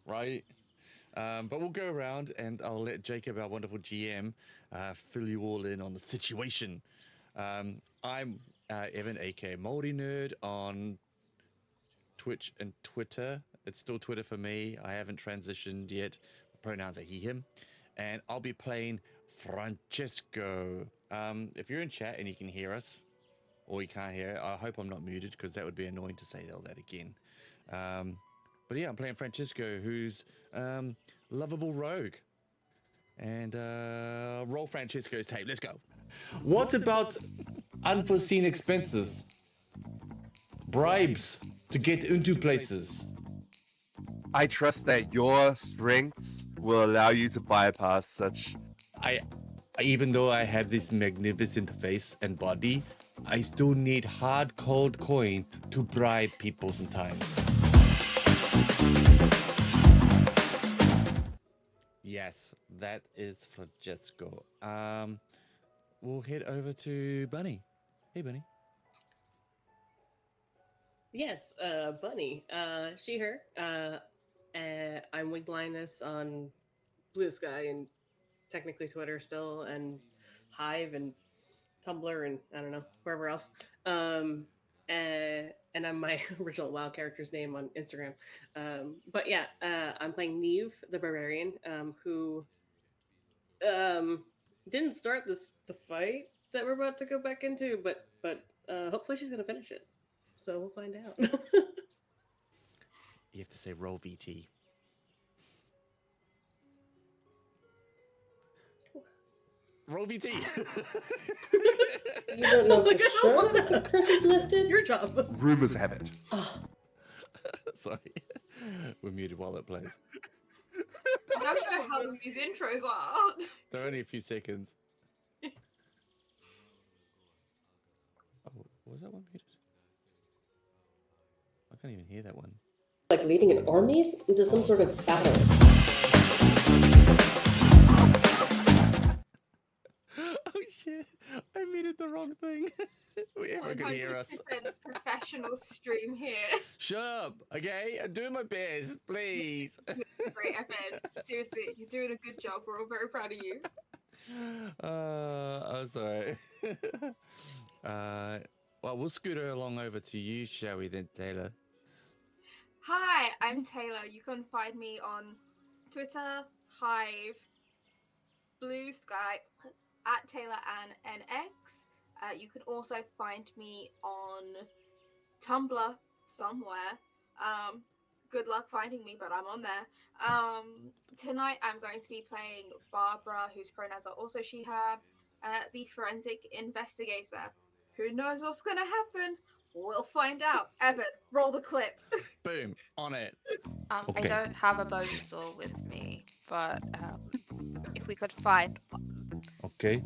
right? But we'll go around and I'll let Jacob, our wonderful GM, fill you all in on the situation. I'm Evan, aka Moldy Nerd, on Twitch and Twitter. It's still Twitter for me. I haven't transitioned yet. Pronouns are he, him. And I'll be playing Francesco. If you're in chat and you can hear us, or you can't hear it, I hope I'm not muted because that would be annoying to say all that again. But yeah, I'm playing Francesco, who's lovable rogue. And roll Francesco's tape. Let's go. What about unforeseen expenses? Bribes to get into places. I trust that your strengths will allow you to bypass such. Even though I have this magnificent face and body, I still need hard, cold coin to bribe people sometimes. Yes, that is Francesco. We'll head over to Bunny. Hey, Bunny. Yes, Bunny. She, her. I'm Winged Blindness on Blue Sky and technically Twitter still, and Hive and Tumblr and I don't know, wherever else. And I'm my original WoW character's name on Instagram. But yeah, I'm playing Neve, the barbarian, who didn't start the fight that we're about to go back into, but hopefully she's gonna finish it. So we'll find out. You have to say roll VT. Roll VT. You don't know for sure that the pressure's lifted? Your job. Rumors have it. Oh, Sorry. We're muted while it plays. I don't know how long these intros are. They're only a few seconds. Oh, was that one muted? I can't even hear that one. like leading an army into some sort of battle. Oh shit! I muted the wrong thing. Everyone could hear us. 100% professional stream here. Shut up, okay? I'm doing my best, please. Great, Evan. Seriously, you're doing a good job. We're all very proud of you. I'm sorry. Well, we'll scooter along over to you, shall we then, Taylor? Hi, I'm Taylor. You can find me on Twitter, Hive, Blue Sky, at Taylor and NX. You can also find me on Tumblr somewhere. Good luck finding me, but I'm on there. Tonight I'm going to be playing Barbara, whose pronouns are also she, her, the forensic investigator. Who knows what's going to happen? We'll find out. Evan, roll the clip. Boom, on it. I Okay. don't have a bone saw with me, but if we could find one. Okay.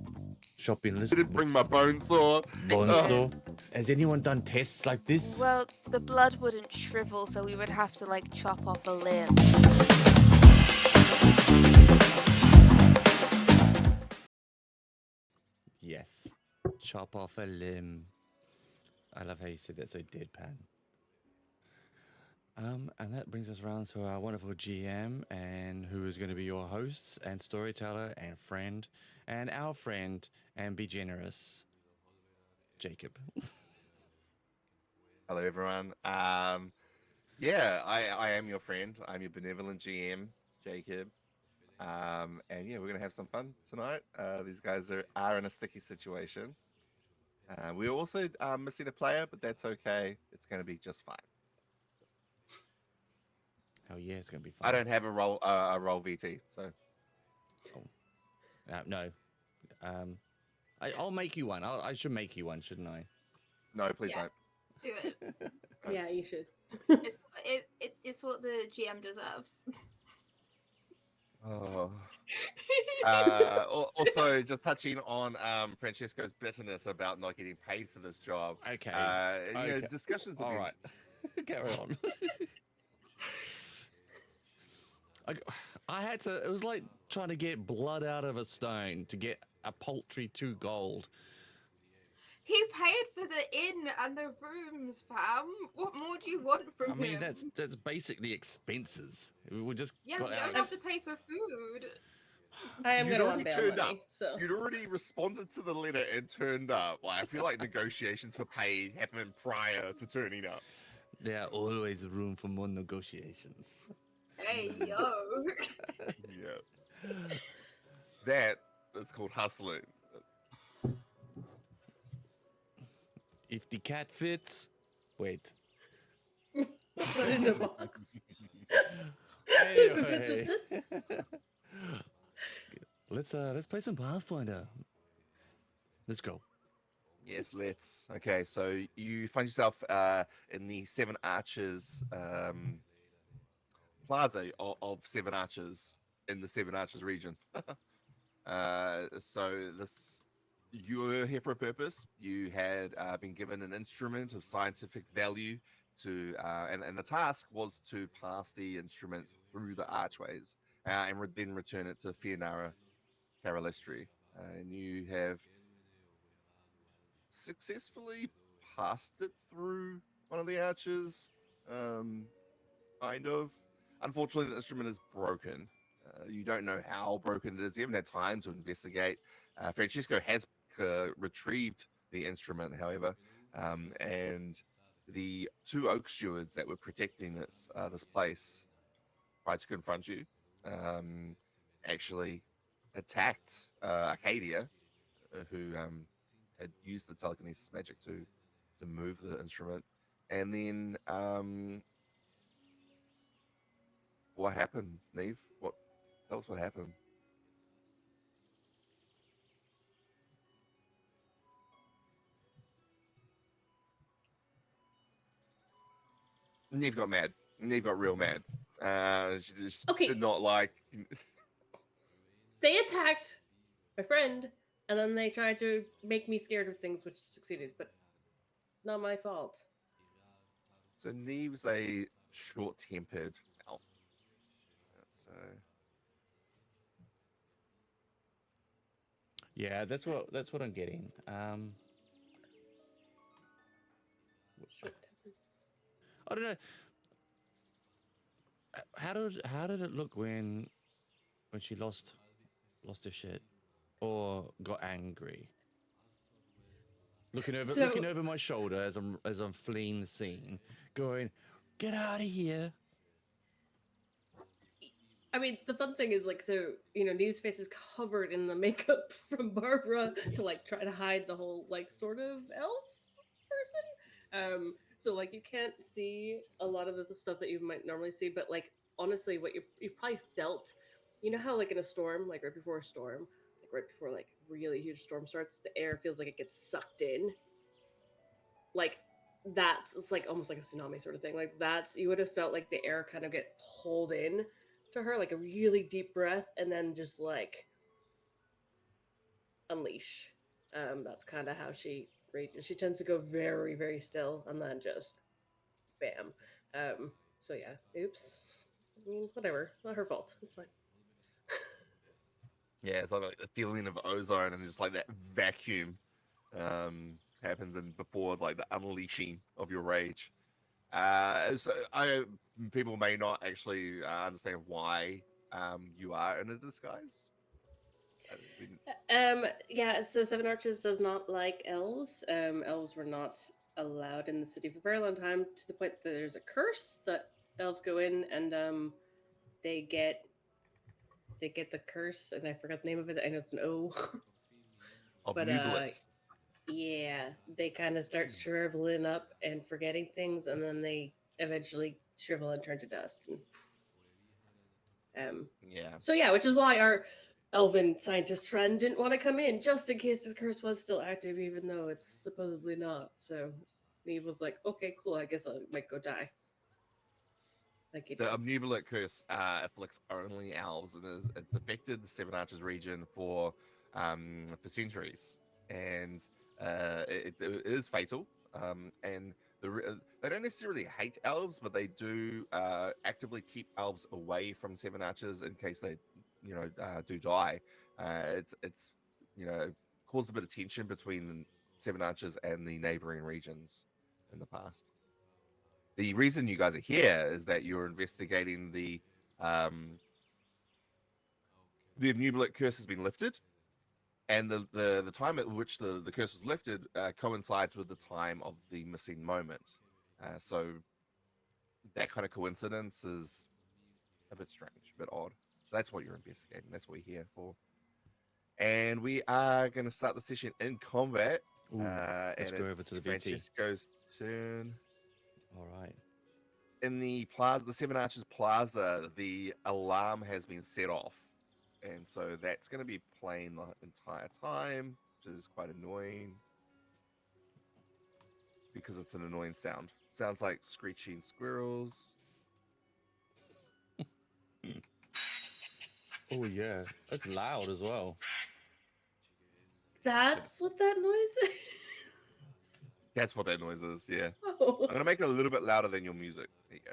Shopping list. I didn't bring my bone saw. Bonzo. Has anyone done tests like this? Well, the blood wouldn't shrivel, so we would have to like chop off a limb. Yes. Chop off a limb. I love how you said that so deadpan. And that brings us around to our wonderful GM, and who is going to be your hosts and storyteller and friend and our friend, and be generous, Jacob. Hello, everyone. Yeah, I am your friend. I'm your benevolent GM, Jacob. And yeah, we're gonna have some fun tonight. These guys are in a sticky situation. We're also missing a player, but that's okay. It's gonna be just fine. Oh yeah, it's going to be fun. I don't have a roll VT, so No. I'll make you one. I should make you one, shouldn't I? no, please Yeah. Do it. Yeah, you should. It's what the GM deserves. don't. Also, just touching on Francesco's bitterness about not getting paid for this job. Okay. You know, Okay. discussions. Have All been- right. Carry on. I had to. It was like trying to get blood out of a stone to get a paltry 2 gold. He paid for the inn and the rooms, fam. What more do you want from I mean, him? that's basically expenses. We just Yeah, got you out. don't have to pay for food. I am You'd gonna already want bail turned money. up. So You'd already responded to the letter and turned up. Like, I feel like negotiations for pay happened prior to turning up. There are always room for more negotiations. Hey, yo. Yeah. That is called hustling. If the cat fits, wait. put it in a box. Anyway, let's play some Pathfinder. Let's go. Yes, let's. Okay, so you find yourself in the Seven Arches plaza of Seven Arches in the Seven Arches region. So you were here for a purpose. You had been given an instrument of scientific value to, and the task was to pass the instrument through the archways and then return it to Fianara Carolestri. And you have successfully passed it through one of the arches, kind of. Unfortunately, the instrument is broken. You don't know how broken it is. You haven't had time to investigate. Francesco has retrieved the instrument, however, and the two oak stewards that were protecting this place tried to confront you. Actually attacked Arcadia, who had used the telekinesis magic to move the instrument, and then what happened, Neve? Tell us what happened. Neve got mad. Neve got real mad. She just Okay. did not like. They attacked my friend, and then they tried to make me scared of things, which succeeded, but not my fault. So Neve's a short-tempered elf. So Yeah, that's what I'm getting. I don't know. How did it look when she lost her shit or got angry? Looking over my shoulder as I'm fleeing the scene, going, "Get out of here!" I mean, the fun thing is, like, so, Neve's face is covered in the makeup from Barbara to, like, try to hide the whole, like, sort of elf person. So, like, you can't see a lot of the stuff that you might normally see, but, like, honestly, what you probably felt, how, like, in a storm, like, right before a storm, like, right before, like, really huge storm starts, the air feels like it gets sucked in. Like, it's like almost like a tsunami sort of thing. Like, you would have felt like the air kind of get pulled in to her, like a really deep breath, and then just like unleash. That's kind of how she rages. She tends to go very, very still, and then just bam. So yeah, oops. I mean, whatever. Not her fault. It's fine. yeah, it's like the feeling of ozone and just like that vacuum happens, and before like the unleashing of your rage. So people may not actually understand why you are in a disguise. Yeah, so SevenArches does not like elves. Elves were not allowed in the city for a very long time, to the point that there's a curse that elves go in and they get the curse, and I forgot the name of it. I know it's an O. But yeah, they kind of start shriveling up and forgetting things, and then they eventually shrivel and turn to dust. And, yeah. So yeah, which is why our elven scientist friend didn't want to come in, just in case the curse was still active, even though it's supposedly not. So Neve was like, "Okay, cool. I guess I might go die." Like you The did. Omnibulant curse afflicts only elves, and it's affected the Seven Arches region for centuries, and it is fatal. And they don't necessarily hate elves, but they do actively keep elves away from Seven Arches in case they, do die. It's caused a bit of tension between SevenArches and the neighboring regions in the past. The reason you guys are here is that you're investigating the Nublet curse has been lifted, and the time at which the curse was lifted coincides with the time of the missing moment. So that kind of coincidence is a bit strange, a bit odd. So that's what you're investigating. That's what you're here for. And we are going to start the session in combat. Ooh, let's and go it's over to the BT. Francisco's turn. All right. In the plaza, the SevenArches Plaza, the alarm has been set off. And so that's going to be playing the entire time, which is quite annoying. Because it's an annoying sound. Sounds like screeching squirrels. Oh yeah, that's loud as well. That's what that noise is? That's what that noise is, yeah. Oh, I'm going to make it a little bit louder than your music. There you go.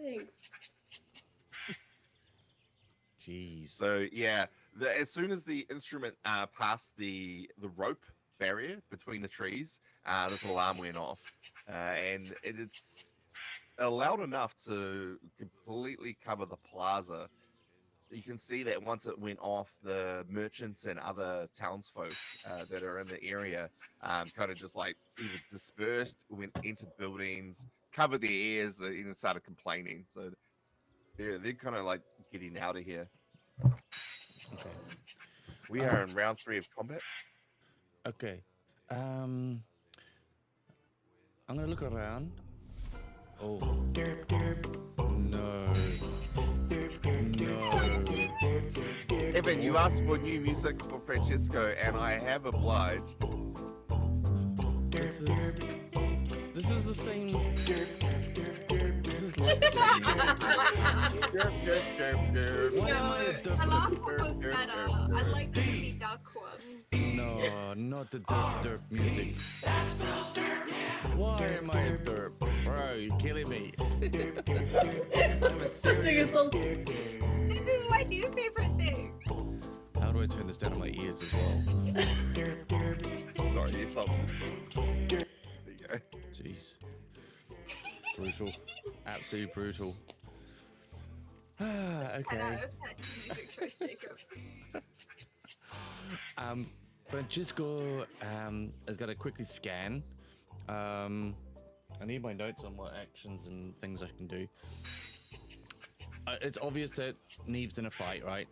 thanks. Jeez. So, yeah, as soon as the instrument passed the rope barrier between the trees, this alarm went off. And it's loud enough to completely cover the plaza. You can see that once it went off, the merchants and other townsfolk that are in the area kind of just like either dispersed, went into buildings, covered their ears, even started complaining. So they're kind of like getting out of here. Okay. We are in round 3 of combat. Okay. I'm gonna look around. Oh. No. Evan, you asked for new music for Francesco, and I have obliged. This is the same. This is like the same music. Why am I a The derp? last one was better. I like the really dark one. No, not the derp music. Why am I a derp? Bro, you're killing me. I'm a serious. This is my new favorite thing. How do I turn this down on my ears as well? Sorry, you stopped. There you go. Jeez. Brutal. Absolutely brutal. Okay. Hello, music choice, Jacob. Francisco has got to quickly scan. I need my notes on what actions and things I can do. It's obvious that Neve's in a fight, right?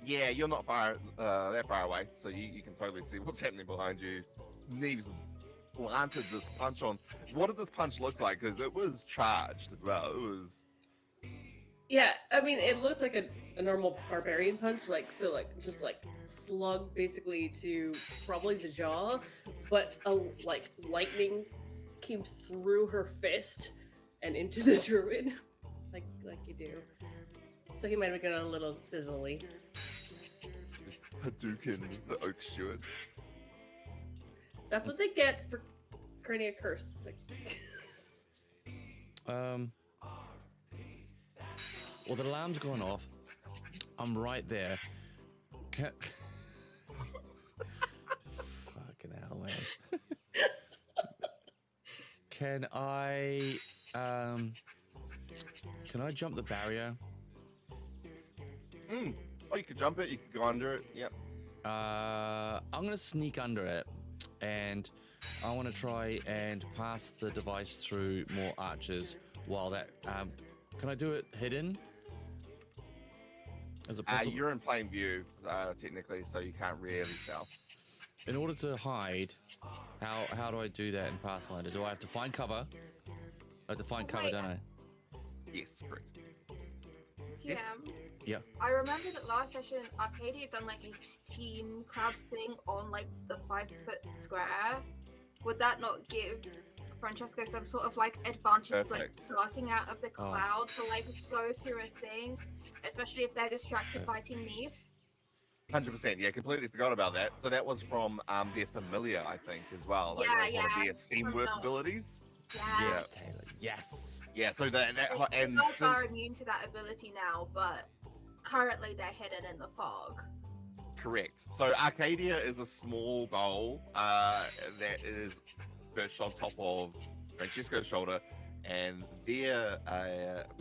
Yeah, you're not that far away, so you can totally see what's happening behind you. Neve's planted this punch on. What did this punch look like? Because it was charged as well. It was. Yeah, I mean, it looked like a normal barbarian punch, just slug basically to probably the jaw, but lightning came through her fist and into the druid, like you do. So he might have gotten a little sizzly. Just Hadouken the Oak Steward. That's what they get for creating a curse. Well, the alarm's gone off. I'm right there. Fucking hell, man. Can I jump the barrier? Oh, you could jump it. You could go under it. Yep. I'm gonna sneak under it, and I want to try and pass the device through more archers. While that, can I do it hidden? Is it possible? You're in plain view, technically, so you can't really stealth. In order to hide, how do I do that in Pathfinder? Do I have to find cover? I have to find cover, don't I? Yes, correct. Yeah. Yeah. I remember that last session, Arcadia had done like a steam cloud thing on like the 5-foot square. Would that not give Francesco some sort of like advantage, like Perfect. starting out of the cloud to like go through a thing, especially if they're distracted fighting Neve? 100%. Yeah, completely forgot about that. So that was from their familiar, I think, as well. Like Yeah, one of their it's steam from work the- abilities. Yes, Taylor. Yes. Yeah. So that and Gods are since immune to that ability now, but currently they're hidden in the fog. correct. So Arcadia is a small bowl that is perched on top of Francesco's shoulder, and their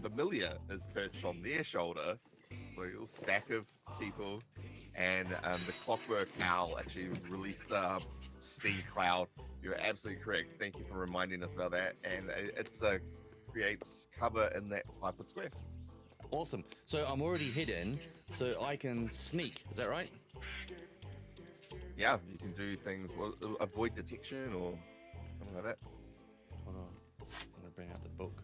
familiar is perched on their shoulder. A little stack of people, and the clockwork owl actually released a steam cloud. You're absolutely correct. Thank you for reminding us about that. And it's creates cover in that 5-foot square. Awesome. So I'm already hidden, so I can sneak. Is that right? Yeah, you can do things, well, avoid detection or something like that. Hold on. I'm gonna bring out the book.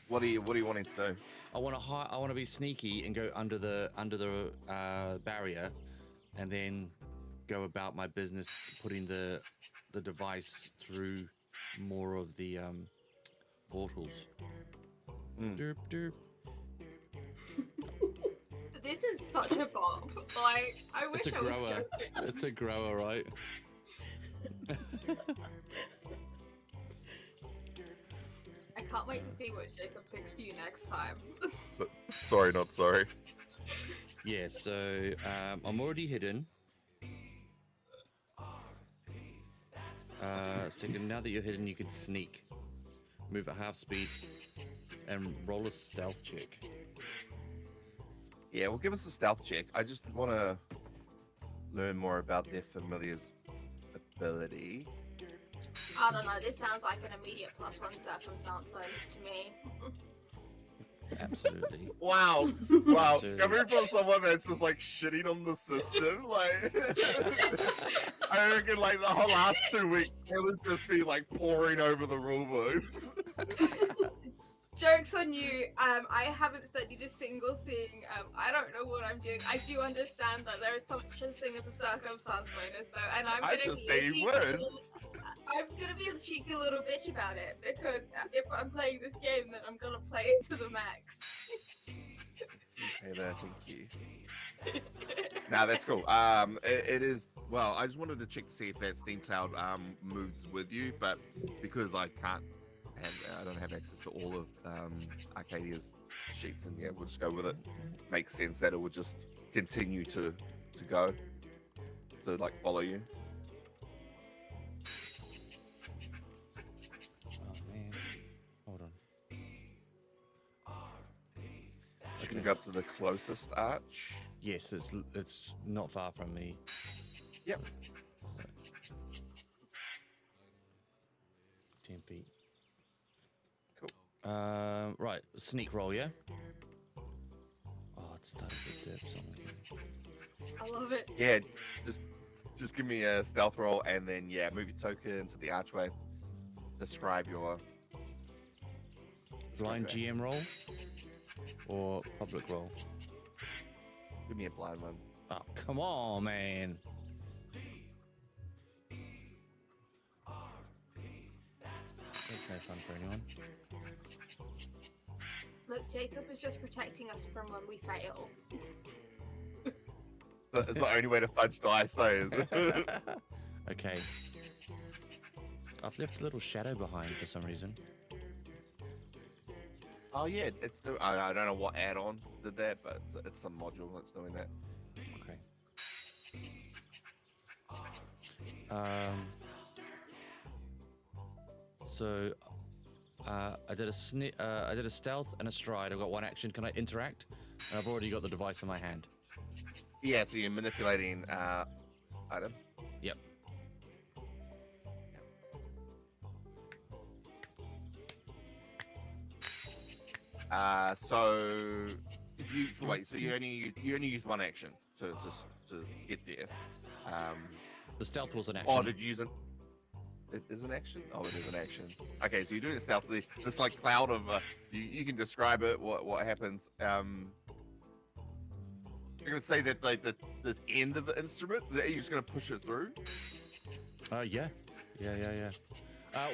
What are you wanting to do? I want to be sneaky and go under the barrier, and then go about my business, putting the device through more of the portals. Derp derp. This is such a bop. Like, I wish It's a I was grower. joking. It's a grower, right? I can't wait to see what Jacob picks for you next time. Sorry, not sorry. Yeah. So I'm already hidden. So now that you're hidden, you can sneak, move at half speed, and roll a stealth check. Yeah, well, give us a stealth check. I just want to learn more about their familiar's ability. I don't know, this sounds like an immediate +1 circumstance bonus to me. Absolutely. Wow, wow. Absolutely. Coming from someone that's just like shitting on the system, like I reckon like the whole last 2 weeks it was just be like pouring over the rulebook. Joke's on you. I haven't studied a single thing. I don't know what I'm doing. I do understand that there is such a thing as a circumstance bonus, though, and I'm I gonna just be a say cheeky words. I'm gonna be a cheeky little bitch about it because if I'm playing this game, then I'm gonna play it to the max. Okay, there, thank you. Nah, that's cool. It is. Well, I just wanted to check to see if that steam cloud moves with you, but because I can't. I don't have access to all of Arcadia's sheets, and yeah, we'll just go with it. Makes sense that it would just continue to go, to like follow you. Oh man. Hold on. You can go up to the closest arch. Yes, it's not far from me. Yep. 10 feet. Cool. Right, sneak roll, yeah? Oh, it started with dips. I love it. Yeah, just give me a stealth roll, and then yeah, move your token to the archway. Describe your Blind GM roll or public roll? Give me a blind one. Oh, come on, man. That's no fun for anyone. Look, Jacob is just protecting us from when we fail. It's the only way to fudge dice, so is it? Okay. I've left a little shadow behind for some reason. Oh yeah, it's the I don't know what add-on did that, but it's some module that's doing that. Okay. So I did a stealth and a stride. I've got one action. Can I interact? And I've already got the device in my hand. Yeah, so you're manipulating item. Yep. So if you wait, so you only use one action to get there. The stealth was an action. Oh, did you use it? It is an action. Oh, it is an action. Okay, so you're doing it stealthily. This like cloud of you can describe it. What happens? You're gonna say that like the end of the instrument that you're just gonna push it through. Yeah.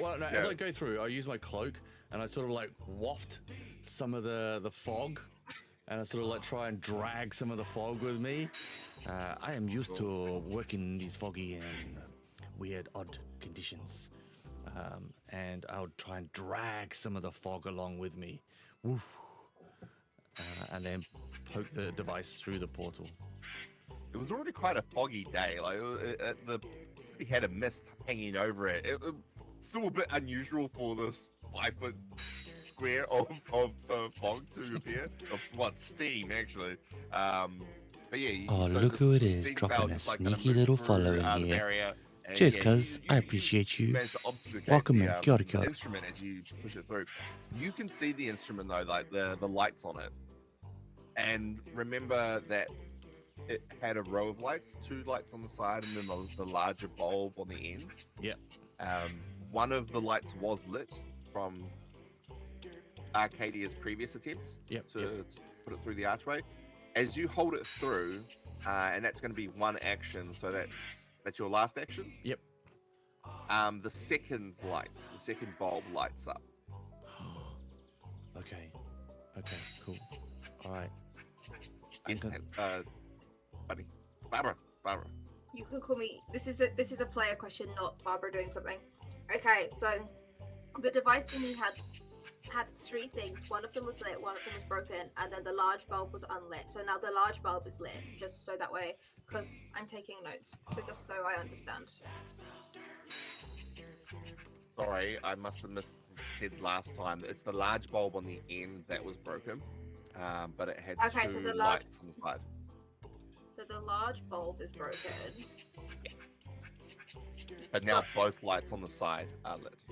Well, no, as I go through, I use my cloak and I sort of like waft some of the fog, and I sort of like try and drag some of the fog with me. I am used to working in these foggy and weird, odd conditions, and I would try and drag some of the fog along with me. Woof. and then poke the device through the portal. It was already quite a foggy day. Like the city had a mist hanging over it. It still a bit unusual for this 5-foot square of fog to appear. Of what, steam actually. But yeah. Oh, look who it is, dropping a sneaky little follow in here. Cheers, cuz. I appreciate you. Welcome in. Kia ora, kia ora. Instrument as you push it through. You can see the instrument though, like the lights on it. And remember that it had a row of lights, 2 lights on the side, and then the larger bulb on the end. Yep. One of the lights was lit from Arcadia's previous attempts to put it through the archway. As you hold it through, and that's going to be one action, so that's your last action. Yep. The second bulb lights up. Okay, cool. All right. Yes, buddy. Barbara. You can call me. This is a player question, not Barbara doing something. Okay, so the device thingy had 3 things. One of them was lit, one of them was broken, and then the large bulb was unlit. So now the large bulb is lit, just so that way, because I'm taking notes, so just so I understand. Sorry, I must have said last time. It's the large bulb on the end that was broken, but it had 2 lights on the side. So the large bulb is broken. Yeah. But now both lights on the side are lit.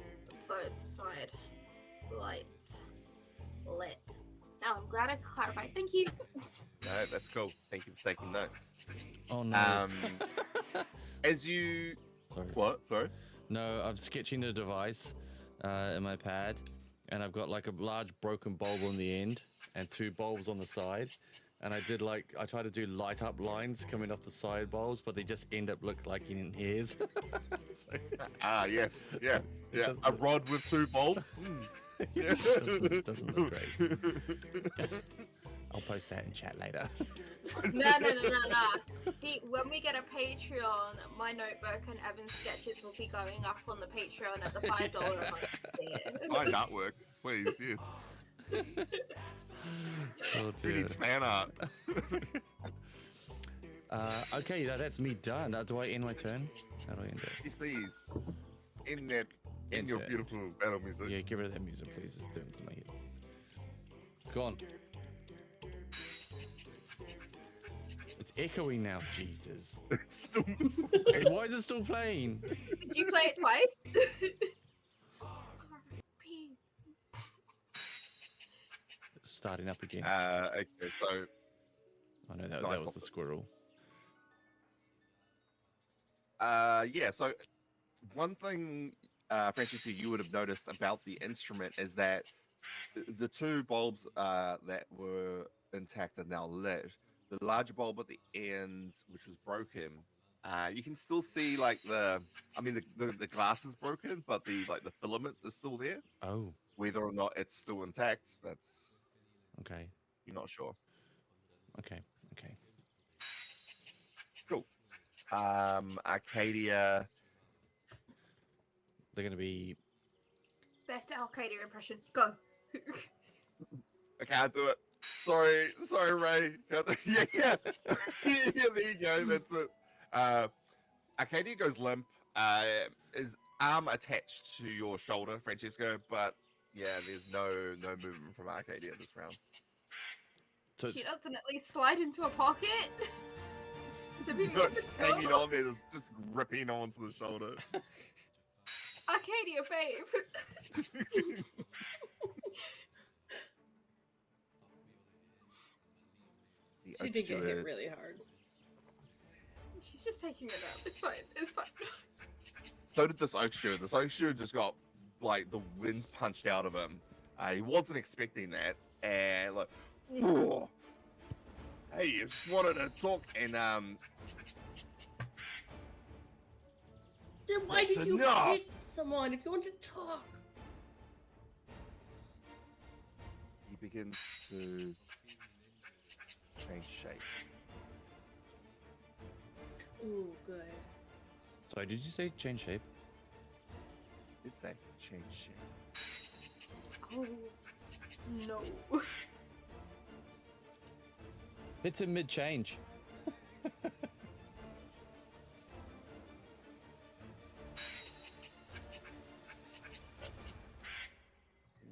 Both side lights lit. Now I'm glad I clarified. Thank you. No, that's cool. Thank you for taking notes. Oh no. As you... Sorry. What? Sorry? No, I'm sketching the device in my pad, and I've got like a large broken bulb on the end and 2 bulbs on the side. And I tried to do light up lines coming off the side bulbs, but they just end up look like in hairs. Yes. Yeah. A rod with 2 bulbs. Yeah. doesn't look great. I'll post that in chat later. No. See, when we get a Patreon, my notebook and Evan's sketches will be going up on the Patreon at the $5 a month tier. Sign artwork, please. Yes. Oh Who needs fan art? Okay, that's me done. Do I end my turn? How do I end it? Yes, please. In your Enter. beautiful battle music. Yeah, get rid of that music, please. It's doing it to my head. It's gone. It's echoing now. Jesus. Hey, why is it still playing? Did you play it twice? It's starting up again. Okay, so I know that nice. was the squirrel. yeah, so one thing, Francesca, you would have noticed about the instrument is that the 2 bulbs that were intact are now lit. The larger bulb at the ends, which was broken, you can still see like the glass is broken, but the filament is still there. Oh, Whether or not it's still intact, that's okay. you're not sure. Okay. Cool. Arcadia. They're gonna be. Best Arcadia impression. Go. I can't do it. Sorry, Ray. Yeah. Yeah, there you go. That's it. Arcadia goes limp. His arm attached to your shoulder, Francesco, but yeah, there's no movement from Arcadia this round. So She doesn't at least slide into a pocket. So people Not just hanging on there, just gripping onto the shoulder. Arcadia, babe. She did get hit really hard. She's just taking it out. It's fine. So did this oak steward. This oak steward just got like the wind punched out of him. He wasn't expecting that, and like, whoa. Hey, I just wanted to talk, and Then why That's did you enough. hit someone if you want to talk? he begins to change shape. Ooh, good. sorry, did you say change shape? Did say change shape. Oh no. Hits him mid-change.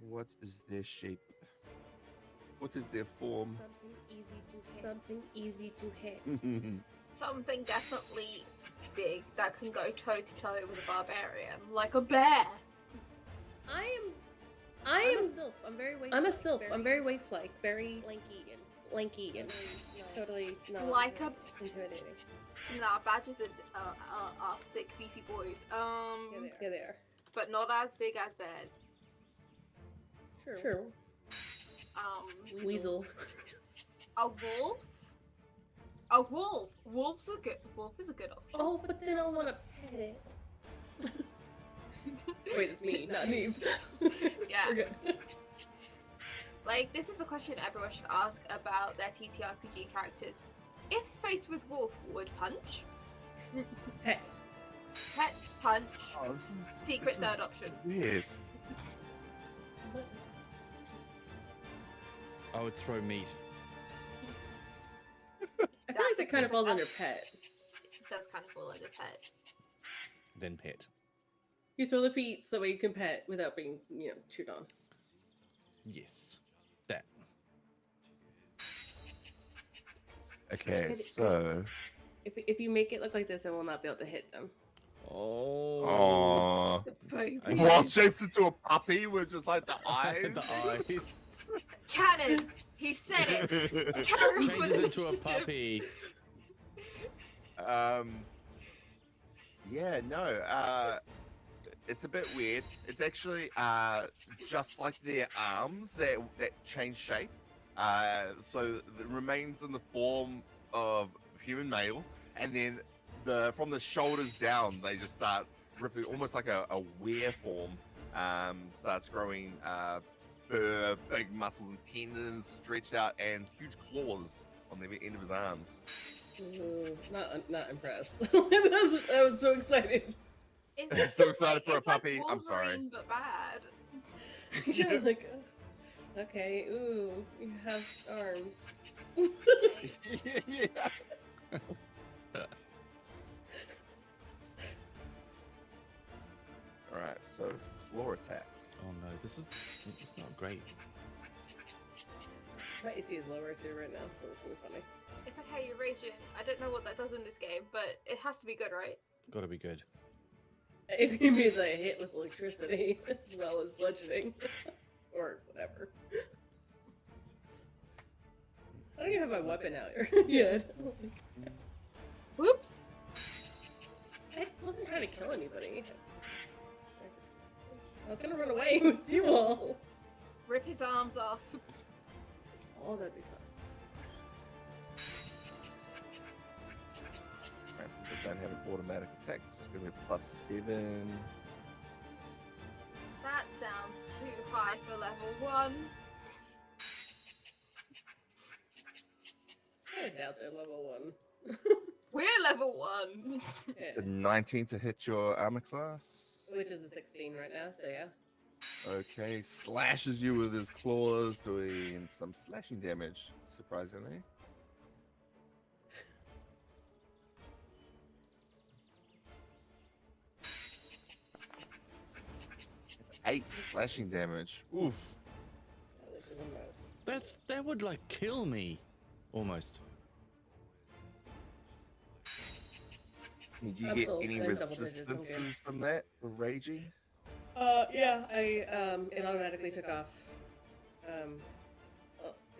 What is their shape? What is their form? Something easy to hit. Something definitely big that can go toe to toe with a barbarian, like a bear. I'm a sylph. I'm very waif. I'm a sylph. I'm very waif-like, very lanky and totally not Like a intimidating. Nah, badgers are thick, beefy boys. Yeah, they are. But not as big as bears. True. Weasel. A wolf. A wolf. Wolf is a good option. Oh, but then I'll want to pet it. Wait, it's me, not me. Yeah. We're good. Like, this is a question everyone should ask about their TTRPG characters. If faced with wolf, would punch? Pet. Pet, punch, Oh, this secret is third option. weird. I would throw meat. I feel like that kind of falls under pet. It does kind of fall under pet. Then pet. You throw the meat so that way you can pet without being, chewed on. Yes. That. Okay, so. If you make it look like this, I will not be able to hit them. Oh. Oh. Baby. Okay. What shapes into a puppy with just like the eyes? The eyes. Cannon! He said it! Cannon Changes into a puppy. Yeah, no. It's a bit weird. It's actually just like their arms that change shape. So it remains in the form of human male, and then from the shoulders down, they just start ripping, almost like a were form. Starts growing fur, big muscles and tendons stretched out, and huge claws on the end of his arms. Ooh, not impressed. I was so excited. It's I'm just so excited for a it's like puppy. I'm sorry. Wolverine, but bad. Yeah, like, okay, ooh, you have arms. Yeah. Alright, so it's claw attack. Oh no, this is not great. My AC is lower too right now, so it's really funny. It's okay, you're raging. I don't know what that does in this game, but it has to be good, right? Gotta be good. It means I hit with electricity as well as bludgeoning. Or whatever. I don't even have my weapon out here yet. Whoops! I wasn't trying to kill anybody. I was gonna run away with you all. Rip his arms off. Oh, that'd be fun. Alright, since I don't have an automatic attack, it's just gonna be +7. That sounds too high for level 1. I doubt they're level 1. We're level 1! It's a 19 to hit your armor class. Which is a 16 right now, so yeah. Okay, slashes you with his claws, doing some slashing damage, surprisingly. Eight slashing damage. Oof. Which is the most. That would like kill me, almost. Did you I'm get still any in double digits, I'm good. resistances from that for raging? Yeah, it automatically took off.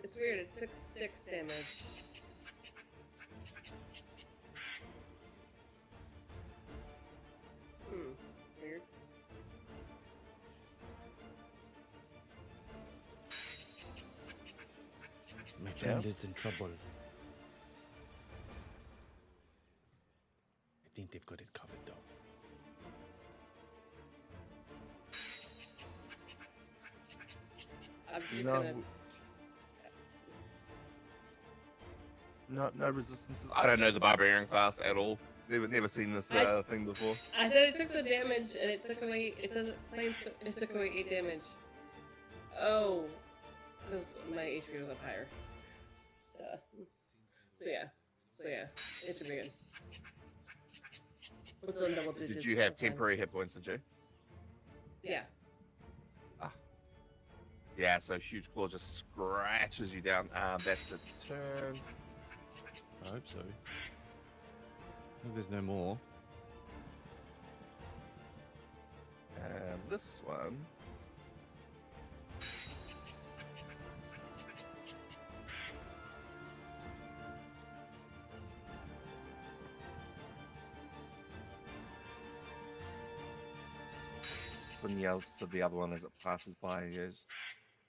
It's weird, it took 6 damage. Weird. My friend is in trouble. I think they've got it covered though. I'm just No, gonna... no resistances. I don't know the barbarian class at all. Never seen this thing before. I said it took the damage, and it took away... It says it claims it took away 8 damage. Oh. Because my HP was up higher. Duh. So yeah, it should be good. What's the double digits? Did you have this time? temporary hit points, did you? Yeah. Yeah, so Huge Claw just scratches you down. That's its turn. I hope so. Oh, there's no more. And this one. This one yells to the other one as it passes by and goes,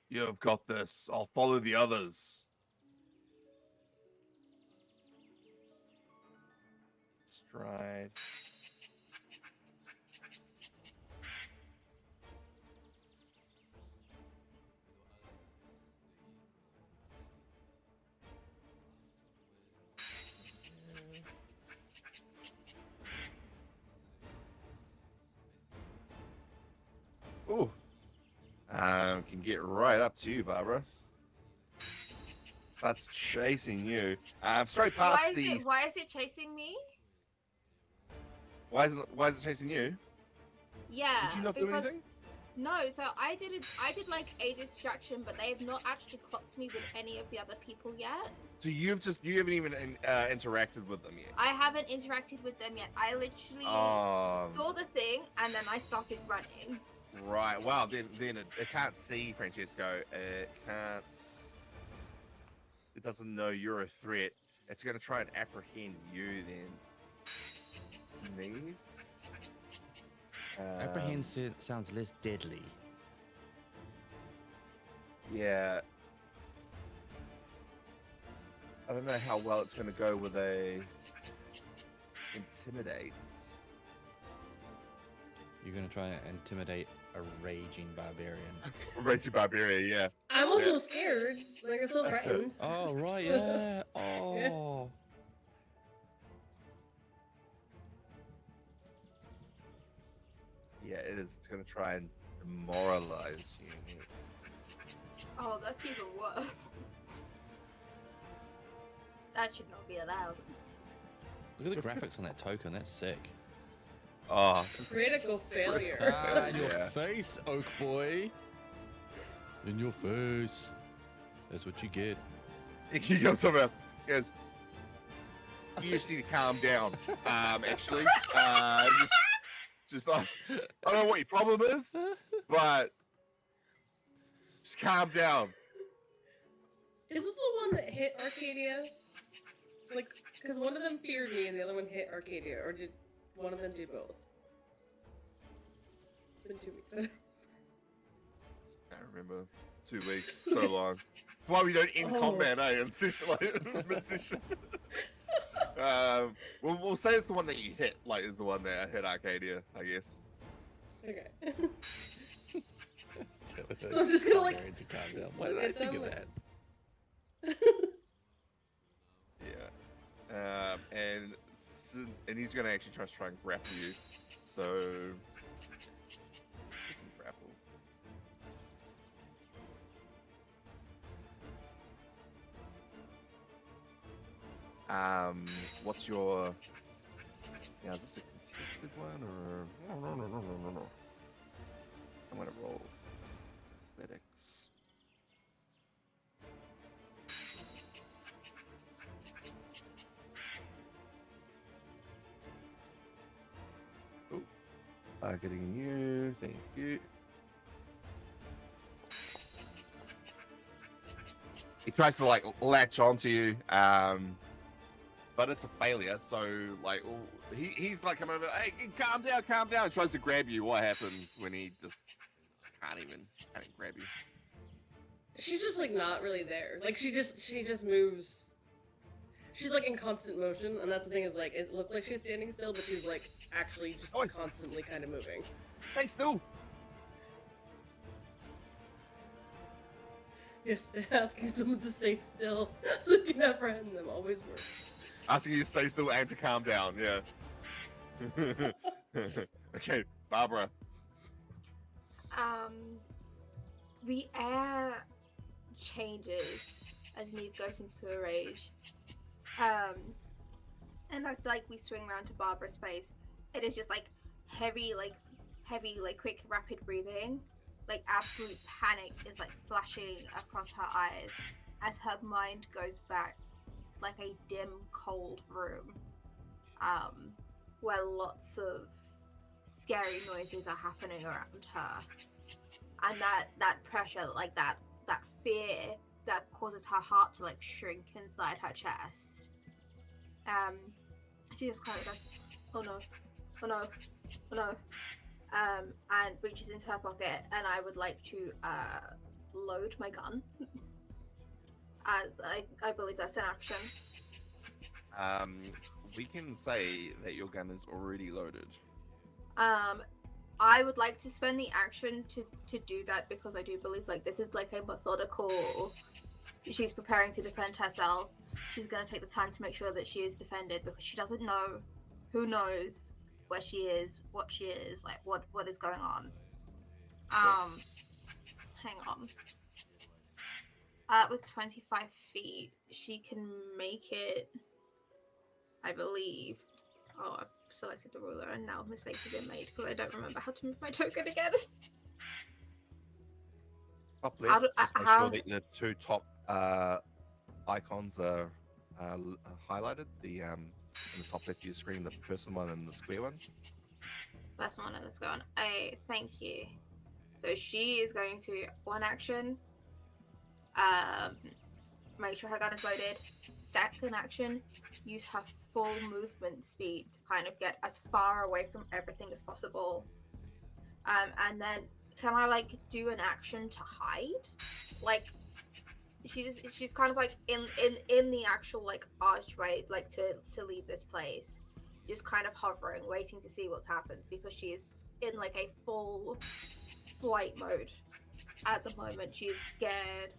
"You've got this. I'll follow the others." Stride. Ooh. Can get right up to you, Barbara. That's chasing you. Straight past these. Why is it chasing me? Why is it chasing you? Yeah. Did you not do anything? No, so I did like a distraction, but they have not actually clocked me with any of the other people yet. So you haven't even interacted with them yet. I haven't interacted with them yet. I literally saw the thing and then I started running. Right. Wow. Then it can't see Francesco. It can't. It doesn't know you're a threat. It's going to try and apprehend you then. Neve. Apprehend sounds less deadly. Yeah. I don't know how well it's going to go with a intimidate. You're gonna try and intimidate a raging barbarian. Raging barbarian, yeah. I'm also scared. Like I'm still frightened. Oh right, yeah. Oh. Yeah, it is. It's going to try and demoralize you. Oh, that's even worse. That should not be allowed. Look at the graphics on that token. That's sick. Oh, Critical failure. In your Yeah. face, Oak Boy. In your face. That's what you get. he goes over. He goes, "You just need to calm down." Actually, just like, I don't know what your problem is, but just calm down. Is this the one that hit Arcadia? Like, because one of them feared me and the other one hit Arcadia, or did one of them do both? It's been 2 weeks. I remember 2 weeks, so long. That's why we don't end combat, in session, like mid-session. We'll say it's the one that you hit, like, is the one that hit Arcadia, I guess. Okay. So I'm just gonna, like, to calm down. Why did look I at think them, of like- that? Yeah. And he's gonna actually try and grapple you. So let's do some grapple. What's your? Yeah, is this a contested one or? No. I'm gonna roll athletics. Oh, targeting you. Thank you. He tries to like latch onto you, but it's a failure. So like, he's like coming over. Hey, calm down. Tries to grab you. What happens when he just can't even grab you? She's just like not really there. Like she just moves. She's like in constant motion, and that's the thing is like it looks like she's standing still, but she's like actually just constantly kind of moving. Hey, still. Yes, asking someone to stay still so you can apprehend them always works. Asking you to stay still and to calm down. Yeah. Okay, Barbara. The air changes as Neve goes into a rage. And as like we swing around to Barbara's face, it is just like heavy, quick, rapid breathing. Like absolute panic is like flashing across her eyes as her mind goes back to like a dim, cold room, where lots of scary noises are happening around her, and that pressure, like that fear that causes her heart to like shrink inside her chest. She just kind of goes, oh no, oh no, oh no, and reaches into her pocket, and I would like to load my gun, as I believe that's an action. We can say that your gun is already loaded. I would like to spend the action to do that because I do believe like this is like a methodical. She's preparing to defend herself. She's going to take the time to make sure that she is defended because she doesn't know. Who knows where she is, what she is, like what is going on. Hang on. With 25 feet, she can make it, I believe. Oh, I've selected the ruler and now mistakes have been made because I don't remember how to move my token again. Top left, just make sure that the two top icons are highlighted. The in the top left of your screen, the person one and the square one. That's the one and the square one. Thank you. So she is going to one action. Make sure her gun is loaded. Second action, use her full movement speed to kind of get as far away from everything as possible. And then can I like do an action to hide? Like she's kind of like in the actual like archway, like to leave this place, just kind of hovering, waiting to see what's happened because she is in like a full flight mode at the moment. She is scared.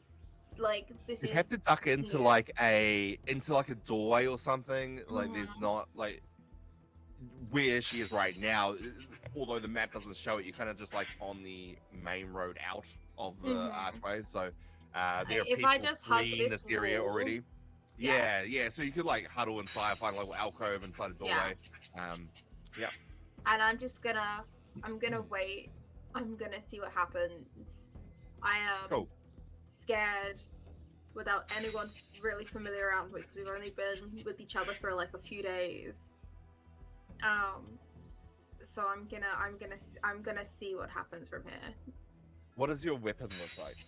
Like this You'd is have to duck into like a doorway or something. Like there's not like where she is right now. Although the map doesn't show it, you're kind of just like on the main road out of the archway. So there are if people I just hug fleeing this this area wall, already. Yeah. So you could like huddle inside, find a little alcove inside the doorway. Yeah. And I'm gonna wait. I'm gonna see what happens. I am Cool. scared without anyone really familiar around because we've only been with each other for like a few days. So I'm gonna see what happens from here. What does your weapon look like?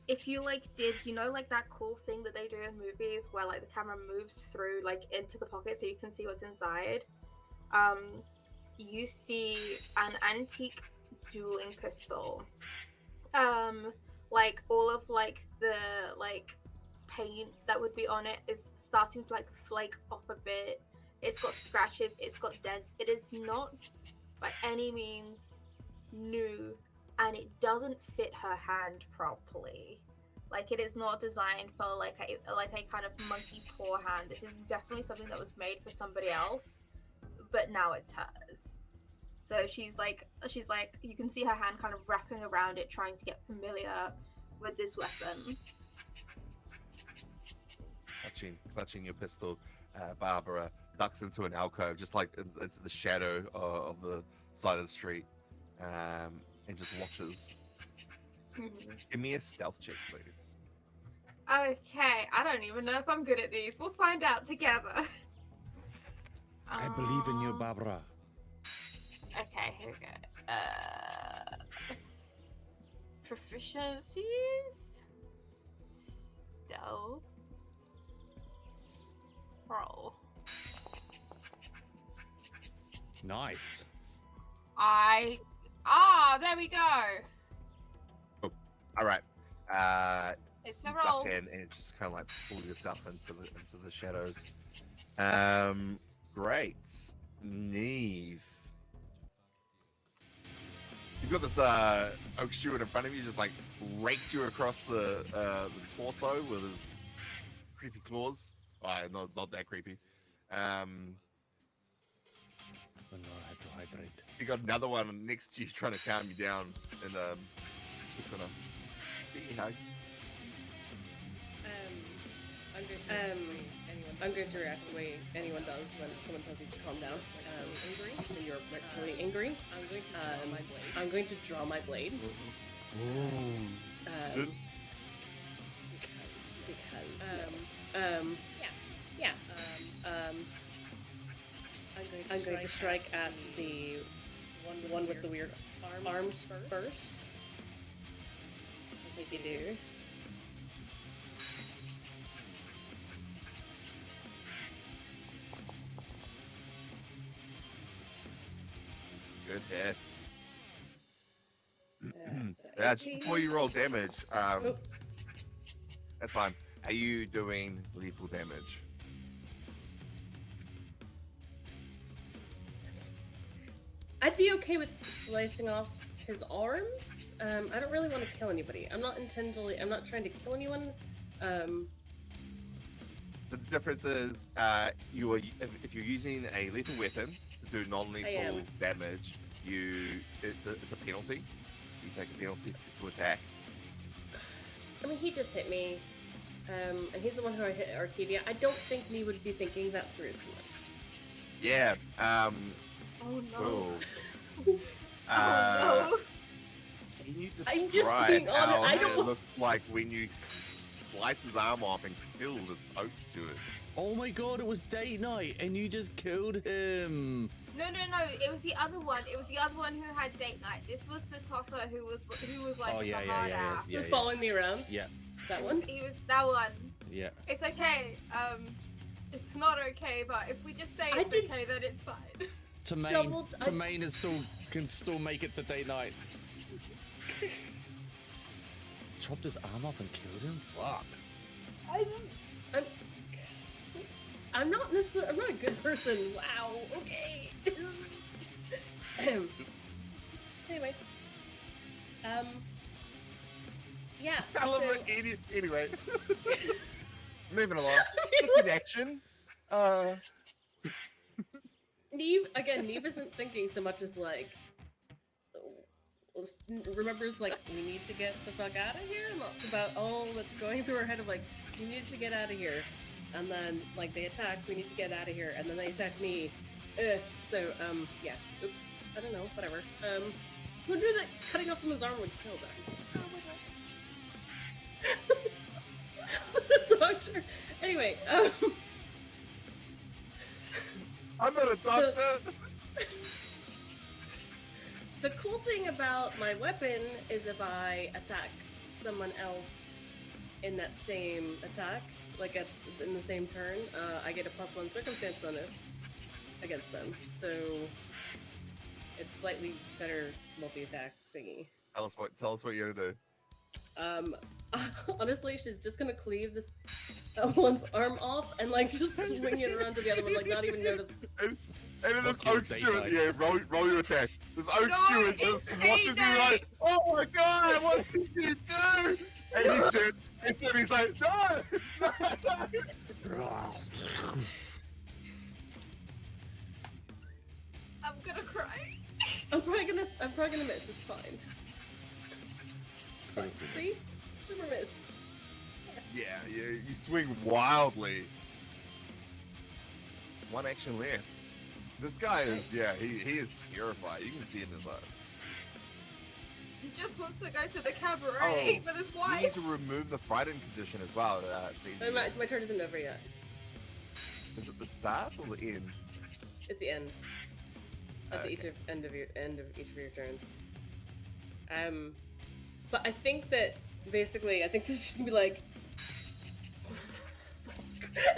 If you like did like that cool thing that they do in movies where like the camera moves through like into the pocket so you can see what's inside. You see an antique dueling pistol. Like all of like the like paint that would be on it is starting to like flake off a bit. It's got scratches, it's got dents. It is not by any means new, and it doesn't fit her hand properly. Like it is not designed for like a kind of monkey paw hand. This is definitely something that was made for somebody else, but now it's hers. So she's like you can see her hand kind of wrapping around it, trying to get familiar with this weapon. Clutching your pistol, Barbara ducks into an alcove, just like into the shadow of the side of the street, and just watches. Give me a stealth check, please. Okay, I don't even know if I'm good at these. We'll find out together. I believe in you, Barbara. Okay, here we go. Proficiencies, stealth, roll. Nice. There we go. Oh, all right. It's a roll. Duck in and just kind of like pull yourself into the shadows. Great. Neve. You've got this oak steward in front of you, just like raked you across the torso with his creepy claws. Not that creepy. Oh no, I have to hydrate. You got another one next to you trying to calm you down, and just gonna give you a hug. I'm going to react the way anyone does when someone tells you to calm down. When you're rightfully angry. I'm going to draw my blade. Shit. I'm going to strike at the one with the weird arms first. I think you do. Good hits. Yeah, Just before you roll damage, Nope. that's fine. Are you doing lethal damage? I'd be okay with slicing off his arms. I don't really want to kill anybody. I'm not trying to kill anyone. The difference is, if you're using a lethal weapon to do non-lethal damage, it's a penalty. You take a penalty to attack. I mean, he just hit me. And he's the one who I hit Arcadia. I don't think me would be thinking that through too much. Yeah. Oh no. Oh. Oh no. Can you I'm just describe being honest, how I it don't- looks like when you slice his arm off and kill this oak steward? Oh my god, it was date night and you just killed him. No. It was the other one. It was the other one who had date night. This was the tosser who was like Oh, yeah, the yeah, hard yeah, ass. yeah. Who's following me around? Yeah, That one? He was that one. yeah. It's okay. It's not okay, but if we just say I it's did- okay, then it's fine. Tamaine can still make it to date night. Chopped his arm off and killed him? Fuck. I'm not necessarily. I'm not a good person. Wow. Okay. Anyway. Yeah. I love so- it. Anyway. Moving along. Second action. Neve isn't thinking so much as like remembers like we need to get the fuck out of here. Not about all that's going through her head of like we need to get out of here, and then like they attacked. We need to get out of here, and then they attacked me. So yeah. Oops. I don't know. Whatever. Who knew that cutting off someone's arm would kill them? Oh my god. Doctor. Anyway. I'm not a doctor. The cool thing about my weapon is if I attack someone else in that same attack, like in the same turn, I get a +1 circumstance bonus against them. So it's slightly better multi-attack thingy. Tell us what you're gonna do. Honestly, she's just gonna cleave this one's arm off and like just swing it around to the other one, like not even notice. And then this Fuck your oak date steward, night. yeah, roll your attack. This oak No, steward it's just date watches you night. like, oh my god, what did you do? And he turns, and he's like, no, I'm gonna cry. I'm probably gonna miss. It's fine. Fine. See, super missed. Yeah, you swing wildly. One action left. This guy is, he is terrified. You can see it in his eyes. He just wants to go to the cabaret with his You need wife. to remove the frightened condition as well. My turn isn't over yet. Is it the start or the end? It's the end. At Okay. the end of each of your turns. But I think that basically, that she's gonna be like, oh, fuck,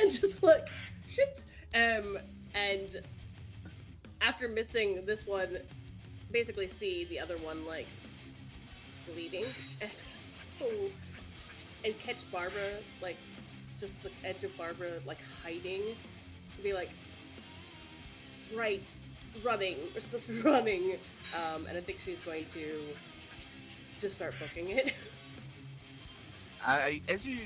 and just like shit. And after missing this one, basically see the other one like bleeding, and catch Barbara like just the edge of Barbara like hiding, and be like, right. Running. We're supposed to be running. And I think she's going to just start booking it. As you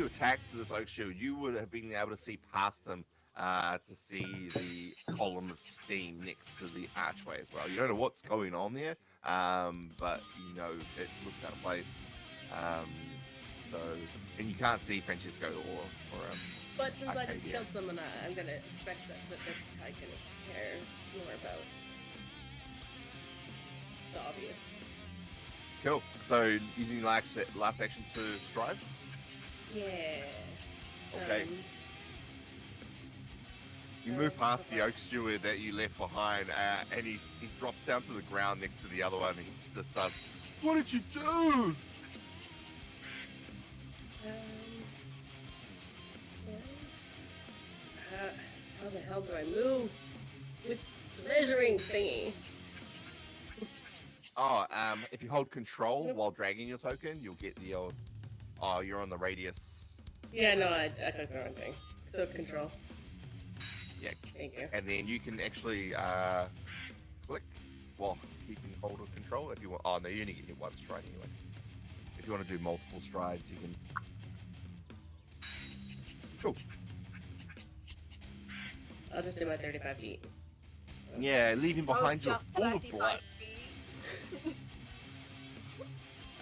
attack to this oak shield, you would have been able to see past them to see the column of steam next to the archway as well. You don't know what's going on there, but you know it looks out of place. So And you can't see Francesco or But since I just Arcadia. killed someone, I'm gonna expect that they're probably gonna care more about the obvious. Cool. So using last action to stride. Yeah. Okay. You move past the oak steward that you left behind, and he drops down to the ground next to the other one. And he just starts, "What did you do?" How the hell do I move with the measuring thingy? Oh, if you hold control while dragging your token, you'll get the old. Oh, you're on the radius. Yeah, no, I clicked the wrong thing. So control. Yeah, Thank you. and then you can actually click while keeping hold of control if you want. Oh no, you only get hit one stride anyway. If you want to do multiple strides, you can. Cool. I'll just do my 35 feet. Yeah, leaving behind you a just pool of 35 blood. feet.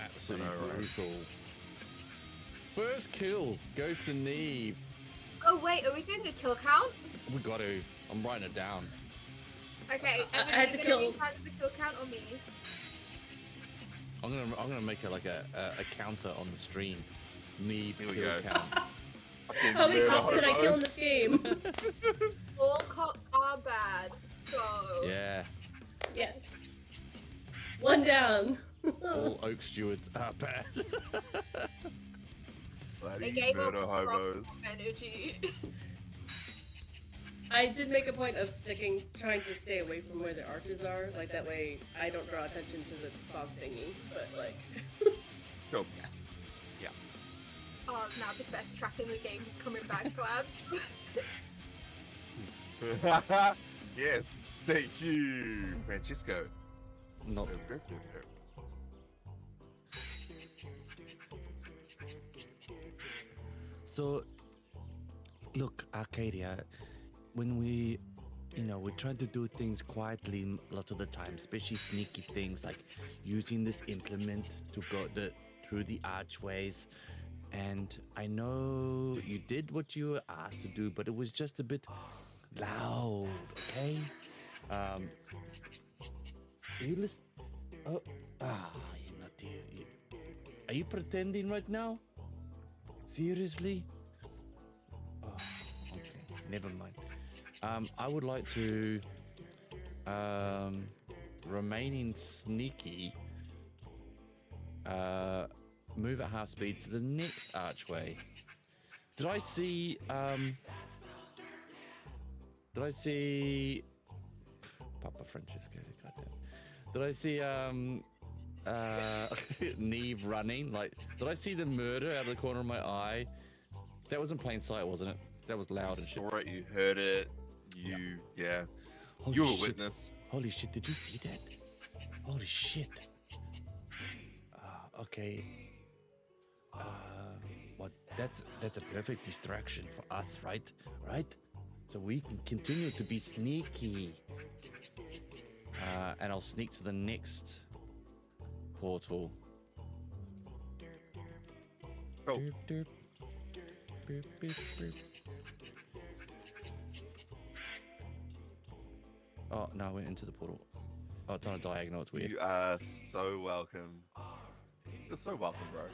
Absolutely I know, right? brutal. First kill goes to Neve. Oh wait, are we doing a kill count? We got to. I'm writing it down. Okay, I Evan, had are you to gonna kill- recount the kill count or me? I'm gonna make it like a counter on the stream. Neve Here we kill go. count. Fucking How many murder cops did I kill in hobos. this game? All cops are bad, so Yeah. Yes. One down. All oak stewards are bad. they Bloody gave up murder strong hobos. energy. I did make a point of trying to stay away from where the arches are, like that way I don't draw attention to the fog thingy. But like, Cool. Oh, now the best track in the game is coming back, lads. Yes, thank you, Francisco. Not. So, look, Arcadia, when we try to do things quietly a lot of the time, especially sneaky things like using this implement to go through the archways. And I know you did what you were asked to do, but it was just a bit loud, okay? You listen. Oh, you're not here. Are you pretending right now? Seriously? Oh, okay. Never mind. I would like to, remaining sneaky, move at half speed to the next archway. Did I see Papa Francesco? Goddamn. Did I see Neve running? Like, did I see the murder out of the corner of my eye? That was in plain sight, wasn't it? That was loud and shit. Saw it, you heard it, yeah. Holy You were a shit. witness. Holy shit, did you see that? Holy shit. Okay. What? That's a perfect distraction for us, right? Right? So we can continue to be sneaky. And I'll sneak to the next portal. Cool. Derp, derp. Beep, beep, beep. Oh, no, I went into the portal. Oh, it's on a diagonal. It's weird. You are so welcome. You're so welcome, bro.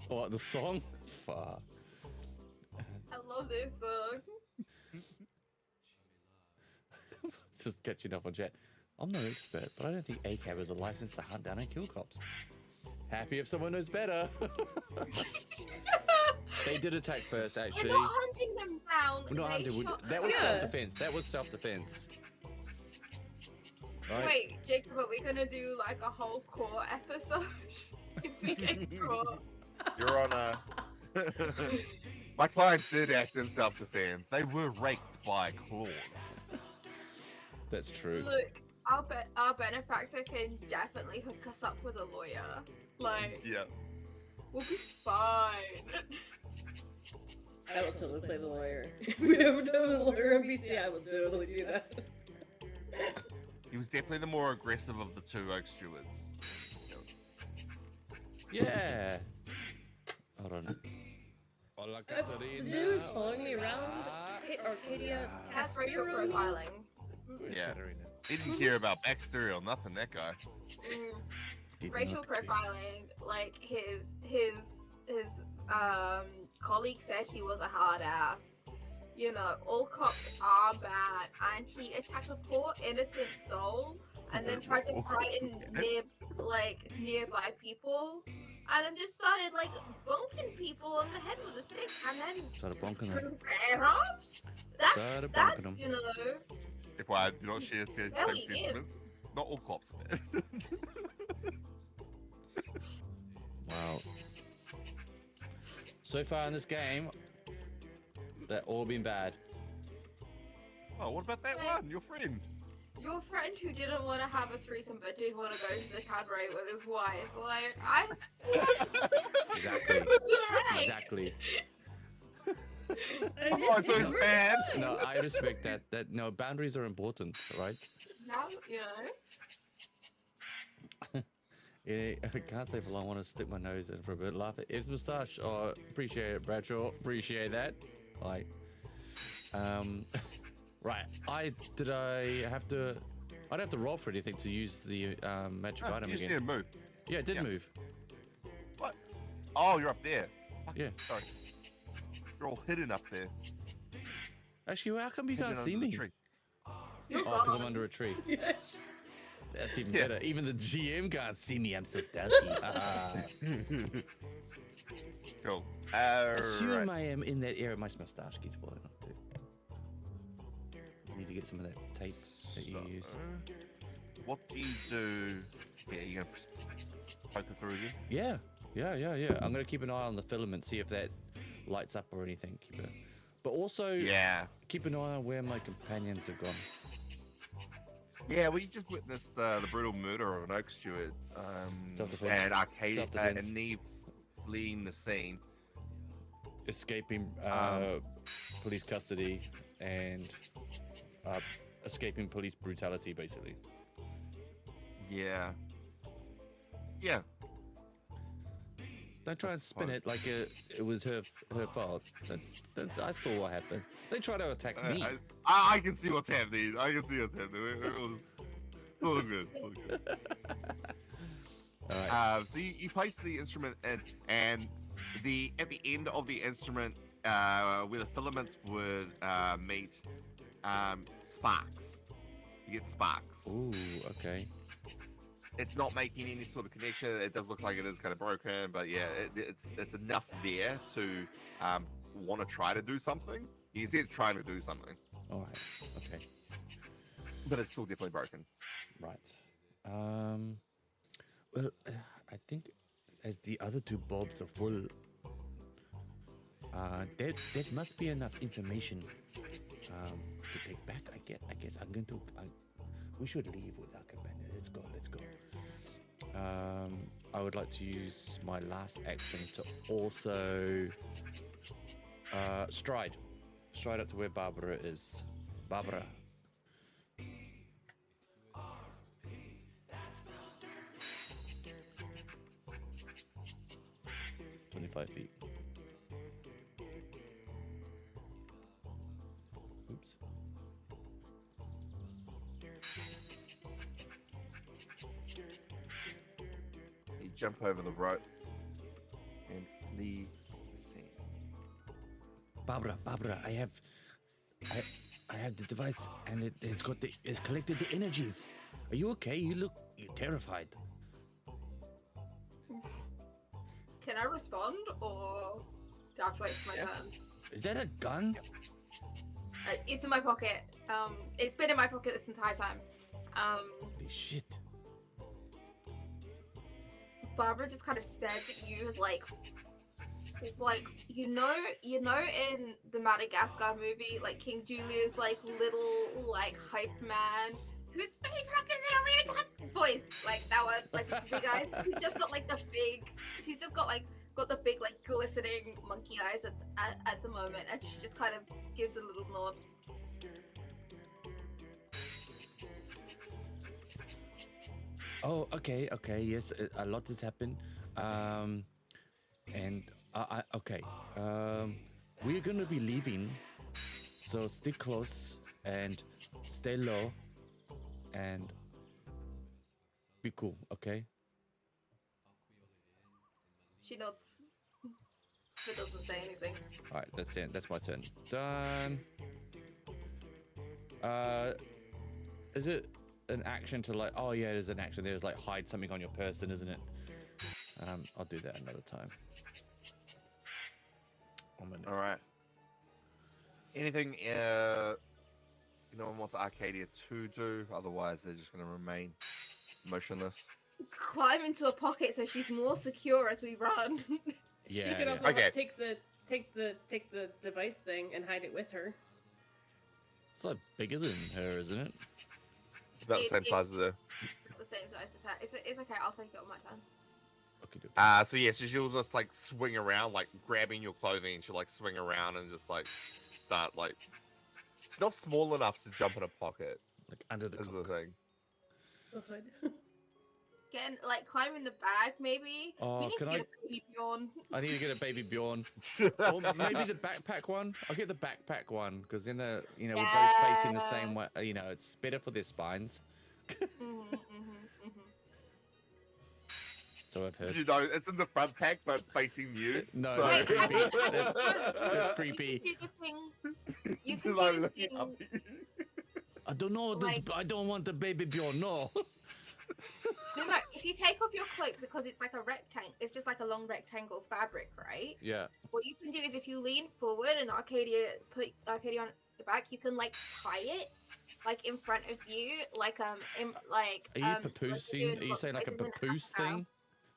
Oh, the song? Fuck. I love this song. Just catching up on chat. I'm no expert, but I don't think ACAB is a license to hunt down and kill cops. Happy if someone knows better. They did attack first, actually. We're not hunting them down. We're not they hunting. shot- That was Yeah. self-defense. That was self-defense. Right? Wait, Jacob, are we gonna do like a whole core episode if we get caught? You're on a. My clients did act in self-defense. They were raked by claws. That's true. Look, our benefactor can definitely hook us up with a lawyer. Like, Yeah. we'll be fine. I will totally play the lawyer. If we ever do a lawyer NPC, I will totally do that. He was definitely the more aggressive of the two oak stewards. Yeah. Hold on. Hola, Caterina. Blue's following me around. Ah, Arcadia. That's racial You're on me. profiling. Where's Yeah. Caterina? He didn't care about backstory or nothing, that guy. Mm. Did Racial not care. profiling, like his colleague said he was a hard ass. You know, all cops are bad, and he attacked a poor innocent doll, and then tried to frighten nearby people, and then just started like bonking people on the head with a stick, and then Started bonking them. threw bear arms. Started That's bonking them. you know, If I do not share same Hell, yeah. sentiments, not all cops are bad. Wow. So far in this game, they've all been bad. Oh, what about that one? Your friend. your friend who didn't want to have a threesome but did want to go to the cabaret with his wife. Like I. Exactly. Alright. Exactly. Oh, so it's bad. No, I respect that. No, boundaries are important, right? Now you know. Yeah, I can't say for long. I want to stick my nose in for a bit. Laugh at Ev's moustache. Oh, appreciate it, Bradshaw. Appreciate that. Like, right. I have to. I don't have to roll for anything to use the magic Oh, item you just again. need to move. Yeah, it did Yeah. move. What? Oh, you're up there. Fuck, Yeah. Sorry. You're all hidden up there. Actually, how come you Hidden can't see under the me? tree. You're Oh, because I'm gone. under a tree. That's even Yeah. better. Even the GM can't see me. I'm so stealthy. Cool. Assume Alright. I am in that area. My moustache keeps falling off too. I need to get some of that tape that you use. What do you do? Yeah, you're gonna poke it through again? Yeah. I'm gonna keep an eye on the filament, see if that lights up or anything. But also Yeah. keep an eye on where my companions have gone. Yeah, well, you just witnessed the brutal murder of an Oak Steward Self-defense. and Arcadia Self-defense. and Neve fleeing the scene. Escaping police custody and escaping police brutality, basically. Yeah. Yeah. Don't try I and spin suppose. it like it was her fault. That's I saw what happened. They tried to attack me. I can see what's happening. I can see what's happening. It's all good. It's all good. All right. So you place the instrument in, and at the end of the instrument, where the filaments would meet, sparks. You get sparks. Ooh, okay. It's not making any sort of connection. It does look like it is kind of broken, but yeah, it's enough there to want to try to do something. You can see it trying to do something, All right. Okay. but it's still definitely broken. Right. Well, I think as the other two bulbs are full, that must be enough information to take back. I guess I'm going to. We should leave with our companion. Let's go. I would like to use my last action to also stride up to where Barbara is. Barbara. 25 feet. Oops. You jump over the rope and flee the scene. Barbara, I have the device, and it's collected the energies. Are you okay? You're terrified. Can I respond or do I have to wait for my turn? Is that a gun? It's in my pocket. It's been in my pocket this entire time. Holy shit. Barbara just kind of stares at you like you know in the Madagascar movie, like King Julia's like little like hype man who speaks like this in a weird voice, like that one, like the big eyes. She's just got like the big like glistening monkey eyes at the moment, and she just kind of gives a little nod. Oh, okay, yes, a lot has happened. And okay. We're gonna be leaving, so stick close and stay low and be cool, okay? She nods, but doesn't say anything. All right, that's it. That's my turn. Done. Is it an action to like? Oh yeah, it is an action. There's like hide something on your person, isn't it? I'll do that another time. All right. Anything no one wants Arcadia to do? Otherwise, they're just going to remain motionless. Climb into a pocket so she's more secure as we run. She Yeah, could yeah. also Okay. take the device thing and hide it with her. It's like bigger than her, isn't it? It's about the same size as her. The same size as her. It's okay. I'll take it on my turn. Okay, do. So yeah, so she'll just like swing around, like grabbing your clothing, and she'll like swing around and just like start like. She's not small enough to jump in a pocket. Like under the Is the cloak. thing. The hood. Climb in the bag maybe. Oh, we need can to I- get a baby Bjorn. I need to get a baby Bjorn. Or maybe the backpack one. I'll get the backpack one because then we're both facing the same way. It's better for their spines. So I've heard. You know, it's in the front pack, but facing you. No, so... that's Wait, creepy. have you- That's creepy. You can do the thing. You can Like do the looking up thing. at you. I don't know. I don't want the baby Bjorn. No. No, if you take off your cloak because it's like a rectangle, it's just like a long rectangle fabric, right? Yeah. What you can do is if you lean forward and put Arcadia on your back, you can like tie it like in front of you, like Are you papoosing? Are you saying like a papoose thing?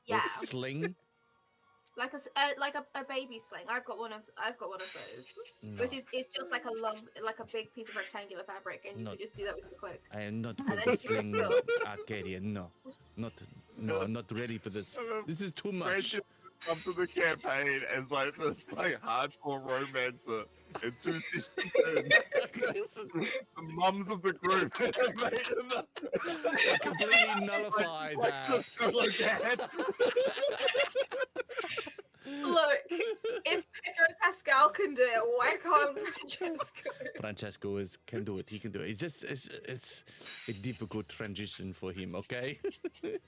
Yeah, Or sling? like a baby sling. I've got one of those, No. which is it's just like a big piece of rectangular fabric, and you No. can just do that with your cloak. I am not And going then to you can sling feel- Arcadia. No. I'm not ready for this. This is too much. Friendship come to the campaign as like this like hardcore romancer and two sisters, the mums of the group. Completely nullified that. Look, if Pedro Pascal can do it, why can't Francesco? Francesco can do it. He can do it. It's a difficult transition for him. Okay. Look,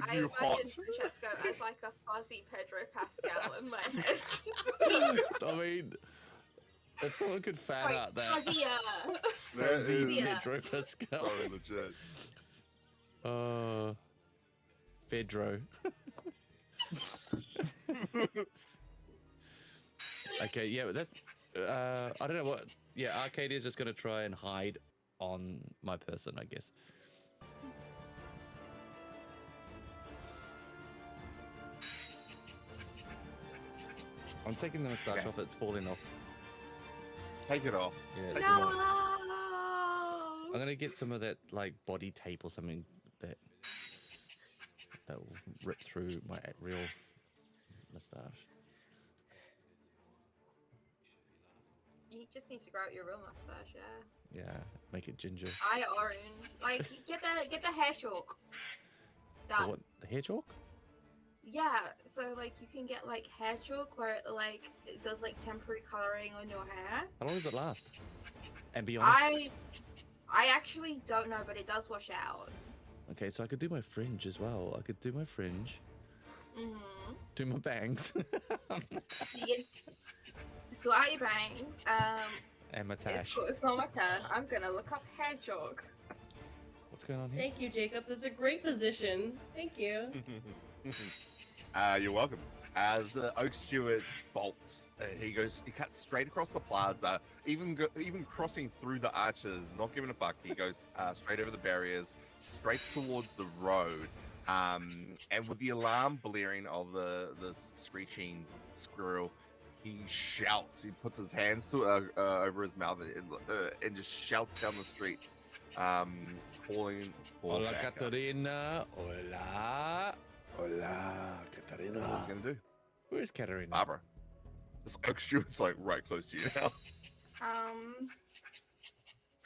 I new hot. imagine Francesco as like a fuzzy Pedro Pascal in my head. I mean, if someone could fan Like, out that fuzzier. fuzzy Yeah. Pedro Pascal. Sorry, legit. Pedro. Okay, yeah, but that I don't know what. Yeah, Arcadia's just gonna try and hide on my person, I guess. I'm taking the moustache Okay. off. It's falling off. Take it off. Yeah, Take it's it No. off. I'm gonna get some of that like body tape or something that will rip through my real moustache. You just need to grow out your real mustache, yeah. Yeah, make it ginger. Eye orange. Like get the hair chalk. Done. What, the hair chalk? Yeah, so like you can get like hair chalk where it does like temporary coloring on your hair. How long does it last? And be honest. I actually don't know, but it does wash out. Okay, so I could do my fringe as well. I could do my fringe, Mm-hmm. do my bangs, You can sort out your bangs. and my tash. It's not my turn. I'm gonna look up hair chalk. What's going on here? Thank you, Jacob. That's a great position. Thank you. You're welcome. As the Oak Steward bolts, he cuts straight across the plaza, even crossing through the arches, not giving a fuck. He goes straight over the barriers, straight towards the road. And with the alarm blaring of the screeching squirrel, he shouts. He puts his hands over his mouth and just shouts down the street, calling for Hola, backup. Catarina. Hola. Hola, That's Catarina. what he's gonna do. Where is Catarina? Barbara. This Oak Steward's like right close to you now.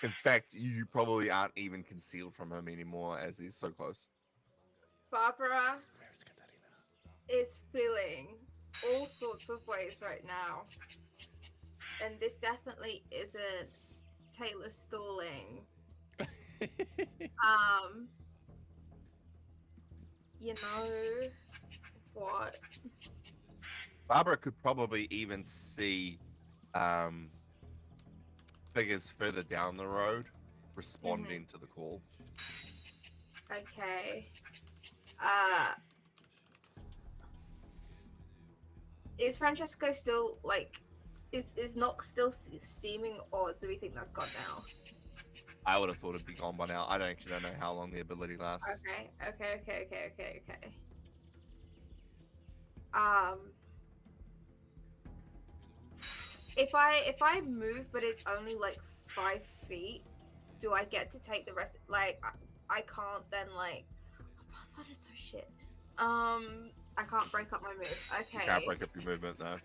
In fact, you probably aren't even concealed from him anymore as he's so close. Barbara Where is Catarina? is feeling all sorts of ways right now. And this definitely isn't Taylor stalling. You know what? Barbara could probably even see figures further down the road responding to the call. Okay. Is Francesco still like? Is Nox still steaming, or do we think that's gone now? I would have thought it'd be gone by now. I don't actually know how long the ability lasts. Okay. If I move, but it's only like 5 feet, do I get to take the rest? Like, I can't then like. Oh, Pathfinder's so shit. I can't break up my move. Okay. You can't break up your movement though.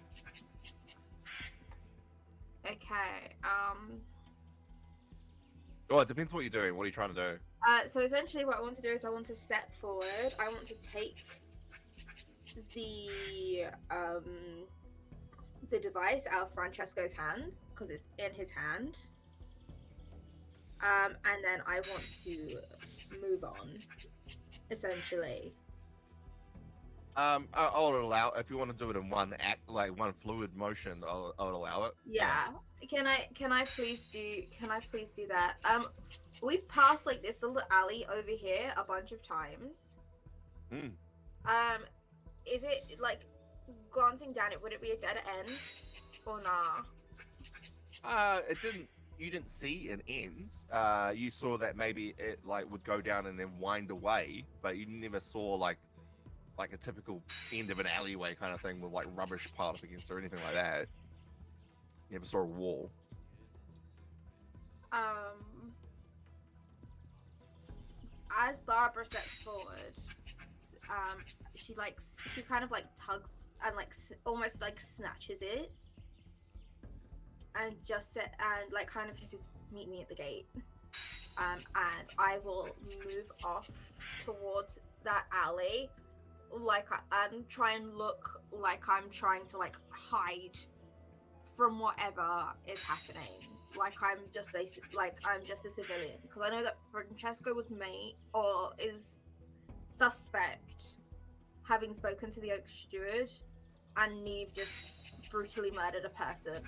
Okay. Oh, it depends what you're doing. What are you trying to do? So essentially, what I want to do is I want to step forward. I want to take the device out of Francesco's hand because it's in his hand. And then I want to move on. Essentially. I'll allow if you want to do it in one act, like one fluid motion. I'll allow it. Yeah. Can I please do that? We've passed like this little alley over here a bunch of times. Is it like glancing down it? Would it be a dead end or nah? It didn't. You didn't see an end. You saw that maybe it like would go down and then wind away, but you never saw like a typical end of an alleyway kind of thing with like rubbish piled up against or anything like that. You never saw a wall. As Barbara steps forward, she kind of like tugs and like almost like snatches it, and like kind of hisses, "Meet me at the gate." And I will move off towards that alley, and try and look like I'm trying to like hide from whatever is happening. Like I'm just a civilian, because I know that Francesco was is suspect, having spoken to the Oak Steward, and Neve just brutally murdered a person.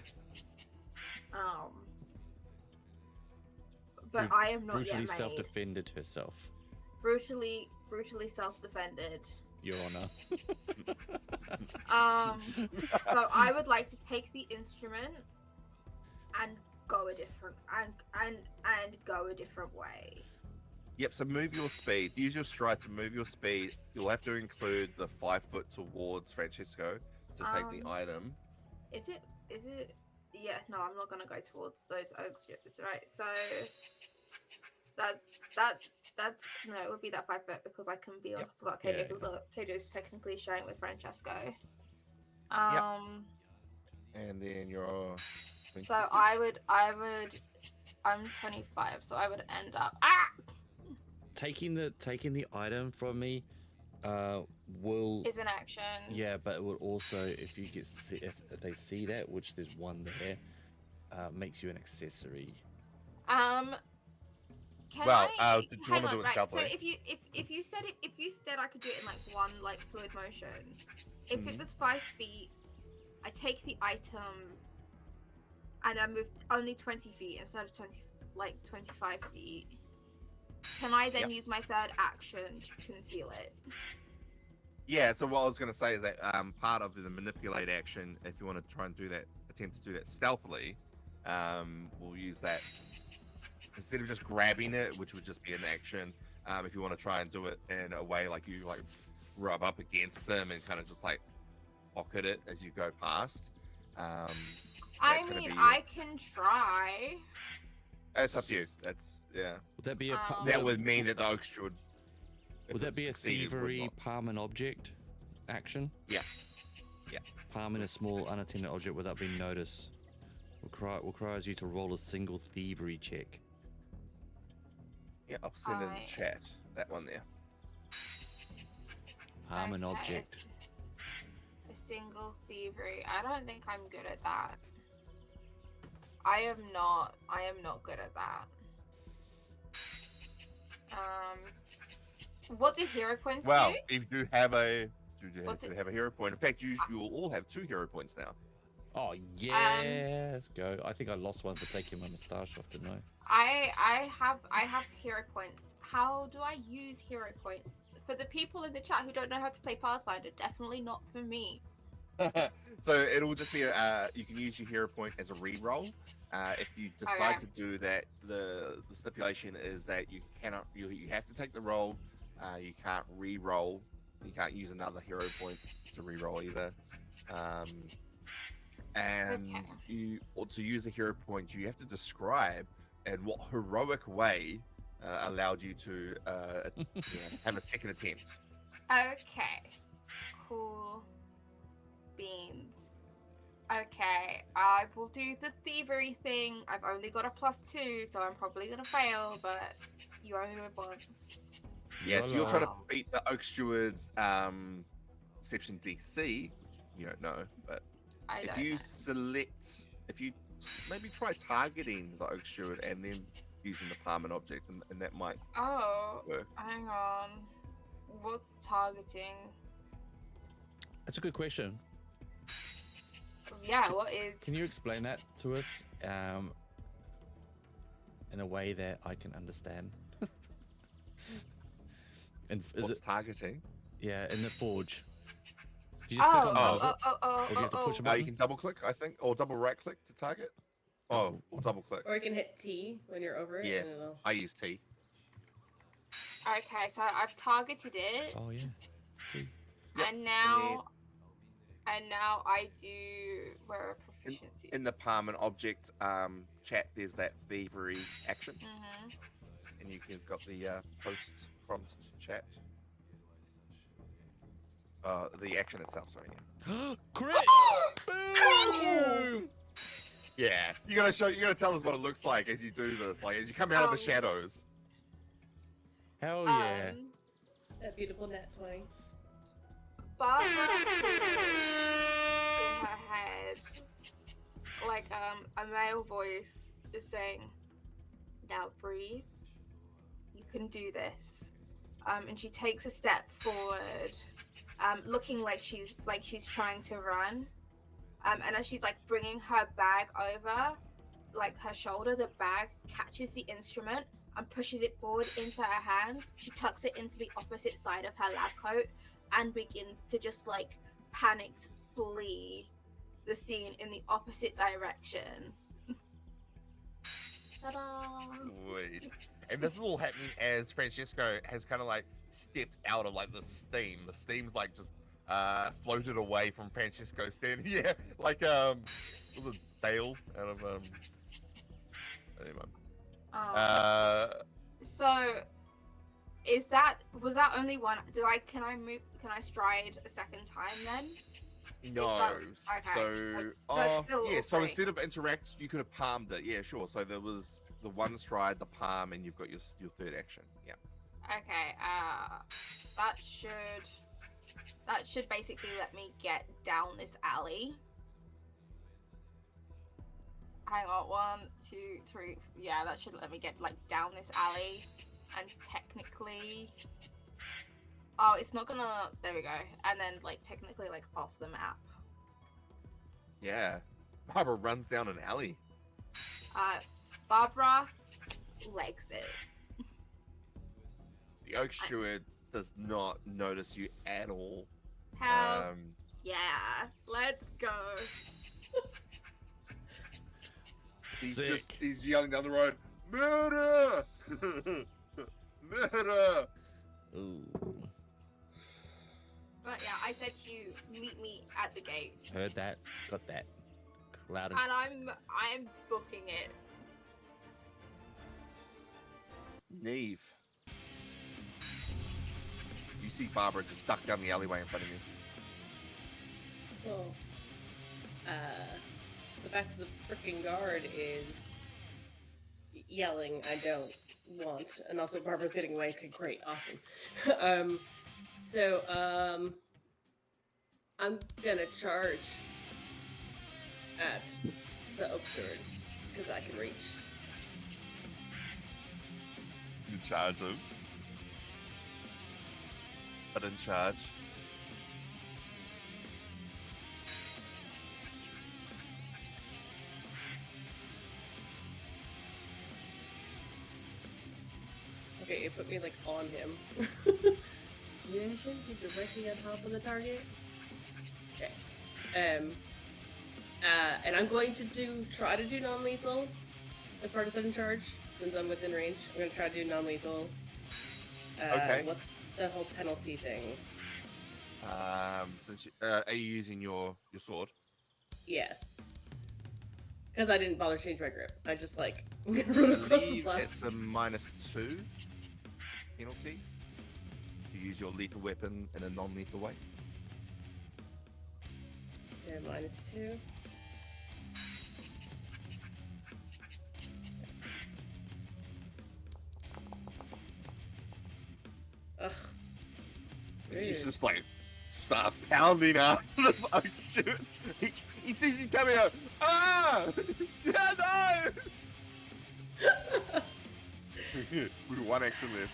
But I am not brutally yet made. self-defended herself. Brutally self-defended. Your Honor. So I would like to take the instrument and go a different way. Yep. So move your speed. Use your stride to move your speed. You'll have to include the 5 foot towards Francesco to take the item. Is it? Yeah. No, I'm not gonna go towards those oak strips. Right. So that's no. It would be that 5 foot because I can be on top of Arcadia because Arcadia is technically sharing with Francesco. And then you're. So I'm 25, so I would end up Taking the item from me will is an action. Yeah, but it will also, if they see that, which there's one there, makes you an accessory. Well, did you want to do it stealthily? So if you said I could do it in like one like fluid motion, if it was 5 feet, I take the item and I move only 20 feet instead of 25 feet. Can I then use my third action to conceal it? Yeah, so what I was going to say is that part of the manipulate action, if you want to try and attempt to do that stealthily, we'll use that instead of just grabbing it, which would just be an action. If you want to try and do it in a way like you like rub up against them and kind of just like pocket it as you go past. I mean, I can try. It's up to you. That's Would that be that would mean that the Oak Steward. Would that be a thievery palm an object action? Yeah. Palming a small unattended object without being noticed requires you to roll a single thievery check. Yeah, I'll send in the chat that one there. Palm an object. single thievery. I don't think I'm good at that. I am not good at that. What do hero points Well, do? if you have a, What's it- have a hero point. In fact, you will all have 2 hero points now. Oh yeah, let's go. I think I lost one for taking my moustache off, didn't I? I have hero points. How do I use hero points? For the people in the chat who don't know how to play Pathfinder, definitely not for me. So it'll just be you can use your hero point as a re-roll. If you decide Okay. to do that, the stipulation is that you cannot you have to take the roll. You can't re-roll. You can't use another hero point to re-roll either. And Okay. or to use a hero point, you have to describe in what heroic way allowed you to have a second attempt. Okay. Cool beans. Okay, I will do the thievery thing. I've only got a +2, so I'm probably gonna fail, but you only live once. Yeah, so you're trying to Wow. beat the Oak Steward's Deception DC, which you don't know, but I if don't you know. select, if you maybe try targeting the Oak Steward and then using the Parman object, and that might Oh, work. hang on. What's targeting? That's a good question. Yeah, what is? Can you explain that to us in a way that I can understand? And is What's it targeting? in the forge? Do you just click on pause it? Or do you have to push a You button? can double click, I think, or double right click to target. Oh, or double click. Or you can hit T when you're over it. Yeah. And it'll... I use T. Okay, so I've targeted it, Oh yeah. Two. Yep, and now I do where are proficiencies? In the Parman object chat, there's that thievery action, Mhm. and you've got the post prompt chat. The action itself, sorry. Yeah. Crit! Boom! Yeah, you gotta tell us what it looks like as you do this, like as you come out of the shadows. Hell yeah. That beautiful nat 20. Barbara in her head, like a male voice is saying, "Now breathe. You can do this." And she takes a step forward, looking like she's trying to run. And as she's like bringing her bag over, like her shoulder, the bag catches the instrument and pushes it forward into her hands. She tucks it into the opposite side of her lab coat and begins to just like panicked flee the scene in the opposite direction. Ta-da! Wait. And this is all happening as Francesco has kind of like stepped out of like the steam. The steam's like just floated away from Francesco standing here, like was it Dale out of anyway. So was that only one? Can I stride a second time then? No. Okay, that's still So great. instead of interact, you could have palmed it. Yeah, sure. So there was the one stride, the palm, and you've got your third action. Yeah. Okay, that should basically let me get down this alley. Hang on, 1, 2, 3. Yeah, that should let me get like down this alley, and technically, oh, it's not gonna. There we go. And then like technically like off the map. Yeah. Barbara runs down an alley. Barbara legs it. The Oak Steward does not notice you at all. Hell yeah, let's go. Sick. He's yelling down the road, murder! Murder! Ooh. But yeah, I said to you, meet me at the gate. Heard that. Got that. Loud and And I'm booking it. Neve. You see Barbara just duck down the alleyway in front of you. Well, the fact that the freaking guard is yelling, I don't want, and also Barbara's getting away. Okay, great, awesome. I'm gonna charge at the oak sword because I can reach. You charge him. Sudden charge. Okay, it put me like on him. You shouldn't be directly on top of the target. Okay. And I'm going to try to do non-lethal as part of sudden charge since I'm within range. I'm gonna try to do non-lethal. Okay. What's the whole penalty thing? Since are you using your sword? Yes. Because I didn't bother to change my grip. I just like I'm gonna run across the Believe flat. it's a -2 penalty. To use your lethal weapon in a non-lethal way. So -2. Ugh. He's Rude. just like start pounding out the fuck shit. He sees you coming out. Ah! Yeah, no! With one action left.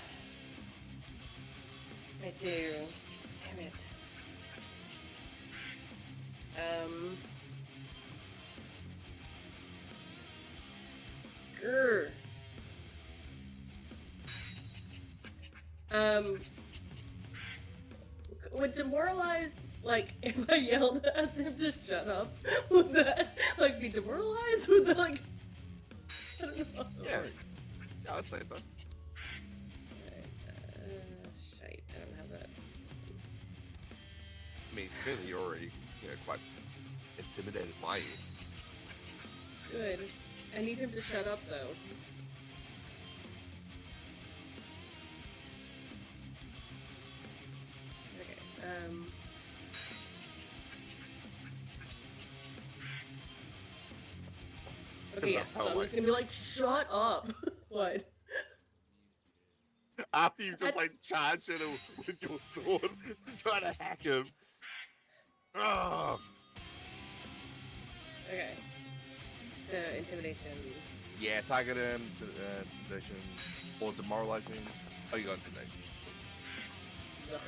I do. Damn it. Grr. Would demoralize, like, if I yelled at them to shut up, would that, like, be demoralized? Would that, like, I don't know. Yeah. Yeah, I'd say so. Alright, shite, I don't have that. I mean, clearly you're already, quite intimidated by you. Good. I need him to shut up, though. Okay, Okay, yeah, so I'm just gonna be like, shut up! What? After you just like charged at him with your sword, trying to hack him. Oh. Okay. So, intimidation. Yeah, target him, intimidation, or demoralizing. Oh, you got intimidation. Ugh.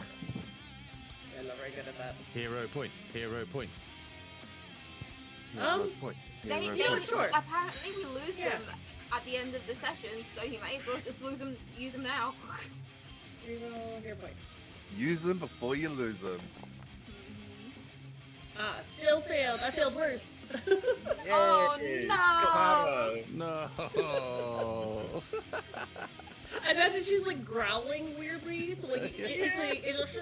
I'm not very good at that. Hero point. Hero point. Point. They, Yeah, sure. Apparently we lose Yeah. them at the end of the session, so you may as well just use them now. Reroll hero point. Use them before you lose them. Ah, still failed. I failed worse. Oh, no! No. I imagine she's like growling weirdly, so like it's like it's just.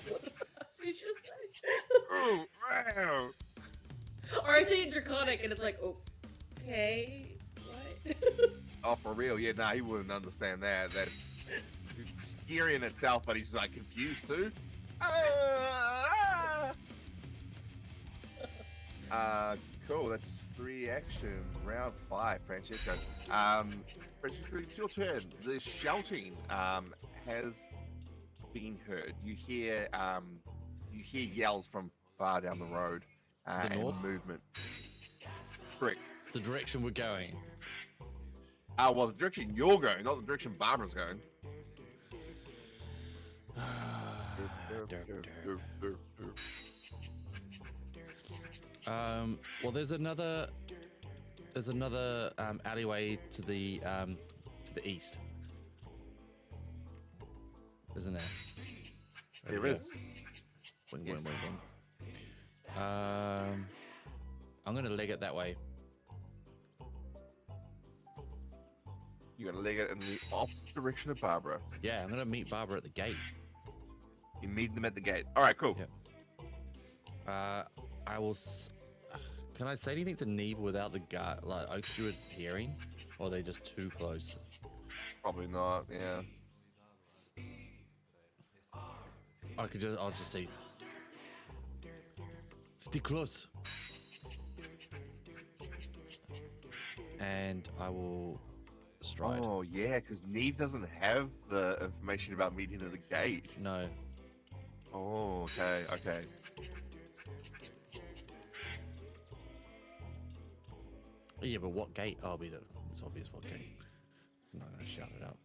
What the fuck did you just say? Oh, wow. Or I say it draconic, and it's like, okay, what? Oh, for real? Yeah, nah, he wouldn't understand that. That's scary in itself, but he's like confused too. Cool. That's 3 actions. Round 5, Francesco. Francesco, it's your turn. The shouting has been heard. You hear yells from far down the road the and north? movement. Correct. The direction we're going. Well, the direction you're going, not the direction Barbara's going. Well, there's another alleyway to the east, isn't there? There is. Wing, Yes. wing. I'm gonna leg it that way. You're gonna leg it in the opposite direction of Barbara. Yeah, I'm gonna meet Barbara at the gate. You meet them at the gate. All right, cool. Yep. I will. Can I say anything to Neve without the guy, like Oak Steward hearing, or are they just too close? Probably not. Yeah. I'll just say, stay close, and I will stride. Oh yeah, because Neve doesn't have the information about meeting at the gate. No. Oh, okay, okay. Yeah, but what gate? Oh, it's obvious what gate. I'm not gonna shout it out.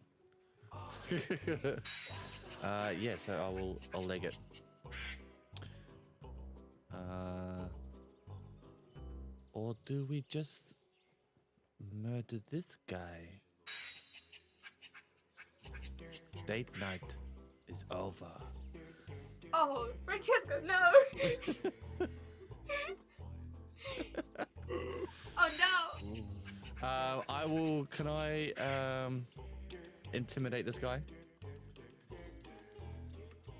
Yeah, so I'll leg it. Or do we just murder this guy? Date night is over. Oh, Francesco, no! Oh no! I will. Can I intimidate this guy?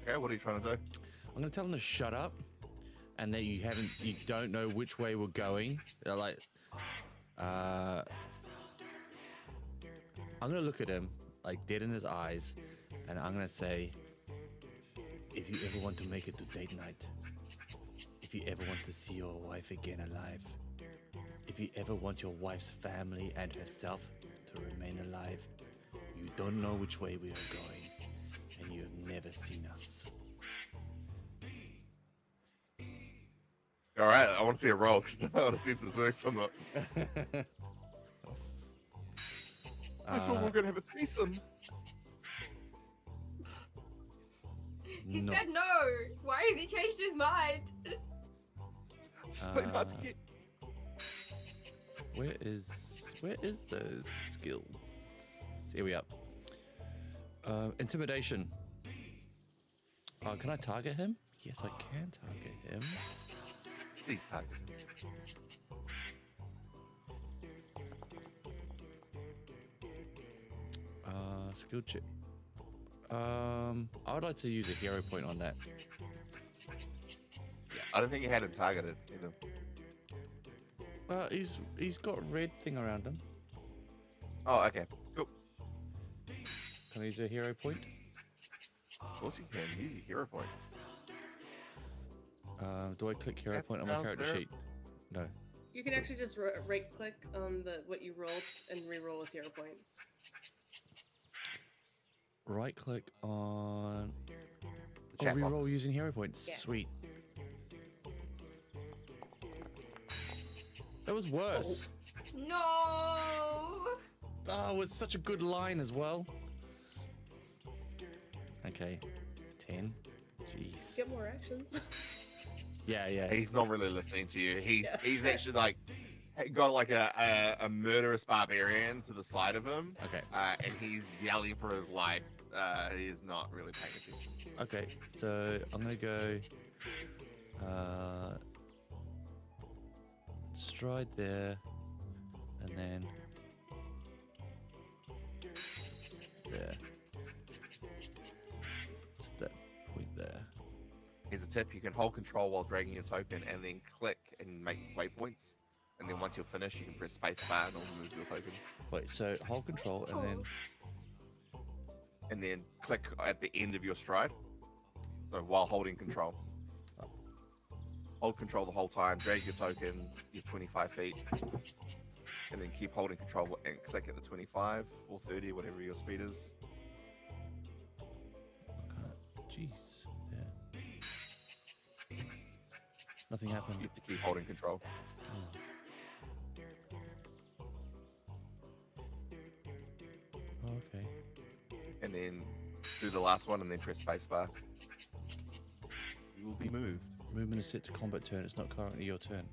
Okay, what are you trying to do? I'm gonna tell him to shut up, and that you don't know which way we're going. Like, I'm gonna look at him like dead in his eyes, and I'm gonna say, if you ever want to make it to date night, if you ever want to see your wife again alive, if you ever want your wife's family and herself to remain alive, you don't know which way we are going, and you have never seen us. All right, I want to see a roll because I want to see if this works or not. I thought we were gonna have a threesome. He No. said no! Why has he changed his mind? It's so hard to get. Where is those skills? Here we are. Intimidation. Can I target him? Yes, I can target him. These times. Skill check. I would like to use a hero point on that. Yeah, I don't think you had him targeted either. He's got a red thing around him. Oh, okay. Cool. Can I use a hero point? Of course you can. Use your hero point. Do I click hero That's point on my character downstairs. sheet? No. You can actually just right click on what you rolled and re-roll with hero point. Right click on. Oh, chat reroll box. using hero points. Yeah. Sweet. That was worse. No! Oh, it's such a good line as well. Okay. 10. Jeez. Get more actions. Yeah. He's not really listening to you. He's Yeah. he's actually like got like a murderous barbarian to the side of him, Okay. and he's yelling for his life. He is not really paying attention. Okay. So I'm gonna go. Stride there, and then there. Just that point there. Here's a tip: you can hold control while dragging your token, and then click and make waypoints. And then once you're finished, you can press spacebar and it'll move your token. Wait. So hold control, and then And then click at the end of your stride. So while holding control. Hold control the whole time, drag your token, you're 25 feet. And then keep holding control and click at the 25 or 30, whatever your speed is. Jeez. Yeah. Nothing happened. You have to keep holding control. Oh, okay. And then do the last one and then press spacebar. You will be moved. Movement is set to combat turn. It's not currently your turn.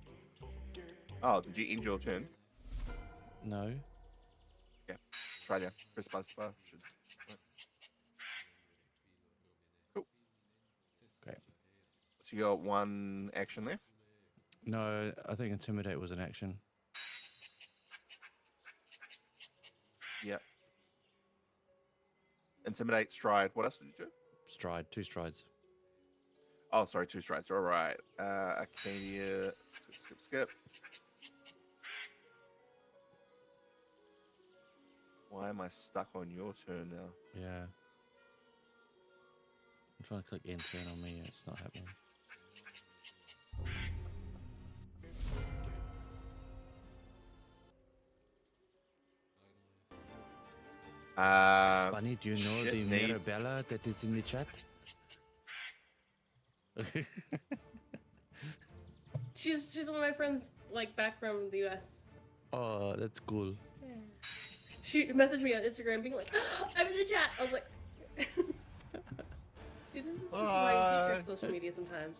Oh, did you end your turn? No. Yeah. Try again. Press spacebar. Cool. Okay. So you got one action left? No, I think intimidate was an action. Yeah. Intimidate, stride. What else did you do? Stride. 2 strides. Oh, sorry, 2 strides. All right. Arcadia. Skip. Why am I stuck on your turn now? Yeah. I'm trying to click end turn on me. It's not happening. Bunny, do you know shit, the Nate. Mirabella that is in the chat? She's one of my friends, like back from the US. Oh, that's cool. Yeah. She messaged me on Instagram being like, "I'm in the chat." I was like, "See, this is why you teach your social media sometimes."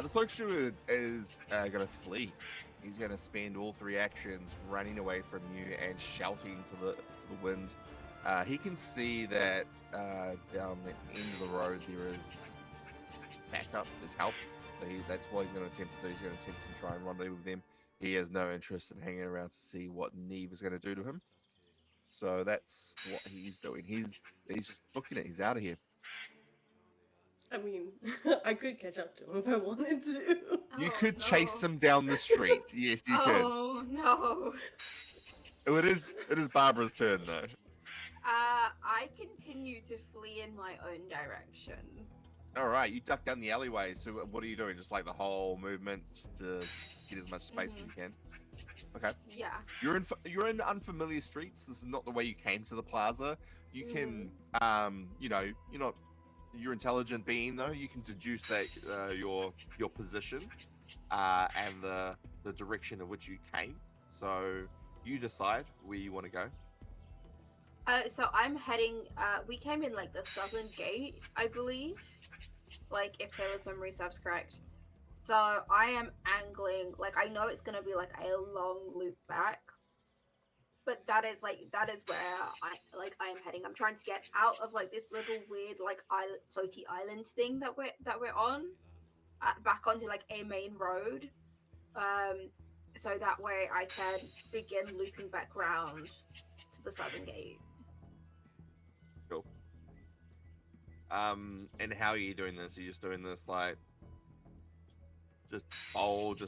The Soak Steward is gonna flee. He's gonna spend all 3 actions running away from you and shouting to the wind. He can see that down the end of the road there is backup, there's help. So that's what he's going to attempt to do. He's going to attempt to try and rendezvous with them. He has no interest in hanging around to see what Neve is going to do to him. So that's what he's doing. He's just booking it. He's out of here. I mean, I could catch up to him if I wanted to. You could chase him down the street. Yes, you could. Oh no. Oh, it is Barbara's turn though. I continue to flee in my own direction. All right, you duck down the alleyway. So what are you doing? Just like the whole movement, just to get as much space as you can. Okay. Yeah. You're in unfamiliar streets. This is not the way you came to the plaza. You can, you're intelligent being though. You can deduce that your position and the direction in which you came. So you decide where you want to go. So I'm heading. We came in like the southern gate, I believe. Like if Taylor's memory serves correct. So I am angling. Like I know it's gonna be like a long loop back, but that is where I am heading. I'm trying to get out of like this little weird like floaty island thing that we're on, back onto like a main road. So that way I can begin looping back round to the southern gate. Cool. And how are you doing this? Are you just doing this like just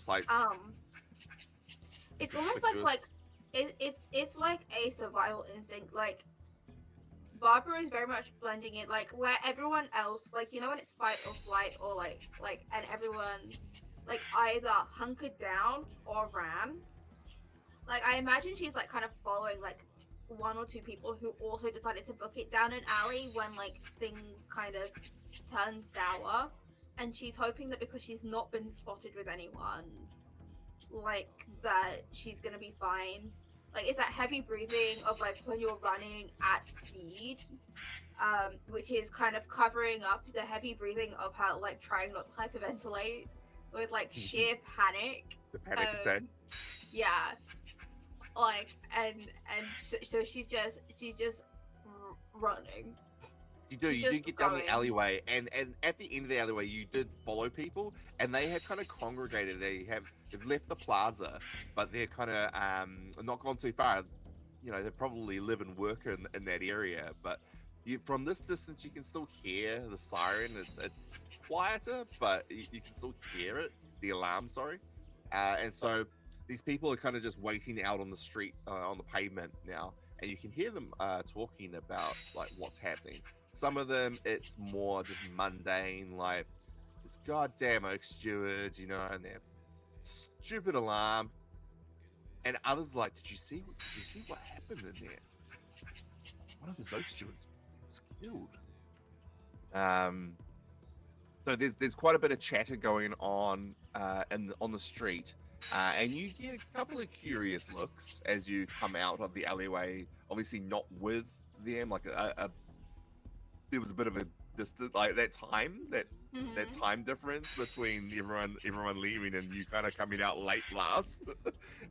like it's almost like it's like a survival instinct. Like Barbara is very much blending it, like where everyone else, like you know when it's fight or flight or like and everyone like either hunkered down or ran. Like I imagine she's like kind of following like 1 or 2 people who also decided to book it down an alley when like things kind of turn sour, and she's hoping that because she's not been spotted with anyone, like that she's gonna be fine. Like it's that heavy breathing of like when you're running at speed, which is kind of covering up the heavy breathing of her like trying not to hyperventilate with like sheer panic. the panic attack. Yeah. Like so she's just running. You do get down the alleyway, and at the end of the alleyway you did follow people, and they have kind of congregated. They've left the plaza, but they're kind of not gone too far. You know, they probably live and work in that area, but from this distance you can still hear the siren. It's quieter, but you can still hear it, the alarm, sorry. And so these people are kind of just waiting out on the street, on the pavement now, and you can hear them talking about like what's happening. Some of them, it's more just mundane, like this goddamn Oak Stewards, you know, and their stupid alarm. And others like, did you see what happened in there? One of the Oak Stewards was killed. So there's quite a bit of chatter going on on the street. And you get a couple of curious looks as you come out of the alleyway. Obviously, not with them. Like there was a bit of a distance, like that time difference between everyone leaving and you kind of coming out late last.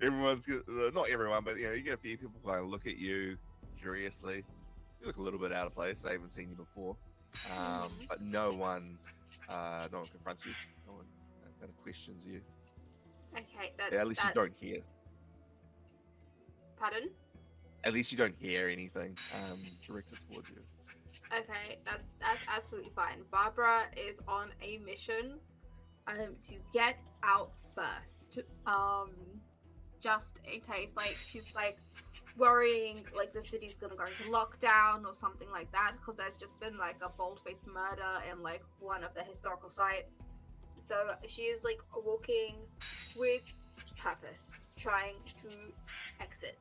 Everyone's not everyone, but you know, you get a few people kind of look at you curiously. You look a little bit out of place. They haven't seen you before, but no one confronts you. No one kind of questions you. Okay, at least you don't hear. Pardon? At least you don't hear anything directed towards you. Okay, that's absolutely fine. Barbara is on a mission to get out first. Just in case, like she's like worrying like the city's gonna go into lockdown or something like that, because there's just been like a bold-faced murder in like one of the historical sites. So she is like walking with purpose, trying to exit.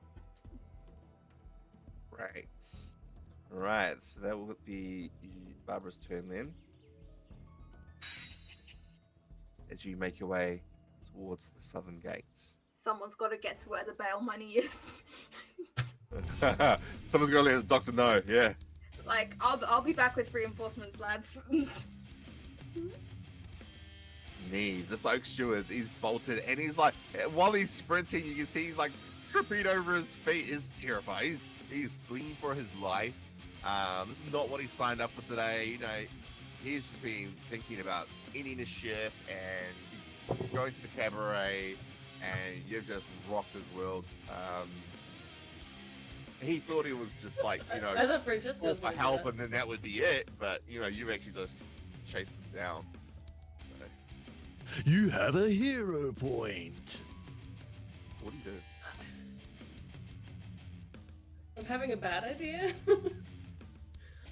Right. Right, so that will be Barbara's turn then. As you make your way towards the southern gates. Someone's got to get to where the bail money is. Someone's gonna let the doctor know, yeah. Like, I'll be back with reinforcements, lads. Neve, this Oak Steward, he's bolted, and he's like, while he's sprinting, you can see he's like tripping over his feet. It's terrifying. He's fleeing for his life. This is not what he signed up for today. You know, he's just been thinking about ending his shift and going to the cabaret, and you've just rocked his world. He thought he was just like, you know, I thought Francesco call was for gonna do help, that. and then that would be it. But you know, you've actually just chased him down. So, You have a hero point. what do you do? I'm having a bad idea.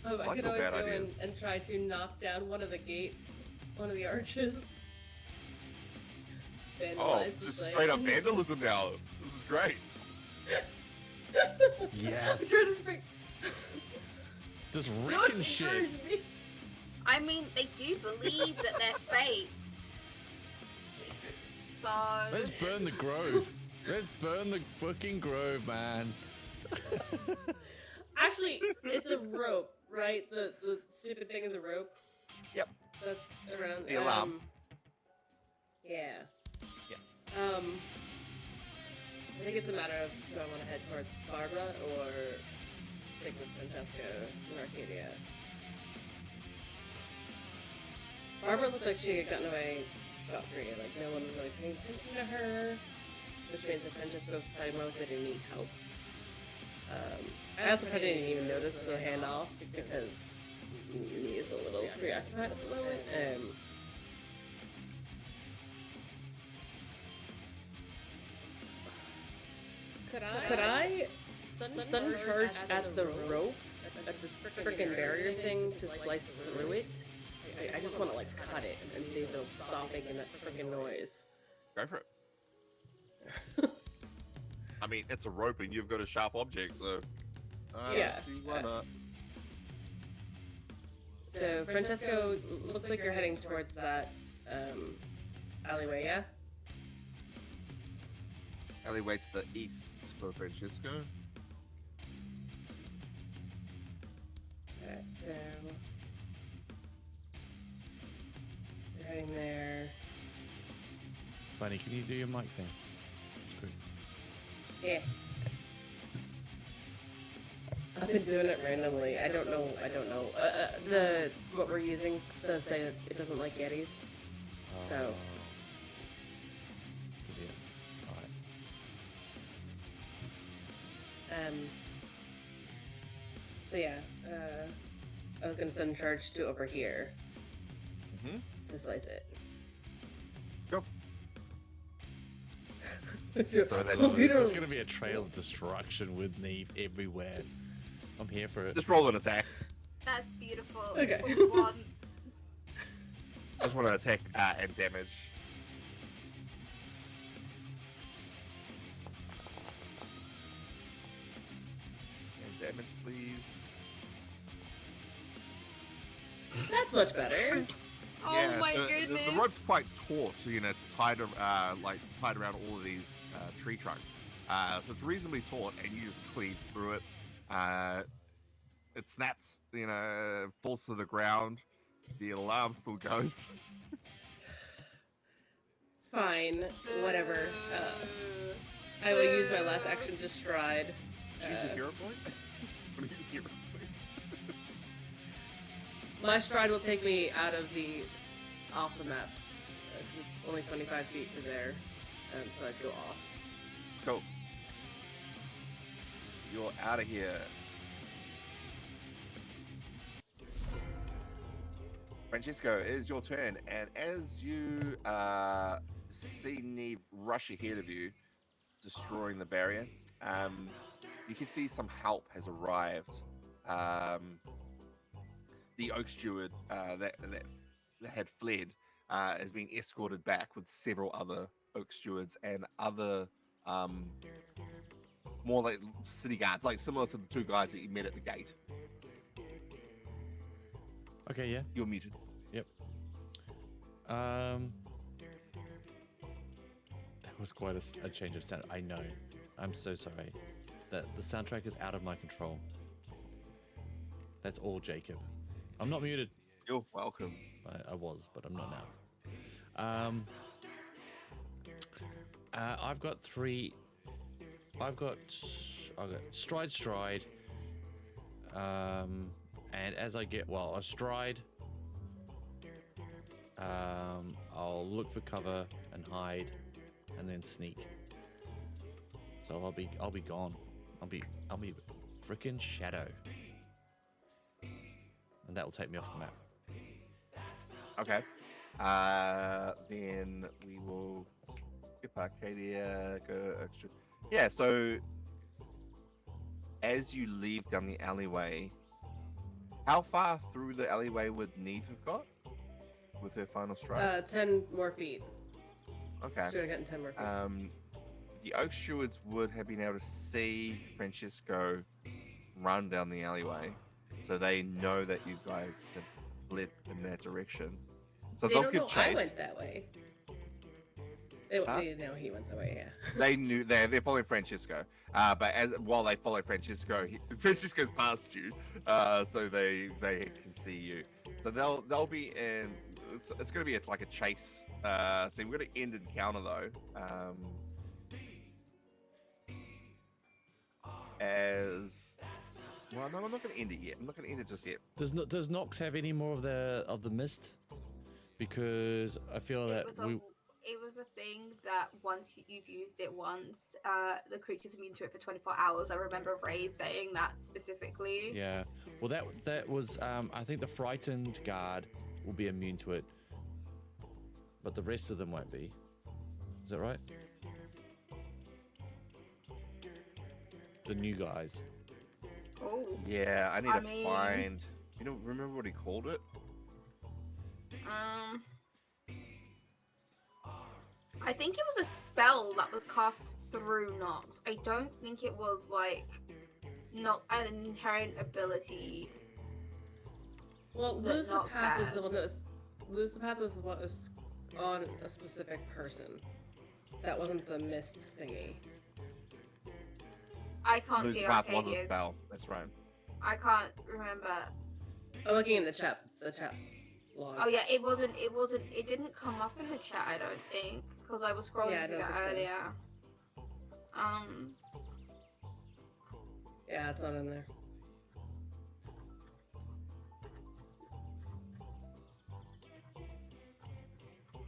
I Like could your always bad go ideas. and try to knock down one of the gates, one of the arches. Oh, Vandalize the just place. straight up vandalism now. This is great. Yes. I'm trying to speak. Just Don't wrecking shit. encourage me. I mean, they do believe that they're fakes. So... Let's burn the grove. Let's burn the fucking grove, man. Actually, it's a rope, right? The stupid thing is a rope. Yep. That's around. The alarm. Yeah. Yeah. I think it's a matter of, do I want to head towards Barbara or stick with Francesco in Arcadia? Barbara looked like she had gotten away scot-free. Like, no one was really paying attention to her, which means that Francesco's probably more likely to need help. I also probably didn't even notice the handoff because he is a little preoccupied at the moment. Could I sudden charge at the rope, at the freaking barrier thing to slice through it? I just want to like cut it and see if it'll stop making that freaking noise. Go for it. I mean, it's a rope and you've got a sharp object, so I Yeah. don't see why not. So Francesco, looks like you're heading towards that alleyway, yeah? Alleyway to the east for Francisco. Alright, so you're heading there. Bunny, can you do your mic thing? It's good. Yeah. I've been doing it randomly. I don't know. The what we're using does say that it doesn't like Yetis. So. Good deal. Alright. So yeah. I was gonna send charge to over here Mm-hmm. to slice it. Go. It's just gonna be a trail of destruction with Neve everywhere. I'm here for it. Just roll an attack. That's beautiful. Okay. It's what we want. I just want to attack and damage. And damage, please. That's much better. Oh my so goodness. The rope's quite taut, so you know it's tied, tied around all of these tree trunks. So it's reasonably taut, and you just cleave through it. It snaps, you know, falls to the ground. The alarm still goes. Fine. Whatever. I will use my last action to stride. Choose a hero point. What do you hero point? My stride will take me out of off the map. 'Cause it's only 25 feet to there. So I'd go off. Cool. You're out of here. Francisco, it is your turn, and as you see Neve rush ahead of you, destroying the barrier, you can see some help has arrived. The Oak Steward that had fled has been escorted back with several other Oak Stewards and other more like city guards, like similar to the two guys that you met at the gate. Okay, yeah. You're muted. Yep. That was quite a change of sound. I know. I'm so sorry. That the soundtrack is out of my control. That's all, Jacob. I'm not muted. You're welcome. I was, but I'm not now. I've got three. I've got stride. And as I get a stride. I'll look for cover and hide, and then sneak. So I'll be gone. I'll be freaking shadow, and that will take me off the map. Okay. Then we will skip Arcadia, go extra. Yeah, so as you leave down the alleyway, how far through the alleyway would Neve have got with her final strike? 10 more feet. Okay. Should have gotten 10 more feet. The Oak Stewards would have been able to see Francisco run down the alleyway, so they know that you guys have fled in that direction. So They they'll don't give know chase. I went that way. They know he went that way, yeah. They knew they're following Francisco. But while they follow Francisco, Francisco's past you, so they can see you. So they'll be in. It's going to be like a chase. So we're going to end encounter though. No, I'm not going to end it yet. I'm not going to end it just yet. Does Nox have any more of the mist? Because I feel that It was a thing that once you've used it once, the creature's immune to it for 24 hours. I remember Ray saying that specifically. Yeah. Well, that was I think the frightened guard will be immune to it, but the rest of them won't be. Is that right? The new guys. Oh. Yeah, I need to find. Remember what he called it? I think it was a spell that was cast through Nox. I don't think it was like not an inherent ability. Well, that lose the Nox path was had. the one that was. Lose the path was what was on a specific person. That wasn't the mist thingy. I can't Lose see Path wasn't Arcadia's. spell. That's right. I can't remember. I'm looking in the chat log. Oh yeah, it wasn't. It didn't come up in the chat. I don't think because I was scrolling Yeah, I through don't that think so. earlier. Yeah, it's not in there.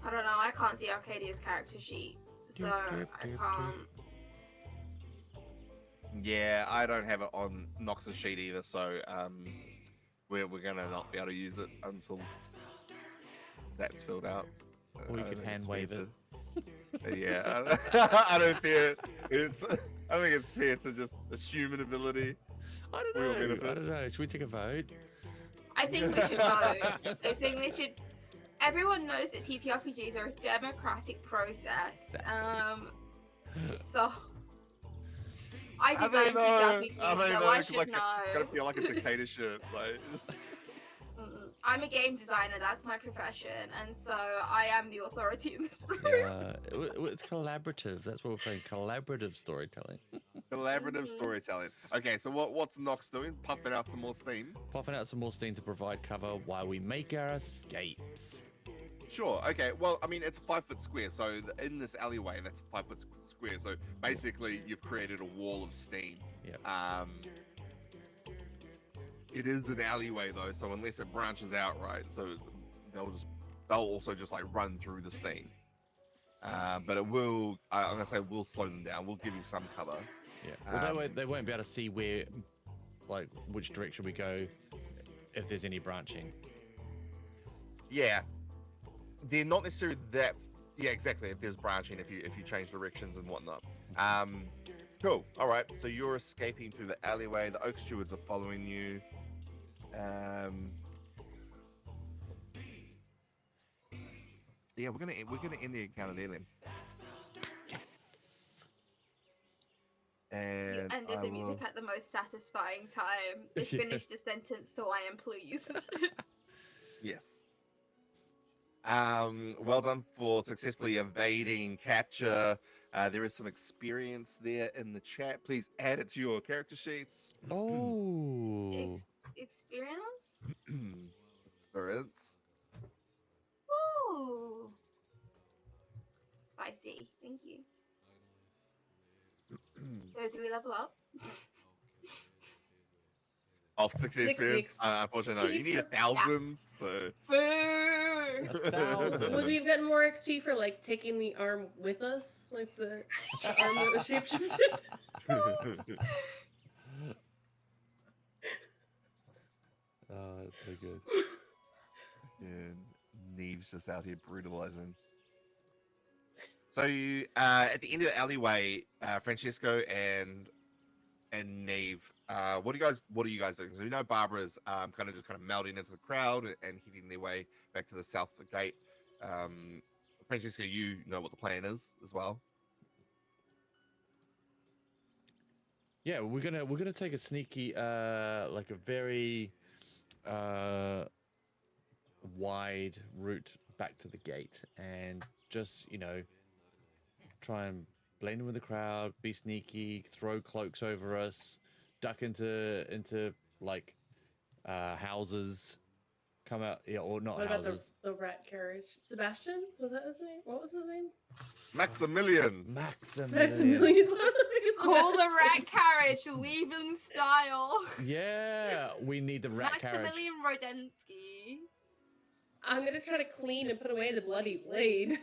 I don't know. I can't see Arcadia's character sheet, so I can't. Yeah, I don't have it on Nox's sheet either, so we're gonna not be able to use it until that's filled out. Or you I can don't think hand it's wave fair it. to- Yeah, I don't fear it. I think it's fair to just assume an ability. I For your don't know. benefit. I don't know. Should we take a vote? I think we should vote. I think we should. Everyone knows that TTRPGs are a democratic process. So I designed TTRPGs, so I should know. Gotta feel like a dictatorship. Like, I'm a game designer. That's my profession, and so I am the authority in this room. Yeah, it's collaborative. That's what we're playing. Collaborative storytelling. collaborative storytelling. Okay, so what's Nox doing? Puffing out some more steam. Puffing out some more steam to provide cover while we make our escapes. Sure. Okay. Well, I mean, it's a 5-foot square. So in this alleyway, that's a 5-foot square. So basically, you've created a wall of steam. Yeah. It is an alleyway though, so unless it branches out, right? So they'll also just like run through the steam. But it will. I'm gonna say we'll slow them down. We'll give you some cover. Yeah. Well, they won't be able to see which direction we go, if there's any branching. Yeah. They're not necessarily that. Yeah, exactly. If there's branching, if you change directions and whatnot. Cool. All right. So you're escaping through the alleyway. The Oak Stewards are following you. Yeah, we're gonna end the encounter there then. Yes. And You ended the music at the most satisfying time. They finished the sentence, so I am pleased. Yes. Well done for successfully evading capture. There is some experience there in the chat. Please add it to your character sheets. Oh. Experience? Experience. Ooh. Spicy. Thank you. So do we level up? Of 60 experience. Unfortunately, no. You need thousands. So. Boo! 1,000. Would we have gotten more XP for like taking the arm with us, like the arm that was shapeshifted? Oh, that's so good. And Neve's just out here brutalizing. So you, at the end of the alleyway, Francesco and Neve, what are you guys doing? So you know Barbara's kind of melting into the crowd and hitting their way back to the south gate. Francesco, you know what the plan is as well. Yeah, we're gonna take a sneaky, like a very wide route back to the gate, and just try and blend in with the crowd, be sneaky, throw cloaks over us, duck into like houses, come out, yeah, or not What about houses. the rat carriage? Sebastian? Was that his name? What was his name? Maximilian. Maximilian. Call the rat carriage, leave in style. Yeah, we need the rat carriage. Maximilian Rodensky. I'm gonna try to clean and put away the bloody blade.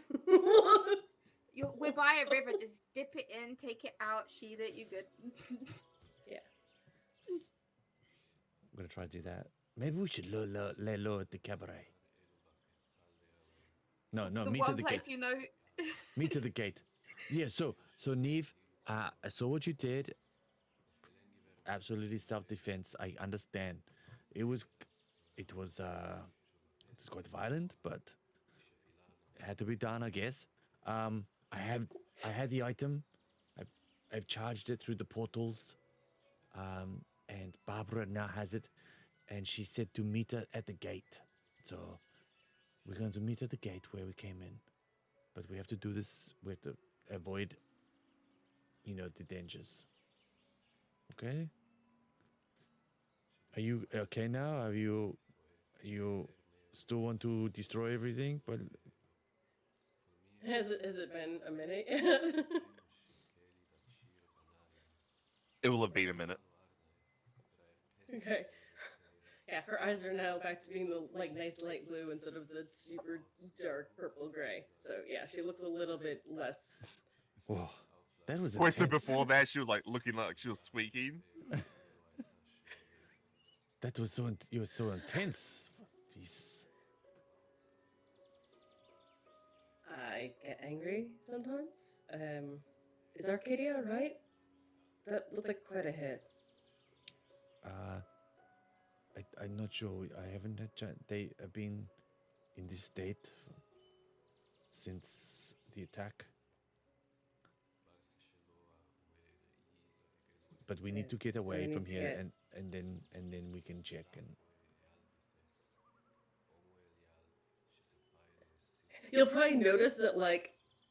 We're by a river, just dip it in, take it out, sheath it, you good. I'm gonna try to do that. Maybe we should lay low at the cabaret. No, The meet one at the place gate. you know. Meet at the gate. Yeah, so Neve, I saw what you did. Absolutely self-defense. I understand. It was quite violent, but it had to be done, I guess. I had the item. I've charged it through the portals. And Barbara now has it, and she said to meet her at the gate. So we're going to meet at the gate where we came in, but we have to do this. We have to avoid, the dangers. Okay. Are you okay now? Are you still want to destroy everything? But Has it been a minute? It will have been a minute. Okay. Yeah, her eyes are now back to being the nice light blue instead of the super dark purple gray. So yeah, she looks a little bit less. whoa, that was Wait, so intense. before that, she was looking like she was tweaking. That was you were so intense. Jesus. I get angry sometimes. Is Arcadia right? That looked like quite a hit. I'm not sure. I haven't had chance. They have been in this state since the attack. But we need to get so away we from need to here, get- and then we can check. And You'll probably notice that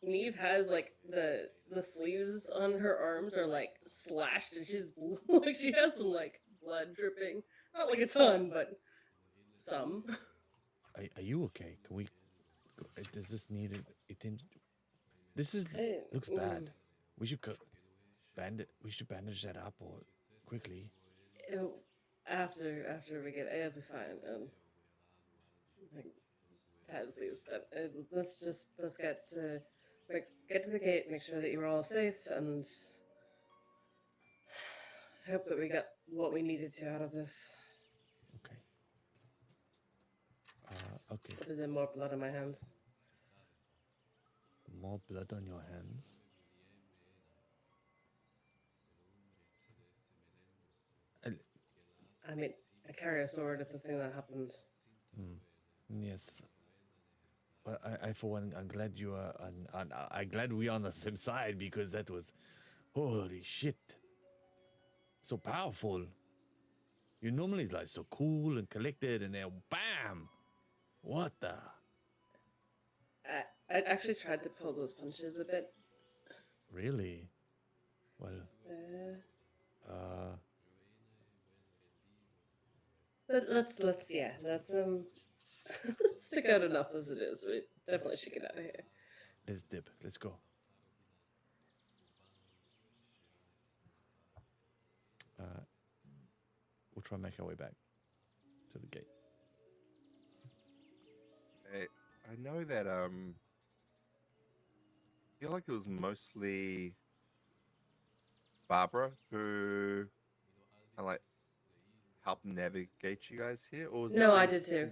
Neve has the sleeves on her arms are slashed and she's she has some blood dripping. Not like a ton, but some. are you okay? Can we? Does this need attention? This looks bad. We should We should bandage that up or quickly. After we get it'll be fine. Has these. Let's get to the gate. Make sure that you're all safe, and hope that we got what we needed to out of this. Okay. Okay. Other than more blood on my hands. More blood on your hands. I mean, I carry a sword if the thing that happens. Yes. But I for one, I'm glad you are. I'm glad we are on the same side, because that was, holy shit, so powerful. You're normally so cool and collected, and then bam, What the? I actually tried to pull those punches a bit. Really? Well, Uh, uh, let's stick out enough as it is. We definitely should get out of here. let's dip. Let's go. We'll try and make our way back to the gate. I know that I feel like it was mostly Barbara who like helped navigate you guys here, or was No, it I did too.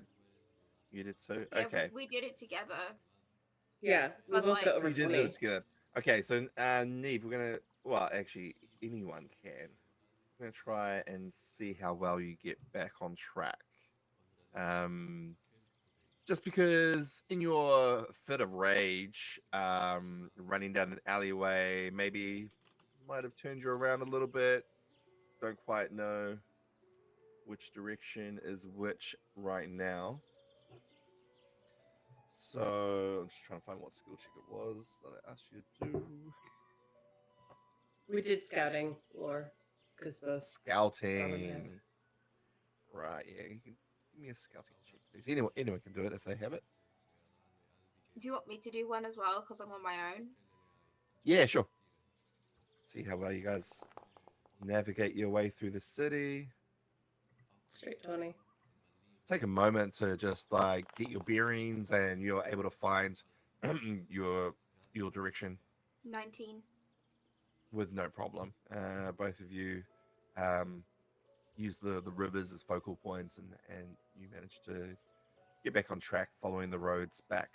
you did too? Yeah, Okay, we did it together. Yeah, we Was both like- got over we did do 20. it together. Okay, so Neve, we're gonna well, actually, anyone can. We're gonna try and see how well you get back on track. Just because in your fit of rage, running down an alleyway, maybe might have turned you around a little bit. Don't quite know which direction is which right now. So I'm just trying to find what skill check it was that I asked you to do. We did scouting, or because both. Scouting. Right, yeah. You can give me a scouting check, please. Anyone can do it if they have it. Do you want me to do one as well? Because I'm on my own. Yeah, sure. See how well you guys navigate your way through the city. Straight 20. Take a moment to just like get your bearings, and you're able to find your direction 19. with no problem. Both of you use the rivers as focal points, and you manage to get back on track following the roads back.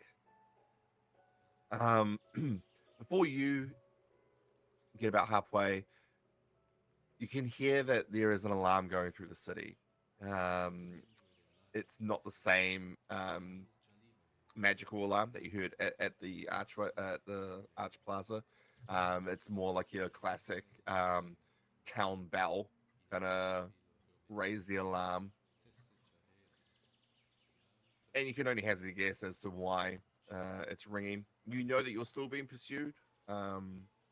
Before you get about halfway, you can hear that there is an alarm going through the city. It's not the same magical alarm that you heard at the Arch Plaza. It's more like your classic town bell gonna raise the alarm, and you can only hazard a guess as to why it's ringing. You know that you're still being pursued,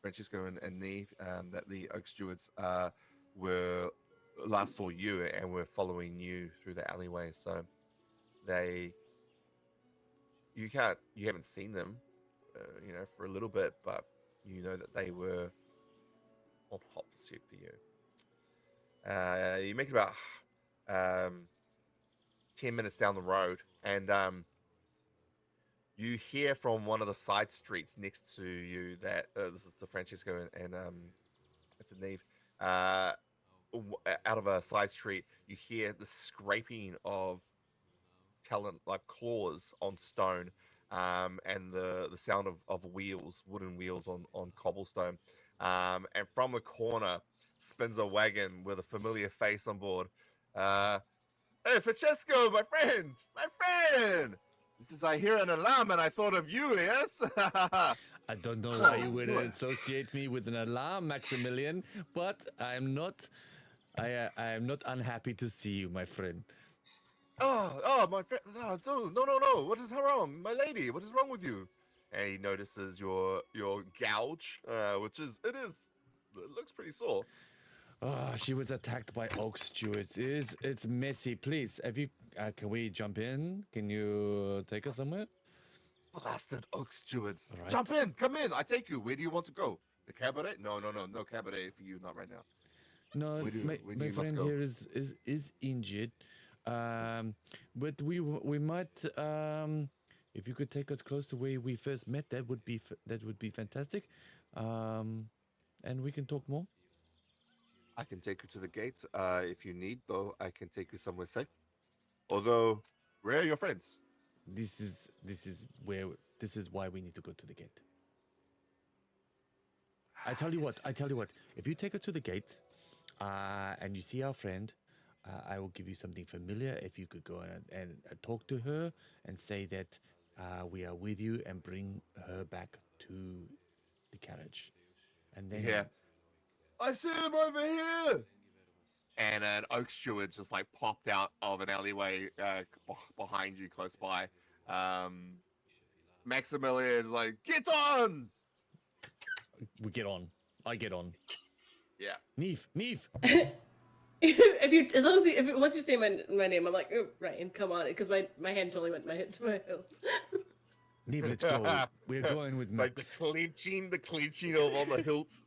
Francisco and Neve. That the Oak Stewards were last saw you and were following you through the alleyway. So you haven't seen them, for a little bit, but you know that they were on hot pursuit for you. You make it about 10 minutes down the road, and you hear from one of the side streets next to you that this is to Francisco and it's a Neve. Out of a side street, you hear the scraping of talent like claws on stone, and the sound of wheels, wooden wheels on cobblestone. And from the corner spins a wagon with a familiar face on board. Hey, Francesco, my friend, my friend. This is I hear an alarm and I thought of you. Yes. I don't know why you would associate me with an alarm, Maximilian, but I am not unhappy to see you, my friend. Oh, my friend. No. What is wrong, my lady? What is wrong with you? And he notices your gouge, it looks pretty sore. Oh, she was attacked by Oak Stewards. It's messy. Please, can we jump in? Can you take us somewhere? Blasted Oak Stewards. All right. Jump in, come in. I take you. Where do you want to go? The cabaret? No cabaret for you. Not right now. No, Where do my you must friend go? here is injured, but we might if you could take us close to where we first met, that would be fantastic, and we can talk more. I can take you to the gate if you need, though. I can take you somewhere safe. Although, where are your friends? This is why we need to go to the gate. I tell you what. If you take us to the gate, and you see our friend, I will give you something familiar. If you could go and talk to her and say that we are with you and bring her back to the carriage, and then Yeah. I see him over here. and an oak steward just like popped out of an alleyway behind you, close by. Maximilian is like, "Get on!" We get on. I get on. Yeah. Neve. if you, as long as you, once you say my name, I'm like, oh, Ryan, come on, because my hand totally went to my hilt. Neve, let's go. We're going with Like Max. the clenching of all the hilts.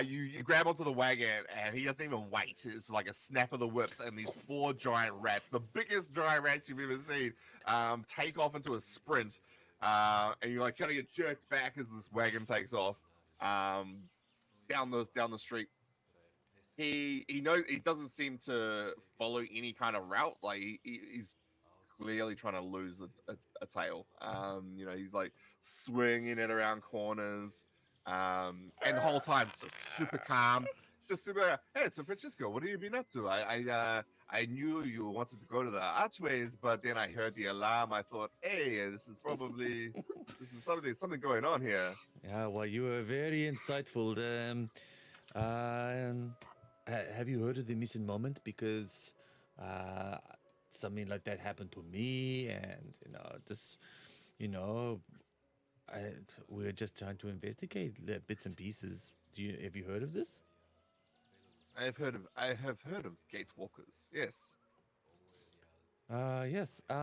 You grab onto the wagon, and he doesn't even wait. It's like a snap of the whips, and these 4 giant rats, the biggest giant rats you've ever seen, take off into a sprint, and you like kind of get jerked back as this wagon takes off down the street. He doesn't seem to follow any kind of route. Like he's clearly trying to lose a tail. He's like swinging it around corners. And the whole time, just super calm, just super. Hey, so Francisco, what have you been up to? I knew you wanted to go to the archways, but then I heard the alarm. I thought, hey, this is something going on here. Yeah, well, you were very insightful. Have you heard of the missing moment? Because something like that happened to me, and we're just trying to investigate the bits and pieces. Have you heard of this? I have heard of Gatewalkers. Yes. Yes. I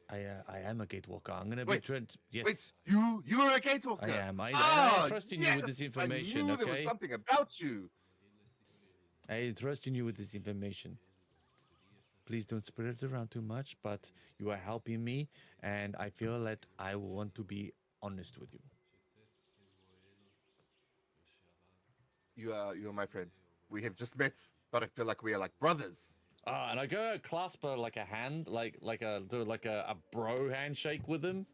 am a gatewalker. I'm gonna be Wait, Trent. Yes. Wait, you are a Gatewalker. I am. I trust in you with this Yes, information. I knew Okay. there was something about you. I trust in you with this information. Please don't spread it around too much, but you are helping me, and I feel that I want to be honest with you. You are my friend. We have just met, but I feel like we are like brothers. And I go clasp her like a hand, like a bro handshake with him.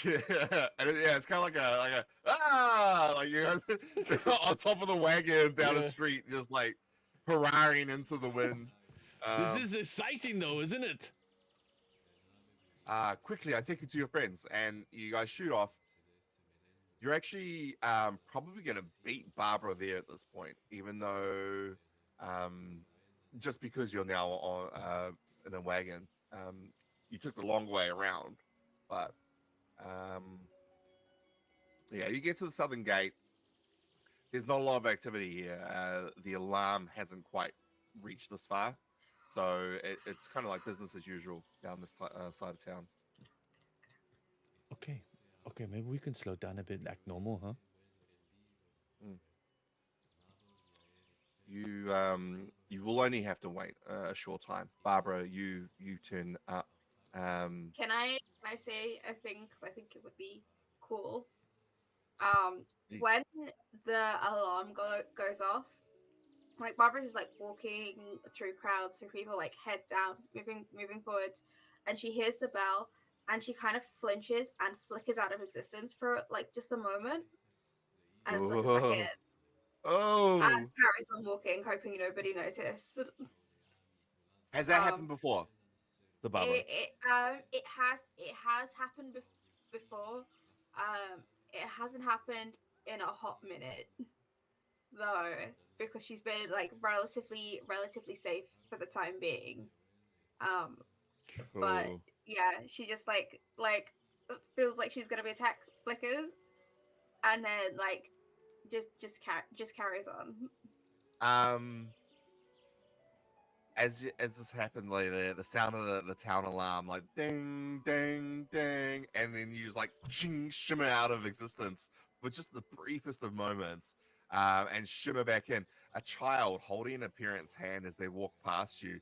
Yeah, it's kind of like a like you guys on top of the wagon down the street, just like hurrahing into the wind. This is exciting, though, isn't it? Quickly, I take you to your friends, and you guys shoot off. You're actually probably gonna beat Barbara there at this point, even though just because you're now on in a wagon, you took the long way around. But yeah, you get to the southern gate. There's not a lot of activity here. The alarm hasn't quite reached this far, so it's kind of like business as usual down this side of town. Okay, maybe we can slow down a bit, like normal, huh? You will only have to wait a short time. Barbara, you turn up. Can I say a thing, because I think it would be cool? Please. When the alarm goes off, like Barbara's just like walking through crowds, through people, like head down, moving forwards, and she hears the bell, and she kind of flinches and flickers out of existence for like just a moment, and flickers back in. Oh, And carries on walking, hoping nobody noticed. has that happened before? The Barbara. It has happened before. It hasn't happened in a hot minute though, because she's been like relatively safe for the time being. But Cool. yeah, she just like feels like she's gonna be attacked, flickers, and then like just carries on. As this happened later, the sound of the town alarm, like ding, ding, ding, and then you just like shimmer out of existence for just the briefest of moments, and shimmer back in. A child holding a parent's hand as they walk past you,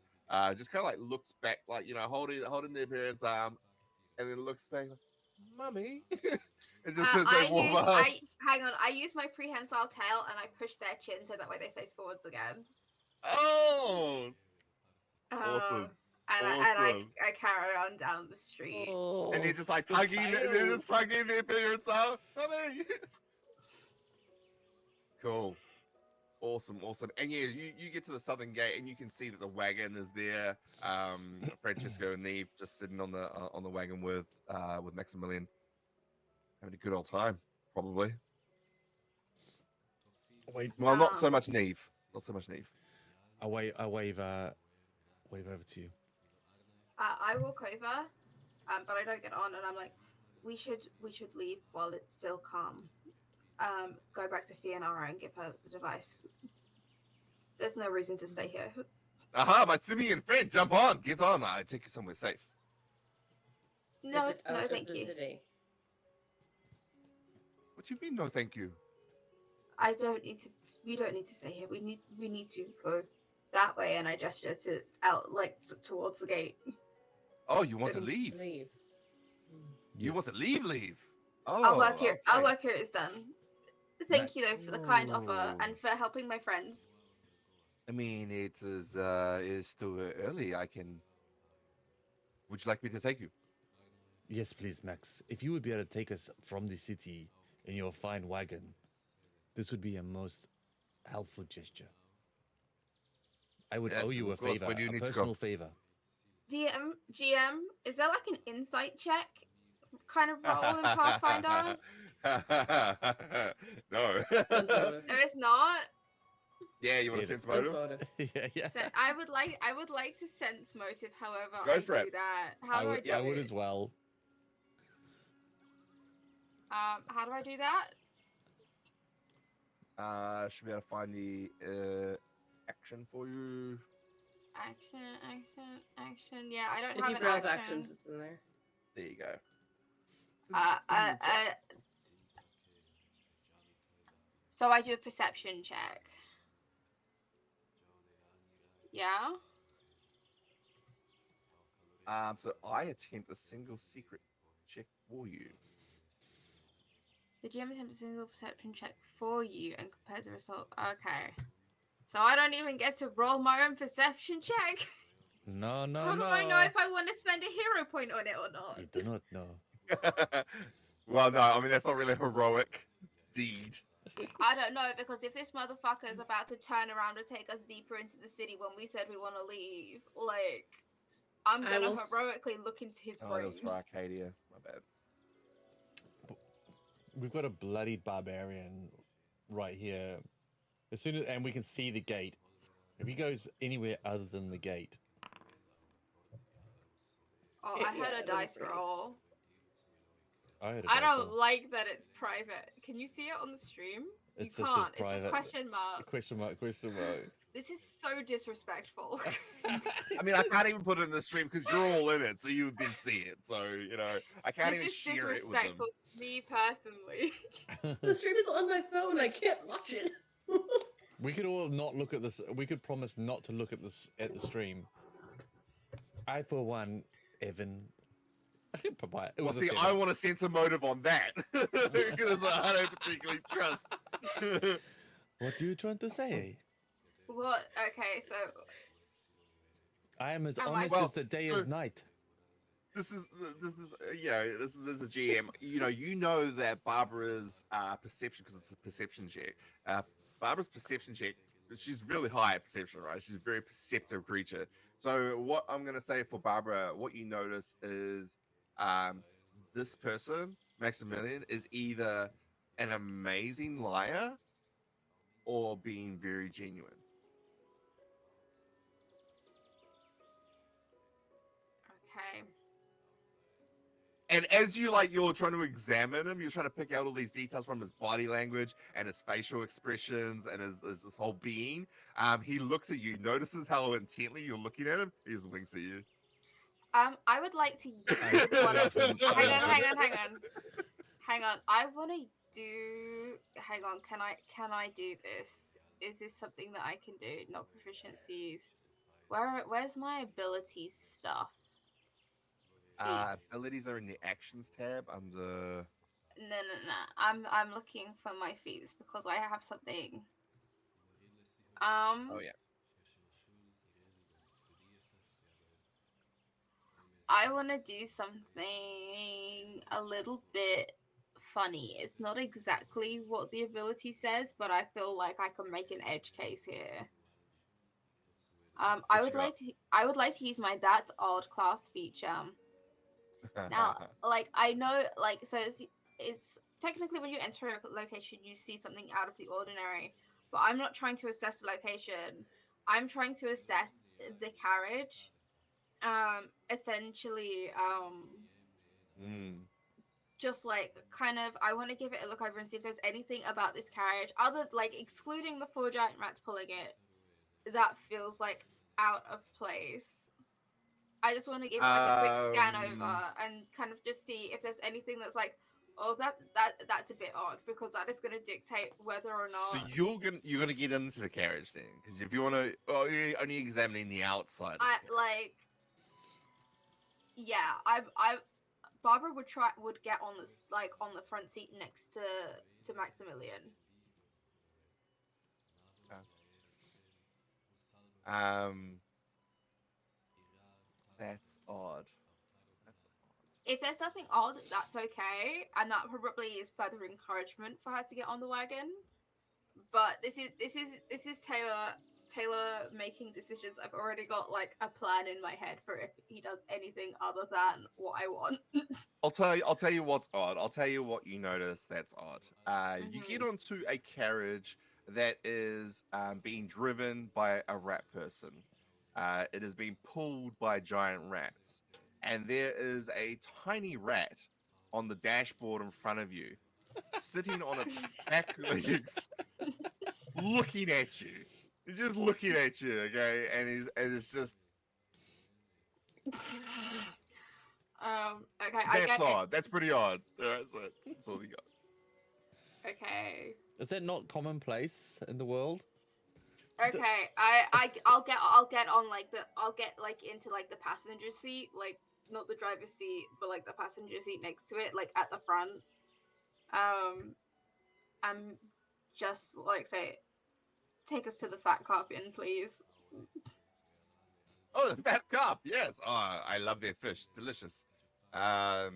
just kind of like looks back, like holding their parent's arm, and then looks back, like, "Mummy." It just says they walk past. I use my prehensile tail and I push their chin so that way they face forwards again. Oh. Awesome. And I carry on down the street. Oh, And they're just like the tugging tail. their parents out. Honey. Cool. Awesome. And yeah, you get to the southern gate and you can see that the wagon is there. Francisco and Neve just sitting on the wagon with Maximilian, having a good old time, probably. Wait, Well, not so Um, much Neve. Not so much Neve. I wave over to you. I walk over, but I don't get on, and I'm like, we should leave while it's still calm. Go back to Fianara and give her the device. There's no reason to stay here. Aha, my simian friend, jump on, get on. I take you somewhere safe. No, Is it out no, of thank the you. city? What do you mean? No, thank you. I don't need to. We don't need to stay here. We need to go that way. And I gesture to out, like towards the gate. Oh, you want to Didn't leave? Leave. You want to leave? Leave. Oh, Our work here. Our okay. work here is done. Thank you though for the kind offer and for helping my friends. I mean, it is still early. I can. Would you like me to take you? Yes, please, Max. If you would be able to take us from the city in your fine wagon, this would be a most helpful gesture. I would Yes, owe you a of course, favor, where do you a need to go? personal favor. GM, is there like an insight check kind of role in Pathfinder? No. Sense motive. There is not. Yeah, you want Yeah, to sense Sense motive? motive. yeah. So I would like to sense motive. However, Go I for do it. that. How do I do I would it? as well. How do I do that? Should be able to find the action for you. Action. Yeah, I don't If have you an browse action. actions, it's in there. There you go. So I do a perception check. Yeah. So I attempt a single secret check for you. The GM attempts a single perception check for you and compares the result. Okay. So I don't even get to roll my own perception check. No, How do I know if I want to spend a hero point on it or not? You do not know. Well, no, I mean that's not really a heroic deed. I don't know, because if this motherfucker is about to turn around and take us deeper into the city when we said we want to leave, like, I'm I gonna will heroically look into his Oh, that brains. was for Arcadia. My bad. We've got a bloodied barbarian right here. As soon as, and we can see the gate. If he goes anywhere other than the gate, Oh, I Yeah, had a that'd be dice pretty. roll. I heard a I dice don't roll. like that it's private. Can you see it on the stream? It's You just can't. It's private. just question mark. Question mark, question mark. This is so disrespectful. I mean, I can't even put it in the stream because you're all in it, so you would then see it. So you know, I can't This even is share it with them. disrespectful to me personally. The stream is on my phone. I can't watch it. We could all not look at this. We could promise not to look at this at the stream. I, for one, Evan. Bye-bye. It Well, was a see, seven. I want to sense a motive on that because I don't particularly trust. What are you trying to say? What? Okay, so I am as Oh my- honest Well, as the day so- is night. This is this is a GM. You know that Barbara's perception, because it's a perception check. Barbara's perception check. She's really high at perception, right? She's a very perceptive creature. So what I'm gonna say for Barbara, what you notice is, this person, Maximilian, is either an amazing liar or being very genuine. okay. And as you're trying to examine him, you're trying to pick out all these details from his body language and his facial expressions and his whole being. He looks at you, notices how intently you're looking at him. He just winks at you. I would like to use I one of. love him. I love him. Hang on. I want to do. Hang on. Can I do this? Is this something that I can do? Not proficiencies. Where's my ability stuff? Feats. Abilities are in the actions tab under. No. I'm looking for my feats because I have something. Oh yeah. I want to do something a little bit funny. It's not exactly what the ability says, but I feel like I can make an edge case here. I What would you like to use my That's Odd class feature. Now, like, I know, like, so it's technically when you enter a location, you see something out of the ordinary. but I'm not trying to assess the location. I'm trying to assess the carriage. Essentially, just like kind of, I want to give it a look over and see if there's anything about this carriage, other like excluding the 4 giant rats pulling it, that feels like out of place. I just want to give it like a quick scan over and kind of just see if there's anything that's like, oh, that's a bit odd, because that is going to dictate whether or not. So you're gonna get into the carriage then, because if you want to, you're only examining the outside. I Barbara would get on this like on the front seat next to Maximilian. That's odd. If there's nothing odd, that's okay, and that probably is further encouragement for her to get on the wagon. But this is Taylor making decisions. I've already got like a plan in my head for if he does anything other than what I want. I'll tell you what's odd. I'll tell you what you notice that's odd. You get onto a carriage that is being driven by a rat person. It is being pulled by giant rats, and there is a tiny rat on the dashboard in front of you, sitting on its back legs, looking at you. He's just looking at you, okay? And it's just okay, that's odd. That's pretty odd. That's all we got. Okay. Is that not commonplace in the world? Okay, I'll get on like I'll get like into like the passenger seat, like not the driver's seat, but like the passenger seat next to it, like at the front. I'm just like say, take us to the fat carp inn, please. Oh, the fat carp, yes. Oh, I love their fish. Delicious. So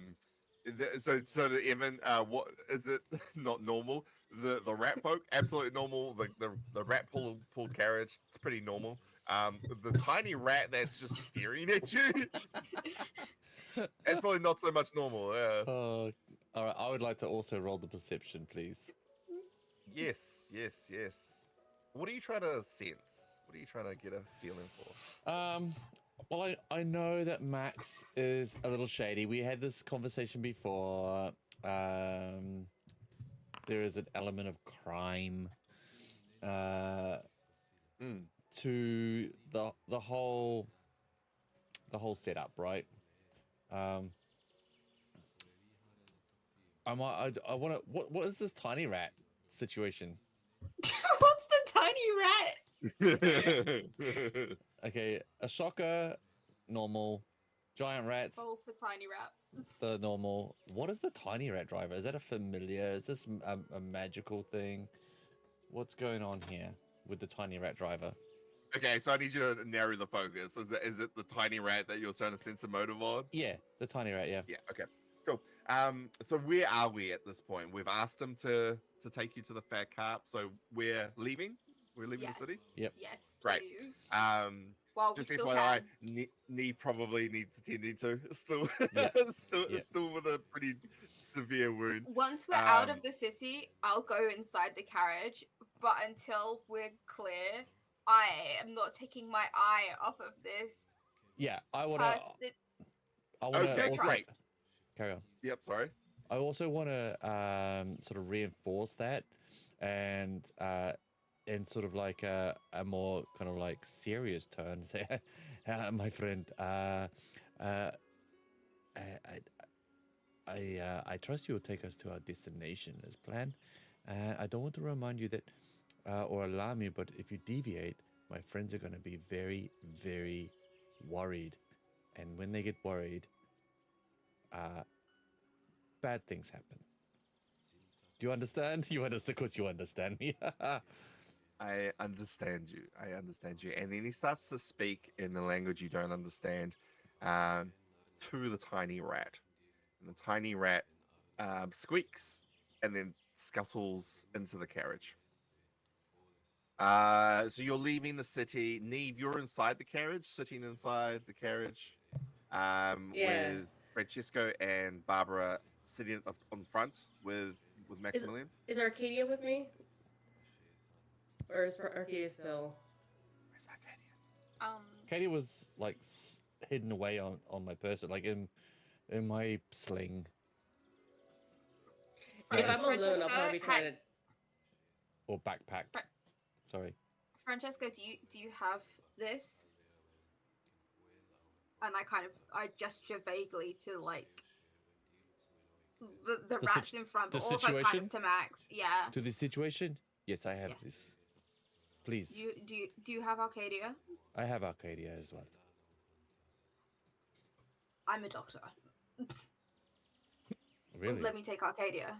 Evan, what is it? Not normal. The rat folk, absolutely normal. The rat pulled carriage, it's pretty normal. The tiny rat that's just staring at you, it's probably not so much normal. Yeah. All right. I would like to also roll the perception, please. Yes. What are you trying to sense? What are you trying to get a feeling for? Well, I know that Max is a little shady. We had this conversation before. There is an element of crime to the whole setup, right? I want to. What is this tiny rat situation? What's the tiny rat? Okay, a shocker, normal. Giant rats, Roll for tiny rat. the normal. What is the tiny rat driver? Is that a familiar? Is this a magical thing? What's going on here with the tiny rat driver? Okay, so I need you to narrow the focus. Is it the tiny rat that you're trying to sense a motive on? Yeah, the tiny rat. Yeah. Yeah. Okay. Cool. So where are we at this point? We've asked him to take you to the fat carp. So we're leaving. We're leaving the city. Yep. Yes, Right. please. Well, we just still FYI, can. Neve probably needs attending to. Still, Yeah. still with a pretty severe wound. Once we're out of the city, I'll go inside the carriage. But until we're clear, I am not taking my eye off of this. Yeah, I want to. Okay, also great. carry on. Yep. Sorry. I also want to sort of reinforce that, and sort of like a more kind of like serious tone. Say, my friend, I trust you will take us to our destination as planned. I don't want to remind you that or alarm you, but if you deviate, my friends are going to be very, very worried, and when they get worried, bad things happen. Do you understand? You understand, of course you understand me. I understand you. And then he starts to speak in the language you don't understand to the tiny rat. And the tiny rat squeaks and then scuttles into the carriage. So you're leaving the city. Neve, you're inside the carriage, sitting inside the carriage. With Francesco and Barbara sitting on front with Maximilian. Is Arcadia with me? Or is Arcadia still? Where's Arcadia? Katie was like hidden away on my person, like in my sling. If I'm alone, I'll Francesca, probably be trying to. Or backpack. Sorry. Francesco, do you have this? And I gesture vaguely to like the rats in front, the but also kind situation? of to Max. Yeah. To this situation? Yes, I have Yeah. this. Please. Do you have Arcadia? I have Arcadia as well. I'm a doctor. Really? Let me take Arcadia.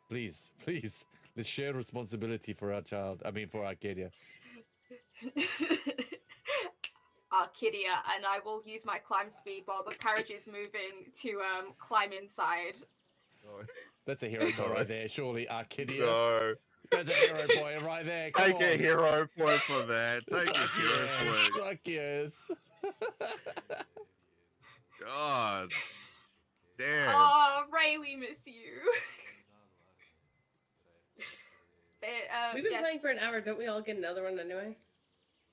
Please, please. Let's share responsibility for our child. I mean, for Arcadia. Arcadia, and I will use my climb speed while the carriage is moving to climb inside. No. That's a hero boy right there. Surely Arcadia. No. That's a hero boy right there. Come Take on. a hero point for that. Take a hero Yes, point. fuck yes. God. Damn. Oh, Ray, we miss you. But, We've been yes, playing for an hour. Don't we all get another one anyway?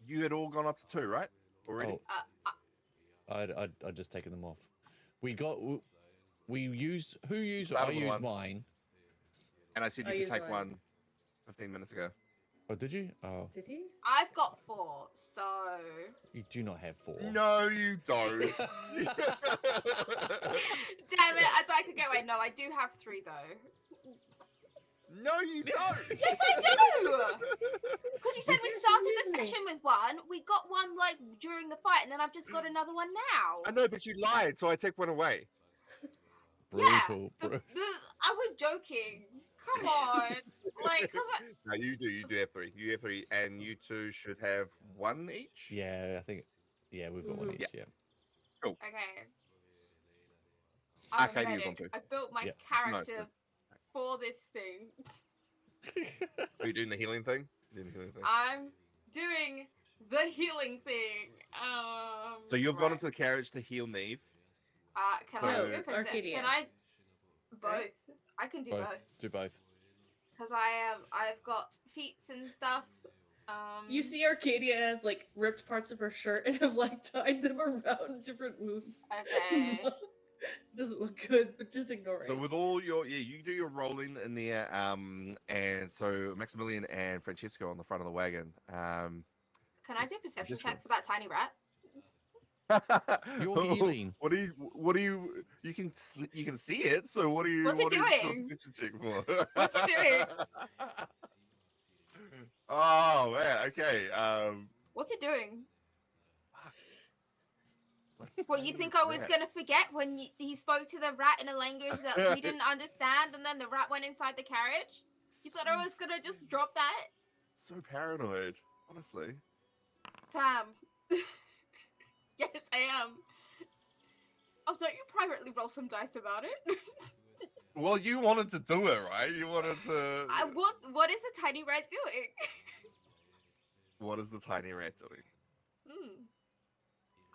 You had all gone up to 2, right? Already? Oh, I'd just taken them off. We used. Who used? Started I with used one. mine. And I said I you could used take mine. one 15 minutes ago. Oh, did you? Oh, Did he? I've got 4, so you do not have 4. No, you don't. damn it! I thought I could get away. No, I do have 3 though. No, you don't. Yes, I do. Because you said Is we there started some the reasoning? session with one, we got one like during the fight, and then I've just got another one now. I know, but you lied, so I take one away. Brutal. The, Bru- I was joking. Come on, like, cause No, you do. You do have 3. You have 3, and you 2 should have 1 each. Yeah, I think. Yeah, we've got one Mhm. each. Yeah. okay. I'm a Arcadia's on medic. 2. I built my Yeah. character Nice. for this thing. Are you doing the healing thing? Doing the healing thing. I'm doing the healing thing. So you've gone right. into the carriage to heal Neve. Can so- I do a percent? Arcadia. Can I both? Right? I can do Both. both Do both. because I've got feats and stuff. You see Arcadia has like ripped parts of her shirt and have like tied them around different moves. Okay. Doesn't look good, but just ignore So it. with all your you do your rolling in there, and so Maximilian and Francesco on the front of the wagon. Can I do a perception just check for that tiny rat? You're healing. What do you? You can see it. So what are you? What's it what are you doing doing? a perception check for? What's it doing? Oh man. Okay. What's it doing? What, you think I was Rat. gonna forget when he spoke to the rat in a language that we didn't understand, and then the rat went inside the carriage? You thought I was gonna just drop that? So paranoid. Honestly. Fam. Yes, I am. Oh, don't you privately roll some dice about it? Well, you wanted to do it, right? You wanted to. What is the tiny rat doing? What is the tiny rat doing?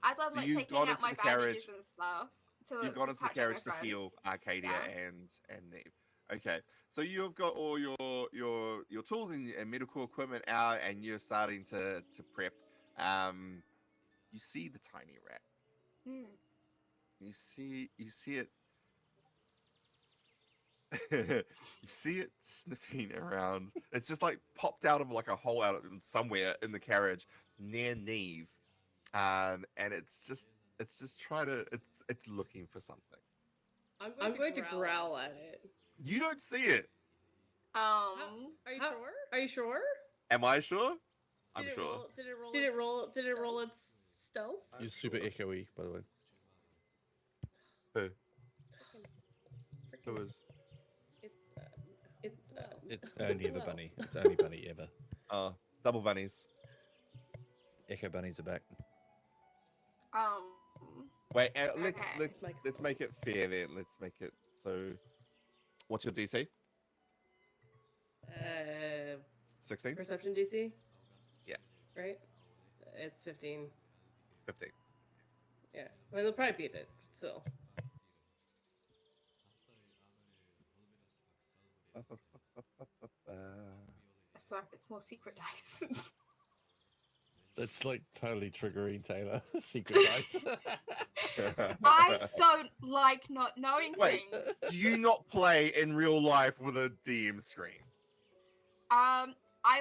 As I'm So like you've taking gone out into my the carriage- bandages and stuff. You've gone into the patch up my carriage to friends. heal Arcadia Yeah. and Neve. Okay, so you've got all your tools and medical equipment out, and you're starting to prep. You see the tiny rat. Hmm. You see it. You see it sniffing around. It's just like popped out of like a hole out of somewhere in the carriage near Neve, and it's just trying to it's looking for something. I'm going to growl at it. You don't see it. Um. Are you How- sure? Are you sure? Am I sure? I'm Did it sure. roll? Did it roll? Did it roll? its Did it roll stealth? its stealth? You're super echoey, by the way. Who? Frickin- Who is? It's only who ever else? bunny. It's only bunny ever. Double bunnies. Echo bunnies are back. Wait, Okay. let's make it fair then. Let's make it so. What's your DC? 16? Perception DC. Yeah. Right. It's 15. 15. Yeah. I mean, they'll probably beat it. Still. Sorry if it's more secret dice. That's like totally triggering Taylor. Secret dice. I don't like not knowing Wait, things. do you not play in real life with a DM screen? I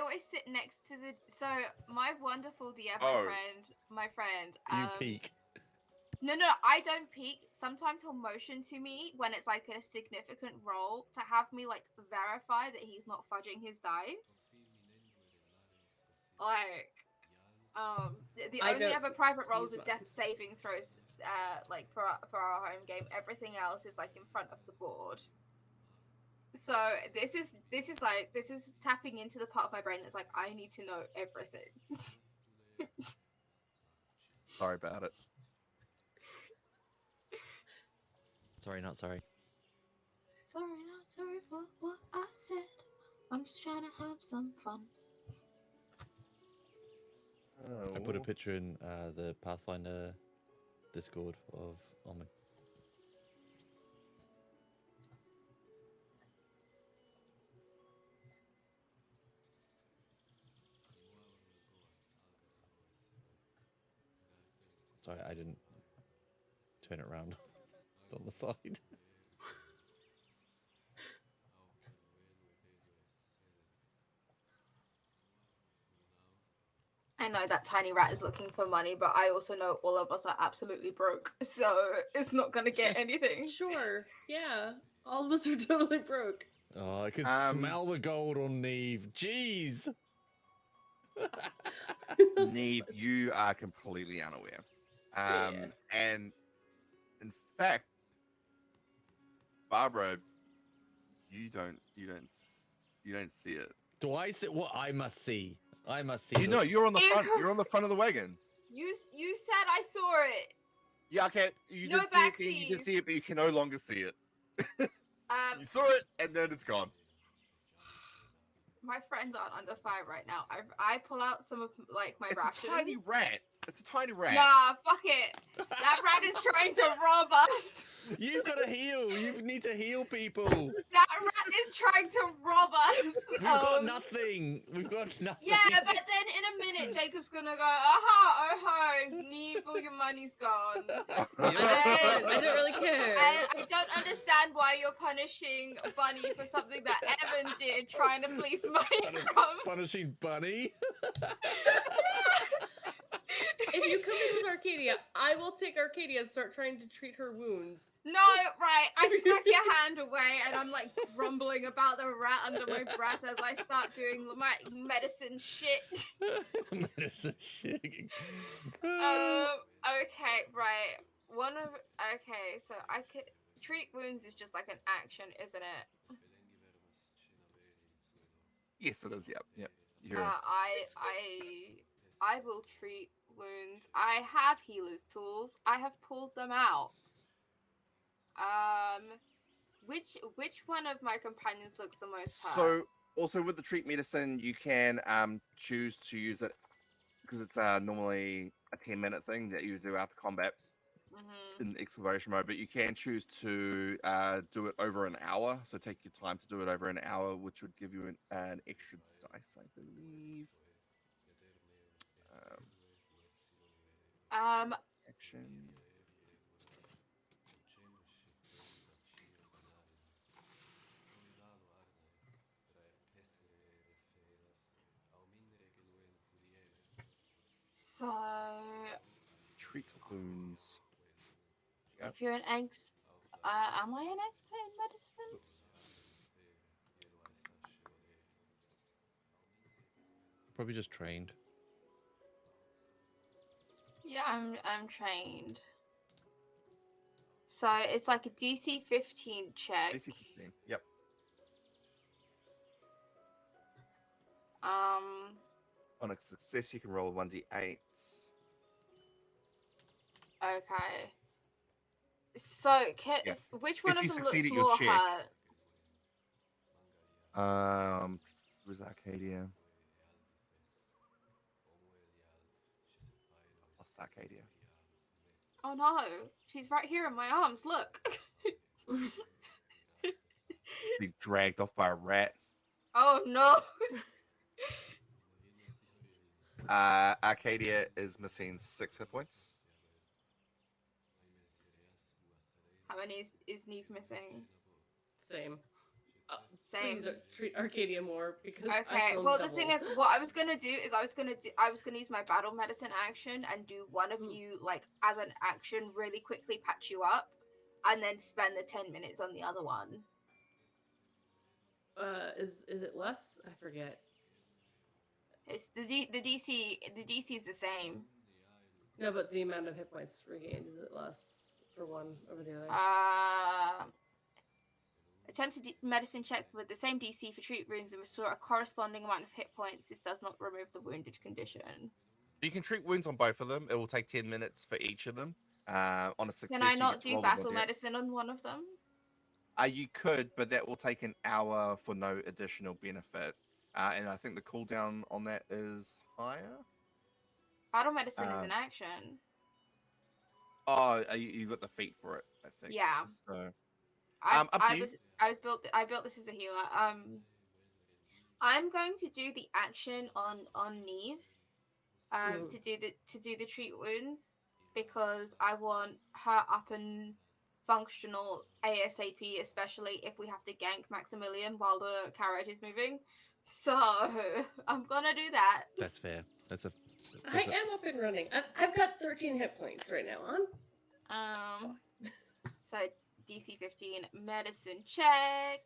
always sit next to the. So my wonderful DM, Oh. my friend. You peek. No, I don't peek. Sometimes he'll motion to me when it's like a significant roll to have me like verify that he's not fudging his dice. Like, the I only don't other private rolls use are death saving throws. Like for our home game, everything else is like in front of the board. So this is tapping into the part of my brain that's like I need to know everything. Sorry about it. Sorry, not sorry. Sorry, not sorry for what I said. I'm just trying to have some fun. Oh. I put a picture in the Pathfinder Discord of Omen. Sorry, I didn't turn it around. It's on the side. I know that tiny rat is looking for money, but I also know all of us are absolutely broke, so it's not gonna get anything. Sure. Yeah. All of us are totally broke. Oh, I can Um, smell the gold on Neve. Jeez. Neve, you are completely unaware. And in fact, Barbara, you don't see it. Do I see what I must see? I must see. You know, you're on the front. Incorrect. You're on the front of the wagon. You said I saw it. Yeah, okay. You No did see it. You did backsies. see it, but you can no longer see it. You saw it, and then it's gone. My friends aren't under fire right now. I pull out some of like my It's rations. a tiny rat. It's a tiny rat. Nah, fuck it. That rat is trying to rob us. You've got to heal. You need to heal people. That rat is trying to rob us. We've got nothing. We've got nothing. Yeah, but then in a minute, Jacob's gonna go, aha, oh, Neve, all your money's gone. I don't really care. I don't understand why you're punishing Bunny for something that Evan did, trying to fleece money from. Punishing Bunny. If you come in with Arcadia, I will take Arcadia and start trying to treat her wounds. No, right. I smack your hand away and I'm like grumbling about the rat under my breath as I start doing my medicine shit. Medicine shit. Okay, right. Okay, so I could treat wounds is just like an action, isn't it? Yes, it is. Yep. I will treat wounds. I have healer's tools. I have pulled them out. Which one of my companions looks the most hurt? So, also with the treat medicine, you can choose to use it because it's normally a 10-minute thing that you do after combat in exploration mode, but you can choose to do it over an hour. So take your time to do it over an hour, which would give you an extra dice, I believe. Action. So, Treat wounds. Yep. if you're an am I an expert in medicine? Probably just trained. Yeah, I'm trained. So it's like a DC 15 check. DC 15. Yep. On a success, you can roll 1d8. Okay. So, Yeah. which one If of you them succeed looks at your more check. hurt? Was Arcadia? Lost Arcadia. Oh no, she's right here in my arms. Look. Be dragged off by a rat. Oh no. Arcadia is missing 6 hit points. How many is Neve missing? Same. Same. Please treat Arcadia more because I Okay. still Well, double. the thing is, what I was gonna do is I was gonna use my battle medicine action and do one of you like as an action really quickly patch you up, and then spend the 10 minutes on the other one. Is it less? I forget. It's the DC is the same. No, but the amount of hit points regained, is it less for one over the other? Attempt a medicine check with the same DC for treat wounds and restore a corresponding amount of hit points. This does not remove the wounded condition. You can treat wounds on both of them. It will take 10 minutes for each of them. On a success, Can I you not get to do roll the battle body. medicine on one of them? You could, but that will take an hour for no additional benefit. And I think the cooldown on that is higher. Battle medicine is an action. Oh, you got the feat for it, I think. Yeah. So, I built this as a healer. I'm going to do the action on Neve. To do the treat wounds because I want her up and functional ASAP, especially if we have to gank Maximilian while the carriage is moving. So I'm gonna do that. That's fair. I am up and running. I've got 13 hit points right now on. So DC 15 medicine check.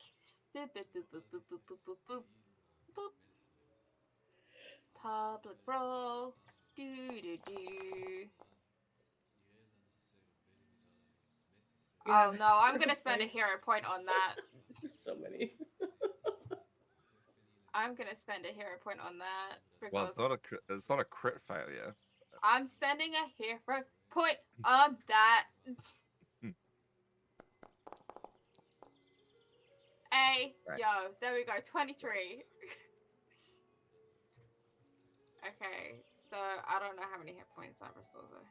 Boop boop boop boop boop boop boop boop boop boop. Public roll. Do do do. Oh no, I'm gonna spend a hero point on that. So many. I'm gonna spend a hero point on that. Well, it's not a crit failure. I'm spending a hero point on that. Right. Yo, there we go, 23. Okay, so I don't know how many hit points that restores though.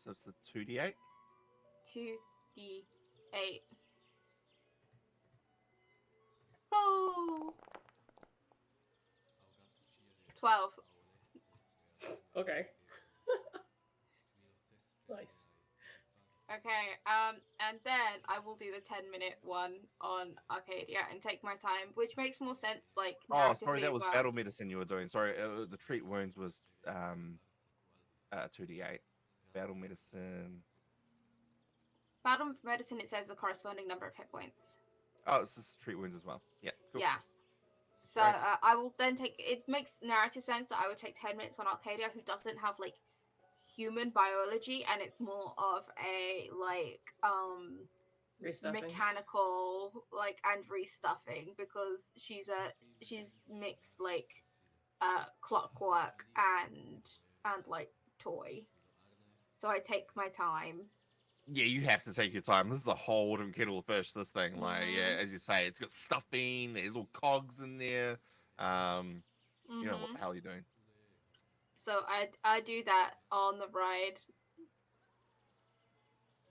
So it's the 2d8? 2d8. Oh! 12. Okay. Nice. Okay, and then I will do the 10-minute one on Arcadia and take my time, which makes more sense, like, Oh, sorry, narratively that as was well. battle medicine you were doing. Sorry, the treat wounds was 2d8. Battle medicine. Battle medicine, it says the corresponding number of hit points. Oh, it's just treat wounds as well. Yeah, cool. Yeah. So Right. I will then take. It makes narrative sense that I would take 10 minutes on Arcadia, who doesn't have like human biology, and it's more of a like Restuffing. mechanical like and restuffing because she's mixed like clockwork and like toy. So I take my time. Yeah, you have to take your time. This is a whole different kettle of fish, this thing. Like, yeah, as you say, it's got stuffing, there's little cogs in there. You know, what the hell are you doing? So I do that on the ride.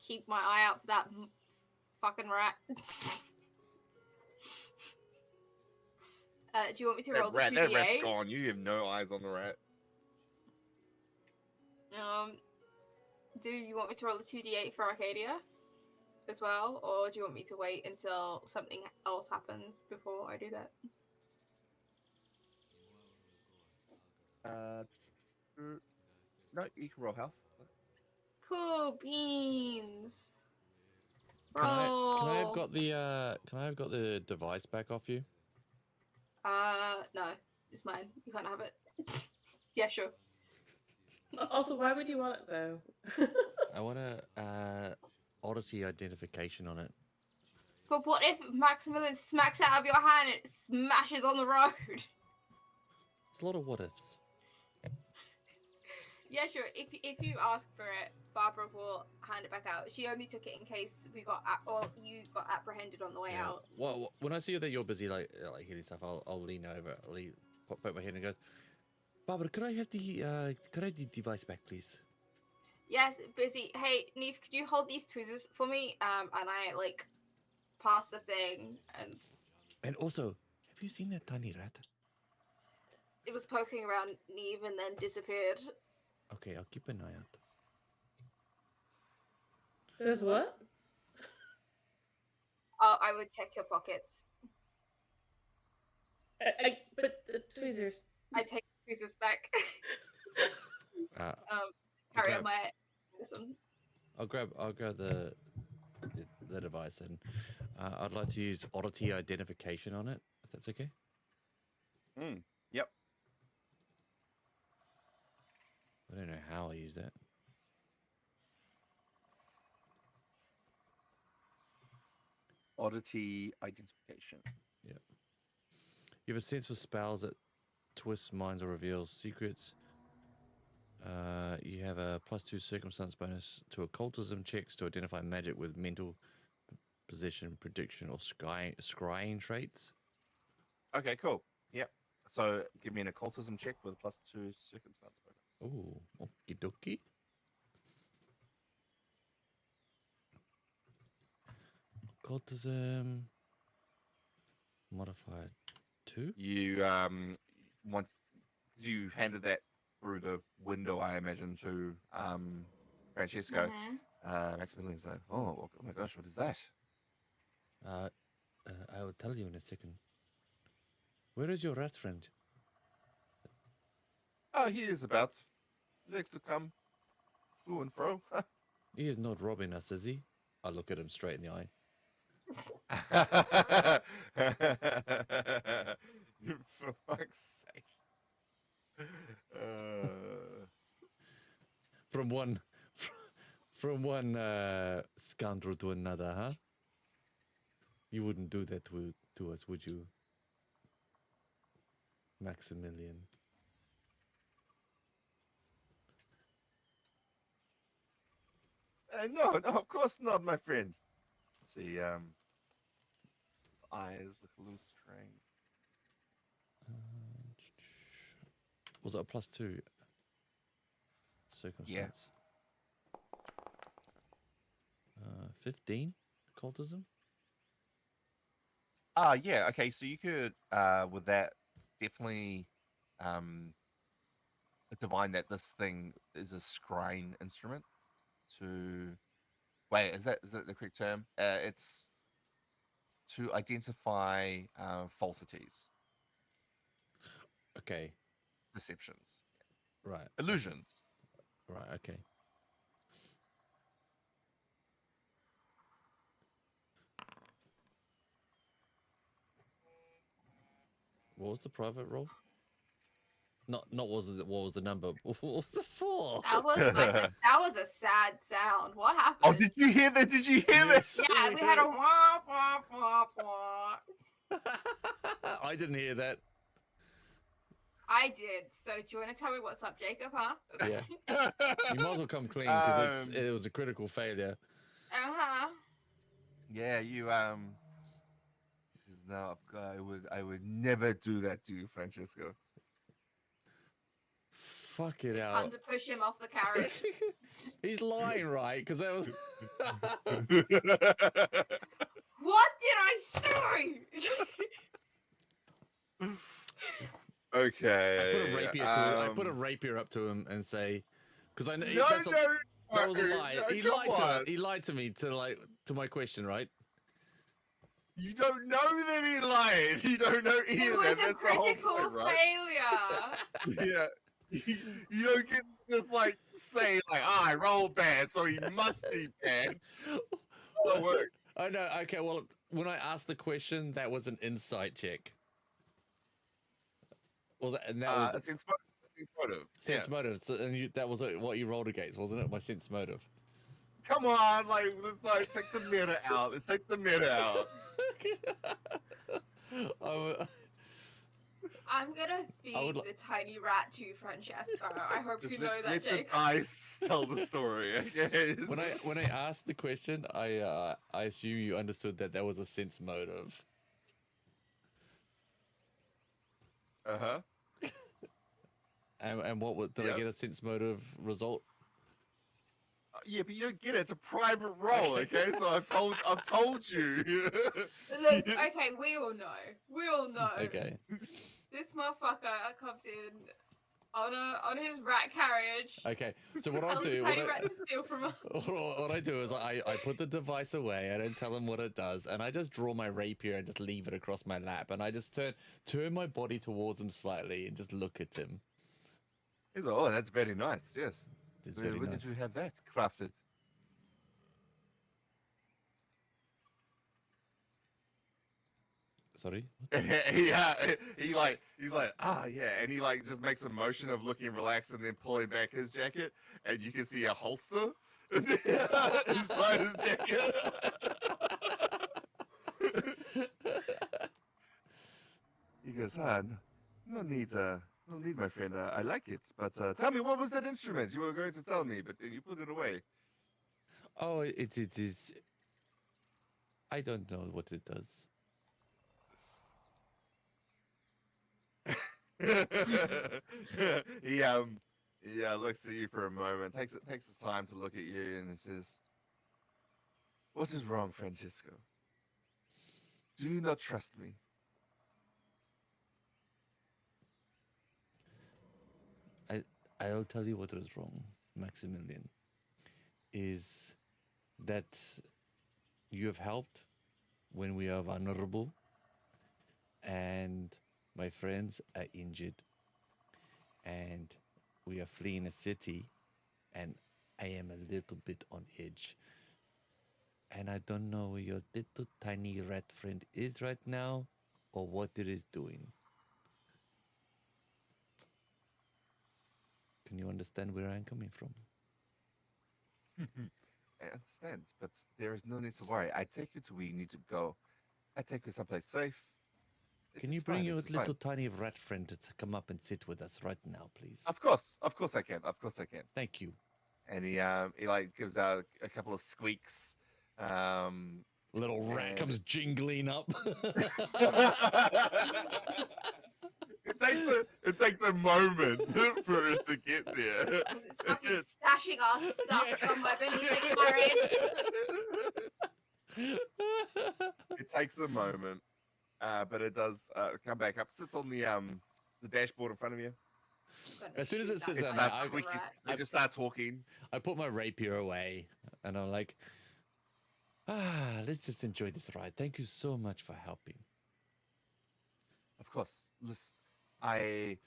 Keep my eye out for that fucking rat. Do you want me to roll the 2d8? That rat's gone. You have no eyes on the rat. Do you want me to roll the 2d8 for Arcadia as well, or do you want me to wait until something else happens before I do that? No, you can roll health. Cool beans. Can I have got the device back off you? No, it's mine. You can't have it. Yeah, sure. Also, why would you want it though? I want a oddity identification on it. But what if Maximilian smacks it out of your hand and it smashes on the road? It's a lot of what ifs. Yeah, sure. If you ask for it, Barbara will hand it back out. She only took it in case you got apprehended on the way out. Well, when I see that you're busy like hitting stuff, I'll lean over, put my head and go, Barbara, could I have the device back, please? Yes, busy. Hey, Neve, could you hold these tweezers for me? And I like pass the thing and. And also, have you seen that tiny rat? It was poking around Neve and then disappeared. Okay, I'll keep an eye out. There's what? Oh, I would check your pockets. But the tweezers. I take the tweezers back. Uh, Carry grab- on my medicine. I'll grab the device and I'd like to use oddity identification on it, if that's okay. Yep. I don't know how I use that. Oddity identification. You have a sense for spells that twist minds or reveals secrets. You have a +2 circumstance bonus to occultism checks to identify magic with mental position, prediction, or scrying traits. Okay, cool. Yep. So give me an occultism check with a +2 circumstance bonus. Ooh, okie dokie. Occultism modified 2. You you handed that through the window, I imagine, to Francesco. Maximilian's like, oh my gosh, what is that? I will tell you in a second. Where is your rat friend? Oh, he is about. He likes to come to and fro. He is not robbing us, is he? I look at him straight in the eye. For fuck's sake. From one scoundrel to another, huh? You wouldn't do that to us, would you, Maximilian? No, of course not, my friend. Let's see, his eyes look a little strange. Was it a +2 circumstance? 15 occultism. Yeah, okay, so you could, with that, definitely divine that this thing is a scrying instrument to... Wait, is that the correct term? It's to identify falsities, Okay, deceptions, right, illusions. right, okay. What was the private roll? Not what was the number? What was it for? That was a sad sound. What happened? Oh, did you hear that? Did you hear this? Yeah, we had a wah wah wah wah. I didn't hear that. I did. So do you want to tell me what's up, Jacob? Huh? Yeah, you might as well come clean because it was a critical failure. Yeah, you He says, no, I would never do that to you, Francesco. Fuck it It's out. time to push him off the carriage. He's lying, right? Because that was. What did I say? Okay. I put a rapier to him. I put a rapier up to him and say, because I know that was a lie. He lied to me to my question, right? You don't know that he lied. You don't know It either. was a That's the whole critical point, right? failure. Yeah. You don't get to just say I rolled bad, so he must be bad. That works. I know. Okay. Well, when I asked the question, that was an insight check. Was it? And that was Sense motive. sense motive. So, and that was what you rolled against, wasn't it? My sense motive. Come on, let's take the meta out. Let's take the meta out. I'm gonna feed the tiny rat to Francesco. I hope Just you know that, let the Jake. dice tell the story. Okay? When I asked the question, I assume you understood that was a sense motive. Uh-huh. And what did I get a sense motive result? Yeah, but you don't get it. It's a private roll, okay? So I've told you. Look, okay, we all know. We all know. Okay. This motherfucker comes in on his rat carriage. Okay, so what I'll Tells do, a tiny rat to steal from us. what I do is I put the device away. I don't tell him what it does, and I just draw my rapier and just leave it across my lap, and I just turn my body towards him slightly and just look at him. He's like, oh, that's very nice. Yes. It's very Where nice. did you have that crafted? Sorry. Yeah, he's like, ah, yeah, and he like just makes a motion of looking relaxed and then pulling back his jacket, and you can see a holster inside his jacket. He goes, no need, my friend. I like it, but tell me, what was that instrument you were going to tell me, but you put it away? Oh, it is. I don't know what it does. he looks at you for a moment, takes his time to look at you, and he says, "What is wrong, Francisco? Do you not trust me?" I'll tell you what is wrong, Maximilian. Is that you have helped when we are vulnerable, and my friends are injured, and we are fleeing a city, and I am a little bit on edge. And I don't know where your little tiny rat friend is right now or what it is doing. Can you understand where I'm coming from? I understand, but there is no need to worry. I take you to where you need to go. I take you someplace safe. Can you bring your little tiny rat friend to come up and sit with us right now, please? Of course I can. Of course I can. Thank you. And he like gives out a couple of squeaks. Little rat comes jingling up. It takes a moment for it to get there. It's fucking stashing our stuff somewhere beneath the carriage. It takes a moment, but it does come back up. Sits on the dashboard in front of you. As soon as it sits It down there, starts squeaking. I just start talking. I put my rapier away, and I'm like, let's just enjoy this ride. Thank you so much for helping. Of course. Listen, I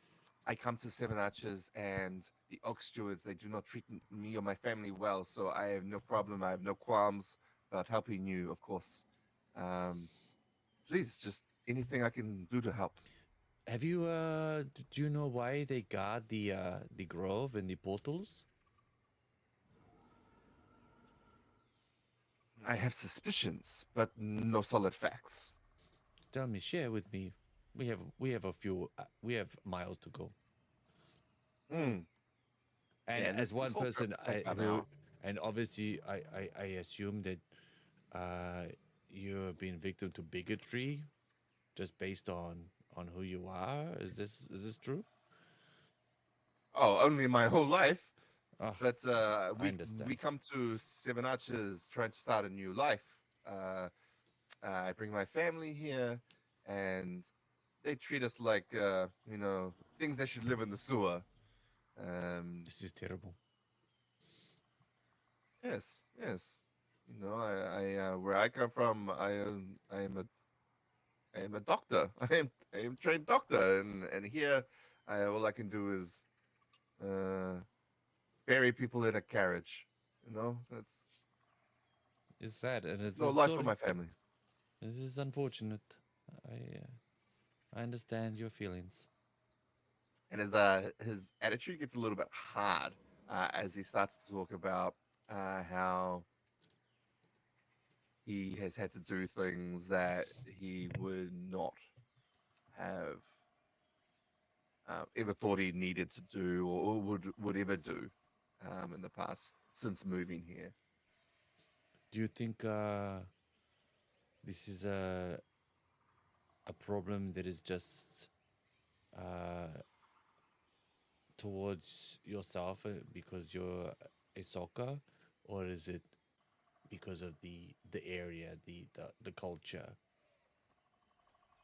come to SevenArches, and the Oak Stewards, they do not treat me or my family well, so I have no problem. I have no qualms about helping you, of course. Please, just anything I can do to help. Have you do you know why they guard the grove and the portals? I have suspicions, but no solid facts. Tell me, share with me. We have a few we have miles to go. Mm. And Yeah, as one whole trip person, will take about an hour. and obviously I assume that you have been victim to bigotry, just based on who you are. Is this true? Oh, only my whole life. Oh, But I understand. we come to SevenArches trying to start a new life. I bring my family here, and they treat us like things that should live in the sewer. This is terrible. Yes, yes. I where I come from, I am a doctor. I am trained doctor, and here, all I can do is bury people in a carriage. That's It's sad, and it's no the life for story. my family. This is unfortunate. I understand your feelings. And his attitude gets a little bit hard as he starts to talk about how he has had to do things that he would not have ever thought he needed to do or would ever do in the past since moving here. Do you think this is a problem that is just towards yourself because you're a soccer, or is it because of the area, the culture,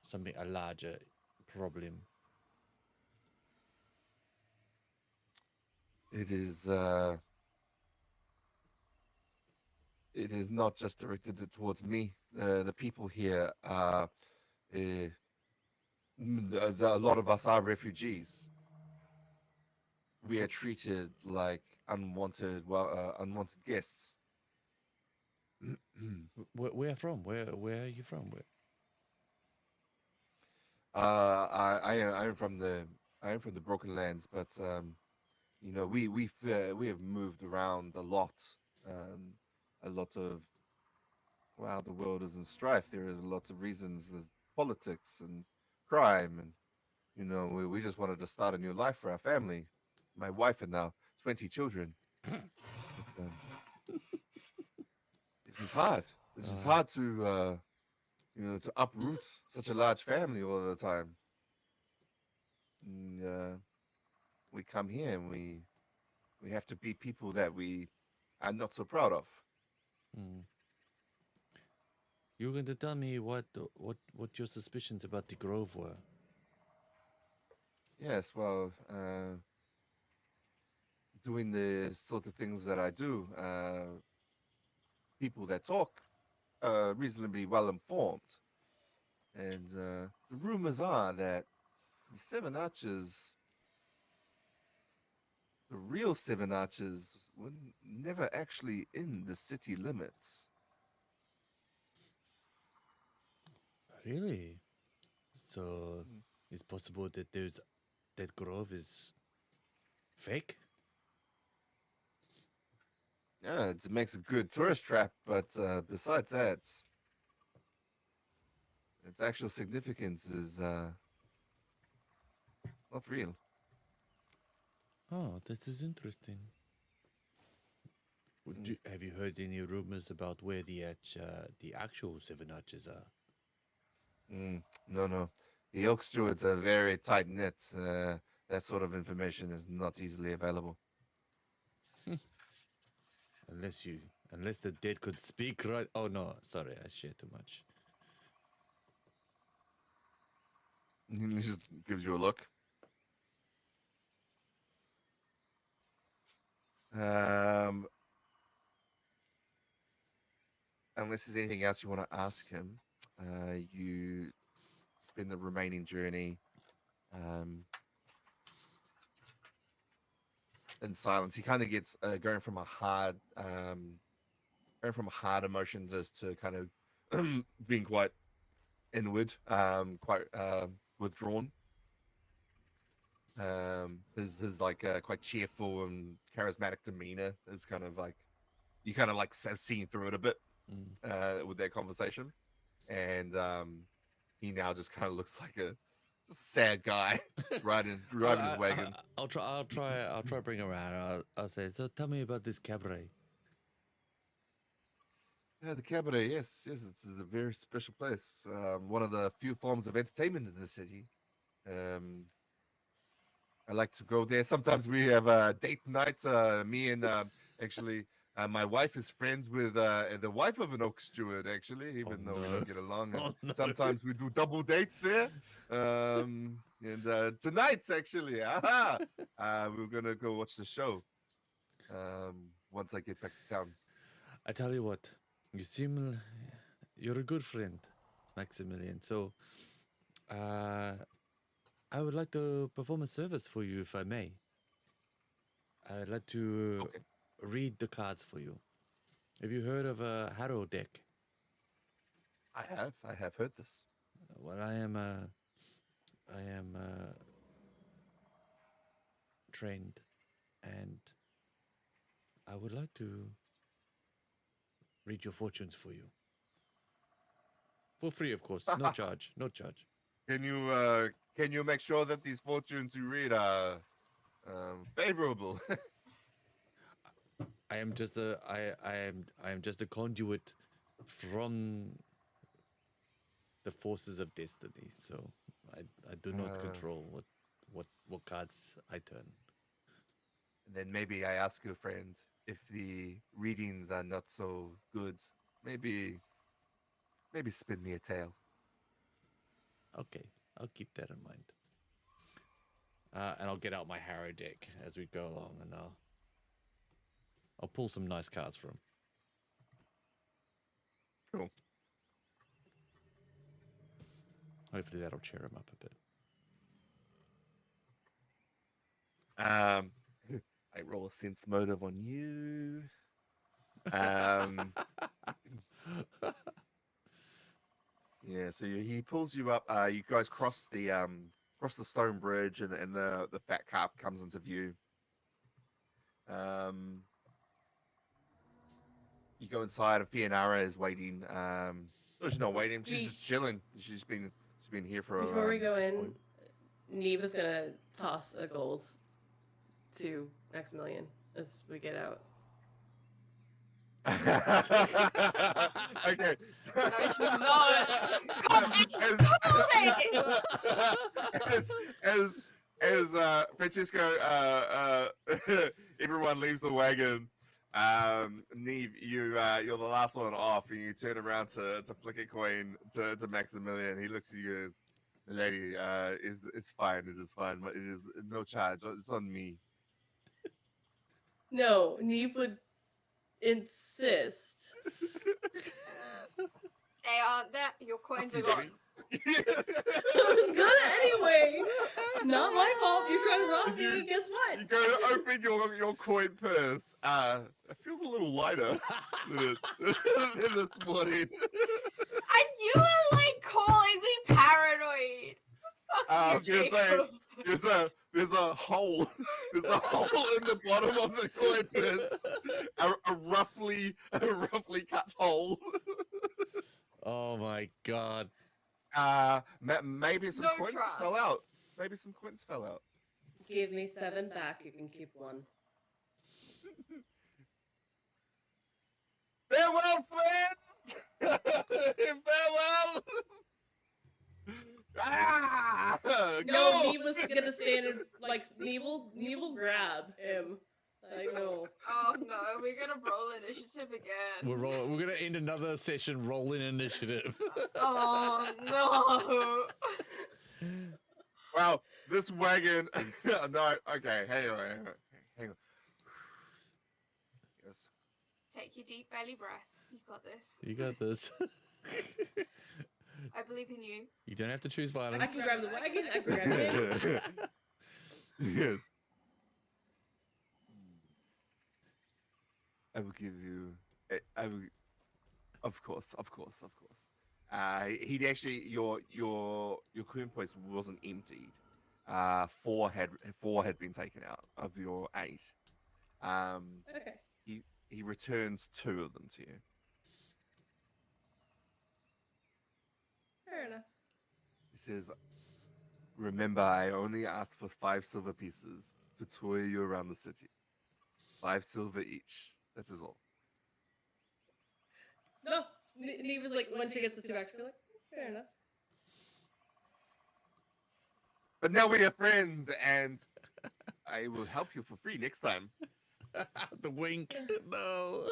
something a larger problem? it is not just directed towards me. The people here are a lot of us are refugees. We are treated like unwanted guests. Where from? Where are you from? Where? I'm from the Broken Lands, but you know, we have moved around a lot. A lot of While the world is in strife, there is a lot of reasons, the politics and crime, and you know, we just wanted to start a new life for our family. My wife and now 20 children. But, it is hard. It is hard to to uproot such a large family all the time. And, we come here and we have to be people that we are not so proud of. Hmm. You're going to tell me what your suspicions about the Grove were. Yes, well, doing the sort of things that I do, people that talk reasonably well informed, and the rumors are that the Seven Arches, the real Seven Arches, were never actually in the city limits. Really? So Mm. it's possible that that Grove is fake? Yeah, it makes a good tourist trap, but besides that, its actual significance is not real. Oh, this is interesting. Mm. Have you heard any rumors about where the actual Seven Arches are? No, no. The Oak Stewards are very tight knit. That sort of information is not easily available. Unless the dead could speak, right? Oh no, sorry, I share too much. He just gives you a look. Um, unless there's anything else you want to ask him, you spend the remaining journey um, in silence. He kind of gets going from a hard emotion just to kind of being quite inward, quite withdrawn. His like quite cheerful and charismatic demeanor is kind of like you kind of like have seen through it a bit Mm. with their conversation, and he now just kind of looks like a sad guy just riding his wagon. I'll try bring around. I'll say. So tell me about this cabaret. Yeah, the cabaret. Yes, yes, it's a very special place. One of the few forms of entertainment in the city. Um, I like to go there. Sometimes we have date nights. Me and actually, my wife is friends with the wife of an Oak Steward. Actually, even though we No. don't get along, and Oh no. sometimes we do double dates there. And tonight, actually, we're gonna go watch the show. Once I get back to town. I tell you what, you're a good friend, Maximilian. So, uh, I would like to perform a service for you, if I may. I'd like to Okay. read the cards for you. Have you heard of a Harrow deck? I have heard this. Well, I am trained, and I would like to read your fortunes for you. For free, of course. No charge. No charge. Can you make sure that these fortunes you read are favorable? I am just a conduit from the forces of destiny. So I do not control what cards I turn. Then maybe I ask your friend if the readings are not so good. Maybe spin me a tale. Okay, I'll keep that in mind. And I'll get out my Harrow deck as we go along, and I'll pull some nice cards for him. Cool. Hopefully that'll cheer him up a bit. I roll a sense motive on you. Yeah, so he pulls you up. You guys cross the stone bridge, and the fat carp comes into view. You go inside, and Fianara is waiting. No, she's not waiting. She's just chilling. She's been here for. Before we go this in, point. Neve is gonna toss a gold to Maximilian as we get out. Okay. No, she's not. As Francesco, everyone leaves the wagon. Neve, you're the last one off, and you turn around to flick a coin to Maximilian. He looks at you as, lady, it's fine. It is fine, but it is no charge. It's on me. No, Neve would insist. They aren't there. Your coins are gone. I was gonna anyway. Not my fault. You're trying to rob me. Guess what? You go to open your coin purse. It feels a little lighter than this morning. And you were like calling me paranoid. Fuck you, Jacob. There's a hole. There's a hole in the bottom of the coin purse. A roughly cut hole. Oh my god. Maybe some No coins trust. fell out. Maybe some coins fell out. Give me 7 back. You can keep 1. Farewell, friends. Farewell. No, Go! Neve was gonna stand and like Neve will grab him. Like no. Oh no, we're gonna roll initiative again. We're gonna end another session rolling initiative. Oh no. Wow, this wagon. No, okay, hang on. Yes. Take your deep belly breaths. You got this. You got this. I believe in you. You don't have to choose I violence. can grab the wagon. I can grab him. Yes. I will give you. I will. Of course. He'd actually your coin points wasn't emptied. 4 had been taken out of your 8. Okay. He returns 2 of them to you. Fair enough. He says, "Remember, I only asked for 5 silver pieces to tour you around the city. 5 silver each. That is all." No, Neve was like when she gets the 2 back, she'll be like, fair enough. But now we're a friend, and I will help you for free next time. The wink. No.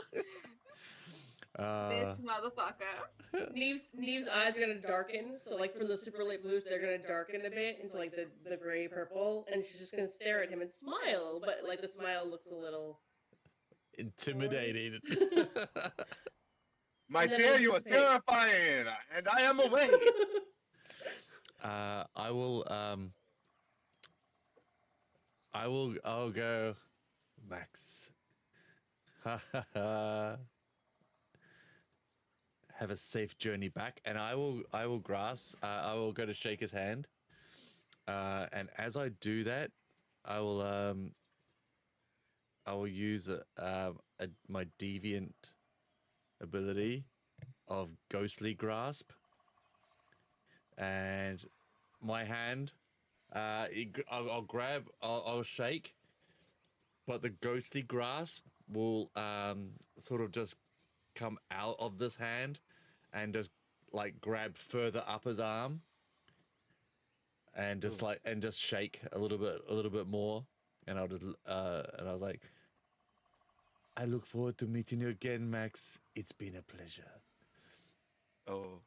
This motherfucker. Neve's eyes are gonna darken, so like from the super light blues, they're gonna darken a bit into like the gray purple, and she's just gonna stare at him and smile, but like the smile looks a little Intimidating. My And then dear, you are anticipate. terrifying, and I am away. I'll go, Max. Ha ha ha. Have a safe journey back, and I will I will go to shake his hand, and as I do that, I will use my deviant ability of ghostly grasp, and my hand, I'll shake, but the ghostly grasp will sort of just come out of this hand and just like grab further up his arm and just shake a little bit more, and I'll just and I was like, I look forward to meeting you again, Max. It's been a pleasure. Oh,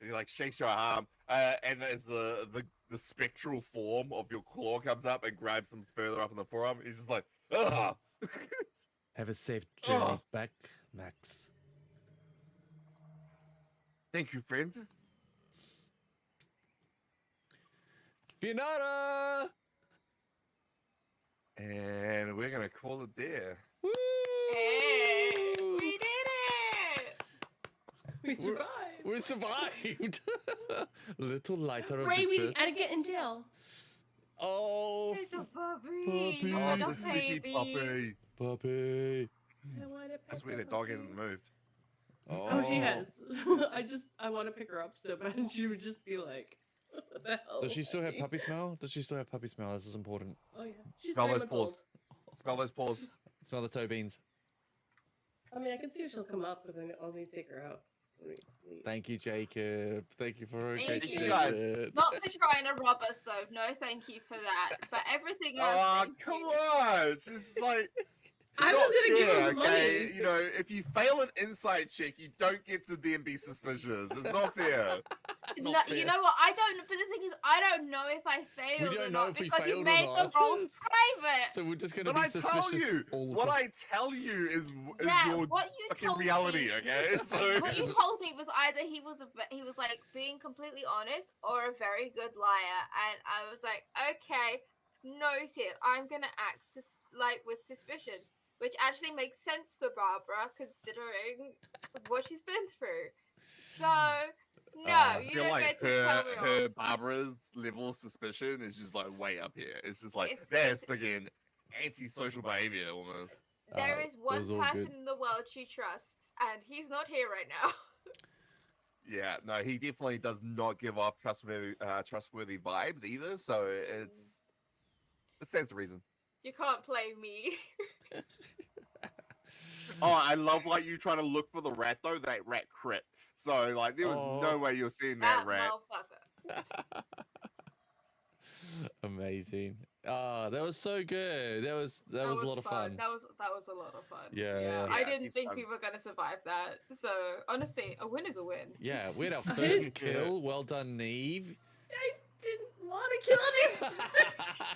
he like shakes your arm, and as the spectral form of your claw comes up and grabs him further up in the forearm, he's just like, ah. Have a safe journey Oh. back, Max. Thank you, friend. Fianara! And we're gonna call it there. Woo! Hey, we did it! We We're- survived. We survived. Little lighter of Ray, the we first. gotta get in jail. Oh, It's a puppy. puppy. You Oh, got the a sticky baby. puppy. puppy. I want to I swear that dog hasn't moved. Oh, she has. I want to pick her up so bad, and she would just be like, "What the hell?" Does she still have Daddy?" puppy smell? Does she still have puppy smell? This is important. Oh yeah. She's Smell 3 those months paws. old. Smell those paws. Smell the toe beans. I mean, I can see if she'll come up because I'll need to take her out. Thank you, Jacob. Thank you for a Thank great you. session. Not for trying to rob us, though. No, thank you for that. But everything else. Oh, thank come you. on! It's just like I it's was not gonna give fair, him the okay? money. You know, if you fail an insight check, you don't get to then be suspicious. It's not fair. No, Not you fair. know what? I don't. But the thing is, I don't know if I failed don't or know not if we because you failed or made the not. rolls private. So we're just gonna But be I tell suspicious you, all the what time. I tell you is Yeah, your what you fucking told reality, me. okay? So What you told me was either he was like being completely honest or a very good liar, and I was like, okay, noted. I'm gonna act like with suspicion, which actually makes sense for Barbara considering what she's been through. So no, I you I feel don't like get to tell me her off. Barbara's level of suspicion is just like way up here. It's just like It's- that's it's- freaking antisocial behavior almost. There it is one was all person good. in the world she trusts, and he's not here right now. Yeah, no, he definitely does not give off trustworthy vibes either. So it stands to reason. You can't play me. Oh, I love like you trying to look for the rat though. That rat crit. So like there was no Oh. way you're seeing that That rat. motherfucker. Amazing. Ah, that was so good. That was a lot of fun. That was a lot of fun. Yeah. I Yeah, didn't it's think fun. we were gonna survive that. So honestly, a win is a win. Yeah, we had our I first didn't- kill. Well done, Neve. I didn't want to kill him.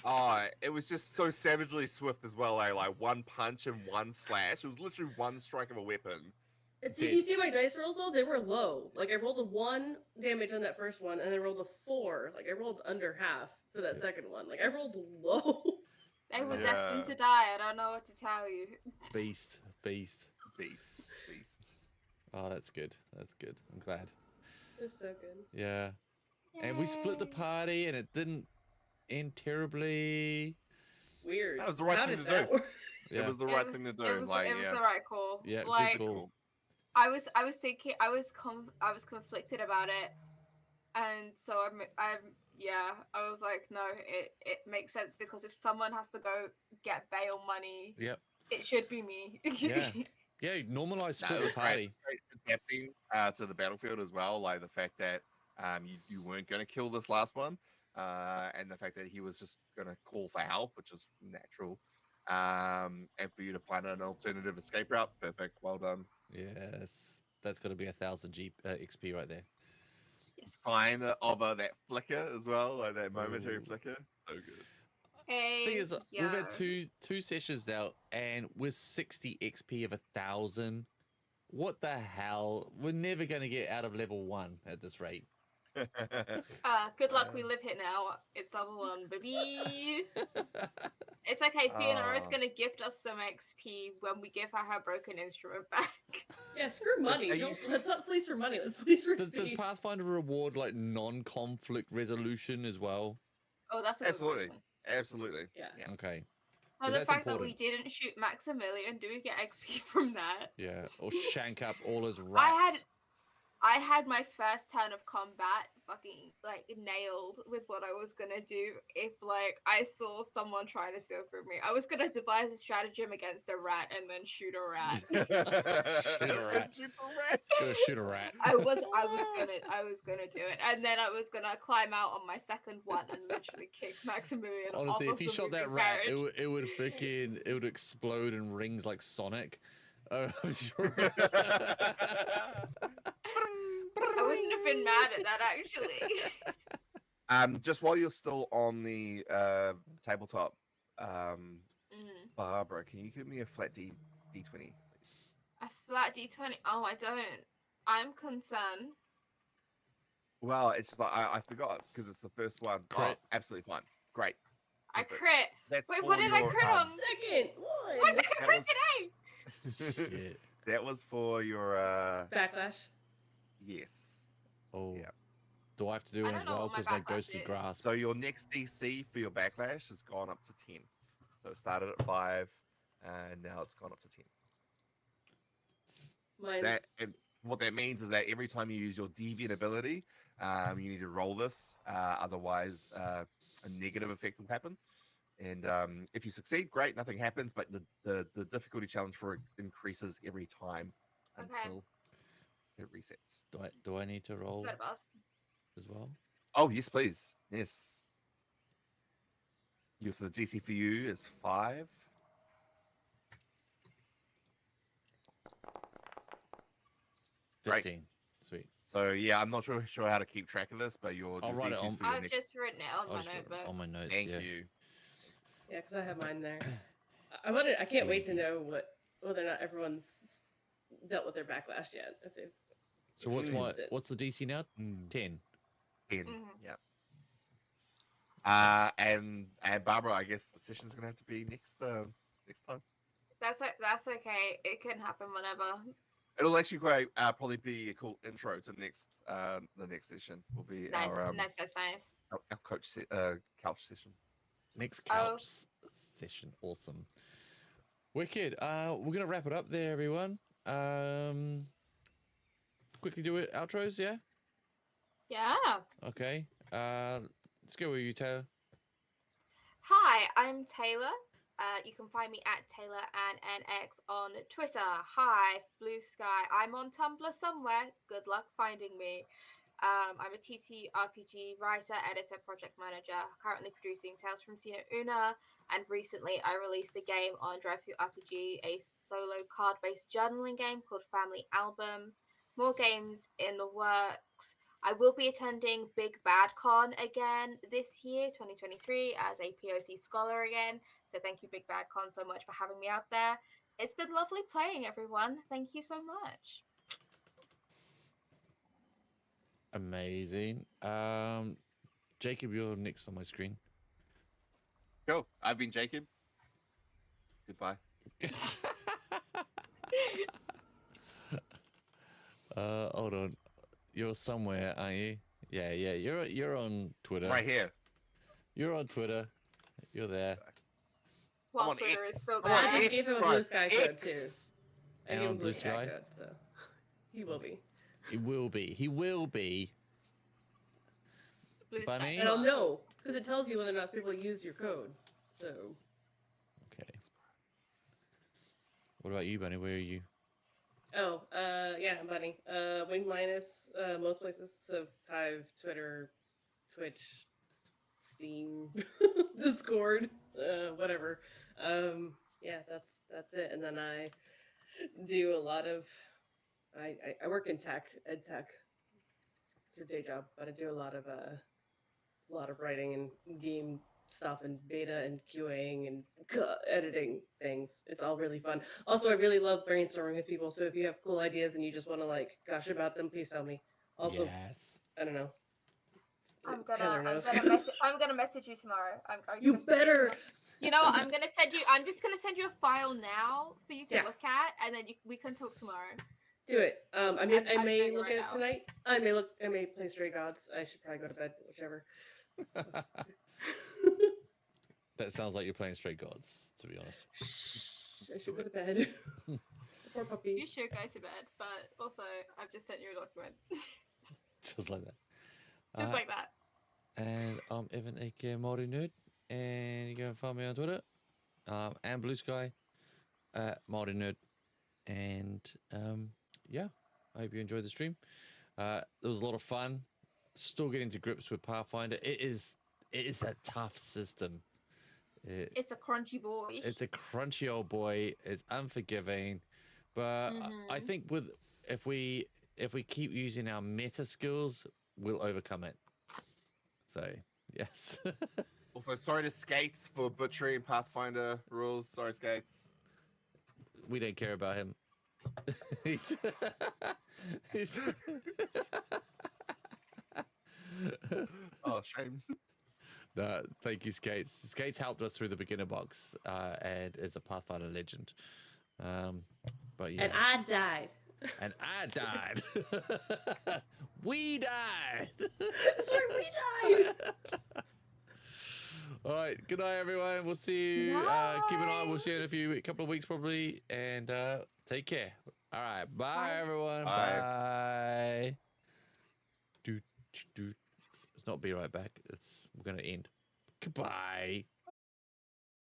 Oh, it was just so savagely swift as well. Like one punch and one slash. It was literally one strike of a weapon. Did you see my dice rolls though? They were low. Like I rolled a 1 damage on that first one, and I rolled a 4. Like I rolled under half for that second one. Like I rolled low. They were Yeah. destined to die. I don't know what to tell you. Beast. Beast. Oh, that's good. That's good. I'm glad. It's so good. Yeah. And we split the Yay. party, and it didn't end terribly. Weird. That was the right How thing did to that do. work? Yeah. It was the It right was- thing to do. It was, like, it was yeah. the right call. Yeah, good like call. I was thinking I was conflicted about it, and so I was like, no, it makes sense because if someone has to go get bail money, Yep. it should be me. Yeah. Yeah, normalize No, split it the was party. great adapting to the battlefield as well. Like the fact that you weren't going to kill this last one, and the fact that he was just going to call for help, which is natural, and for you to find an alternative escape route. Perfect. Well done. Yes. That's got to be 1,000 XP right there. Yes. Kind of that flicker as well, like that momentary Ooh. flicker. So good. Hey, Thing is, we've had yo. two sessions now, and with 60 XP of 1,000, what the hell? We're never going to get out of level 1 at this rate. Good luck. We live here now. It's level 1, baby. It's okay. Fiona is Ah. gonna gift us some XP when we give her broken instrument back. Yeah, screw money. are you Let's not fleece for money. Let's fleece for Does speed. Pathfinder reward like non-conflict resolution as well? Oh, that's a good Absolutely. question. Absolutely. Yeah. Yeah. Okay. So 'Cause the that's fact that we important. didn't shoot Maximilian, do we get XP from that? Yeah. Or shank up all his rats. I had my first turn of combat fucking like nailed with what I was gonna do if like I saw someone trying to steal from me. I was gonna devise a stratagem against a rat and then shoot a rat. Shoot a rat. Shoot the rat. Gonna shoot a rat. I was gonna do it, and then I was gonna climb out on my second one and literally kick Maximilian. Honestly, off if you of the shot that moving rat, carriage. it would freaking it would explode in rings like Sonic. I'm sure. I wouldn't have been mad at that actually. Just while you're still on the tabletop, Mm. Barbara, can you give me a flat d20, please. A flat d20. Oh, I don't. I'm concerned. Well, it's just like I forgot because it's the first one. Oh, Crit. absolutely fine. Great. I Perfect. crit. That's Wait, for what did I your, crit on? Second My one. second that crit was- today. Shit. That was for your Backlash. yes. Oh. Yeah. Do I have to do I one don't as know well? what my Because my backlash ghostly is. grasp. So your next DC for your backlash has gone up to 10. So it started at 5, and now it's gone up to 10. Mine's That and what that means is that every time you use your deviant ability, you need to roll this. Otherwise, a negative effect will happen. And if you succeed, great, nothing happens. But the difficulty challenge for it increases every time Okay. until it resets. Do I need to roll Good, boss. as well? Oh yes, please. Yes. Yes, so the DC for you is 5. Great. 15. Sweet. So yeah, I'm not sure how to keep track of this, but your I'll write it DCs on- for your I've next. just written it on I'll my just write notebook. on my notes. Thank yeah. you. Yeah, because I have mine there. I can't wait to know whether or not everyone's dealt with their backlash yet. If they've So what's experienced it. what's the DC now? 10. 10. Mhm. Yeah. And Barbara, I guess the session's gonna have to be next time. That's okay. It can happen whenever. It'll actually probably be a cool intro to the next session. Will be Nice, our nice. our couch session. Next Oh. couch session. Awesome. Wicked. We're gonna wrap it up there, everyone. Quickly do it. Outros, yeah. Yeah. Okay. Let's go with you, Taylor. Hi, I'm Taylor. You can find me at Taylor and NX on Twitter, Hive, Blue Sky. I'm on Tumblr somewhere. Good luck finding me. I'm a TTRPG writer, editor, project manager, currently producing Tales from Sina Una, and recently I released a game on Drive-Thru RPG, a solo card-based journaling game called Family Album. More games in the works. I will be attending Big Bad Con again this year, 2023, as a POC scholar again. So thank you, Big Bad Con, so much for having me out there. It's been lovely playing, everyone. Thank you so much. Amazing. Jacob, you're next on my screen. Cool. I've been Jacob. Goodbye. Hold on. You're somewhere, aren't you? Yeah. You're on Twitter. Right here. You're on Twitter. You're there. While on Twitter X. is still I'm on I there. just gave him a blue sky code too. X. I And gave on him Blue blue sky Sky? code, so he will be. He will be. He will be. Blue Bunny? Sky. And I'll know because it tells you whether or not people use your code. So Okay. What about you, Bunny? Where are you? oh, yeah, I'm Bunny. Wing Minus, most places. So Hive, Twitter, Twitch, Steam, Discord, whatever. Yeah, that's it. And then I do a lot of I work in ed tech for day job, but I do a lot of writing and game stuff and beta and QAing and editing things. It's all really fun. Also, I really love brainstorming with people. So if you have cool ideas and you just want to like gush about them, please tell me. Also, Yes. I don't know. I'm knows. gonna message you tomorrow. You better. You know what? I'm just gonna send you a file now for you to Yeah. look at, and then we can talk tomorrow. Do it. I I'm may doing it look right at it now. tonight. I may play Stray Gods. I should probably go to bed, whichever. That sounds like you're playing Stray Gods, to be honest. I should go to bed. Poor puppy. You should go to bed, but also I've just sent you a document, Just like that. just like that. And I'm Evan, aka Māori Nerd, and you can find me on Twitter, and Blue Sky, Māori Nerd, and yeah, I hope you enjoyed the stream. It was a lot of fun. Still getting to grips with Pathfinder. It is a tough system. It's a crunchy boy. It's a crunchy old boy. It's unforgiving, but I think if we keep using our meta skills, we'll overcome it. So yes. Also, sorry to Skates for butchering Pathfinder rules. Sorry, Skates. We don't care about him. he's, he's Oh, shame. no, thank you, Skates. Skates helped us through the beginner box, and is a Pathfinder legend. But yeah, And I died. and I died. We died. That's right, we died. All right. Good night, everyone. We'll see you. Keep an eye. We'll see you in a couple of weeks, probably. And take care. All right. Bye, everyone. Bye. Bye. Let's not be right back. We're gonna end. Goodbye.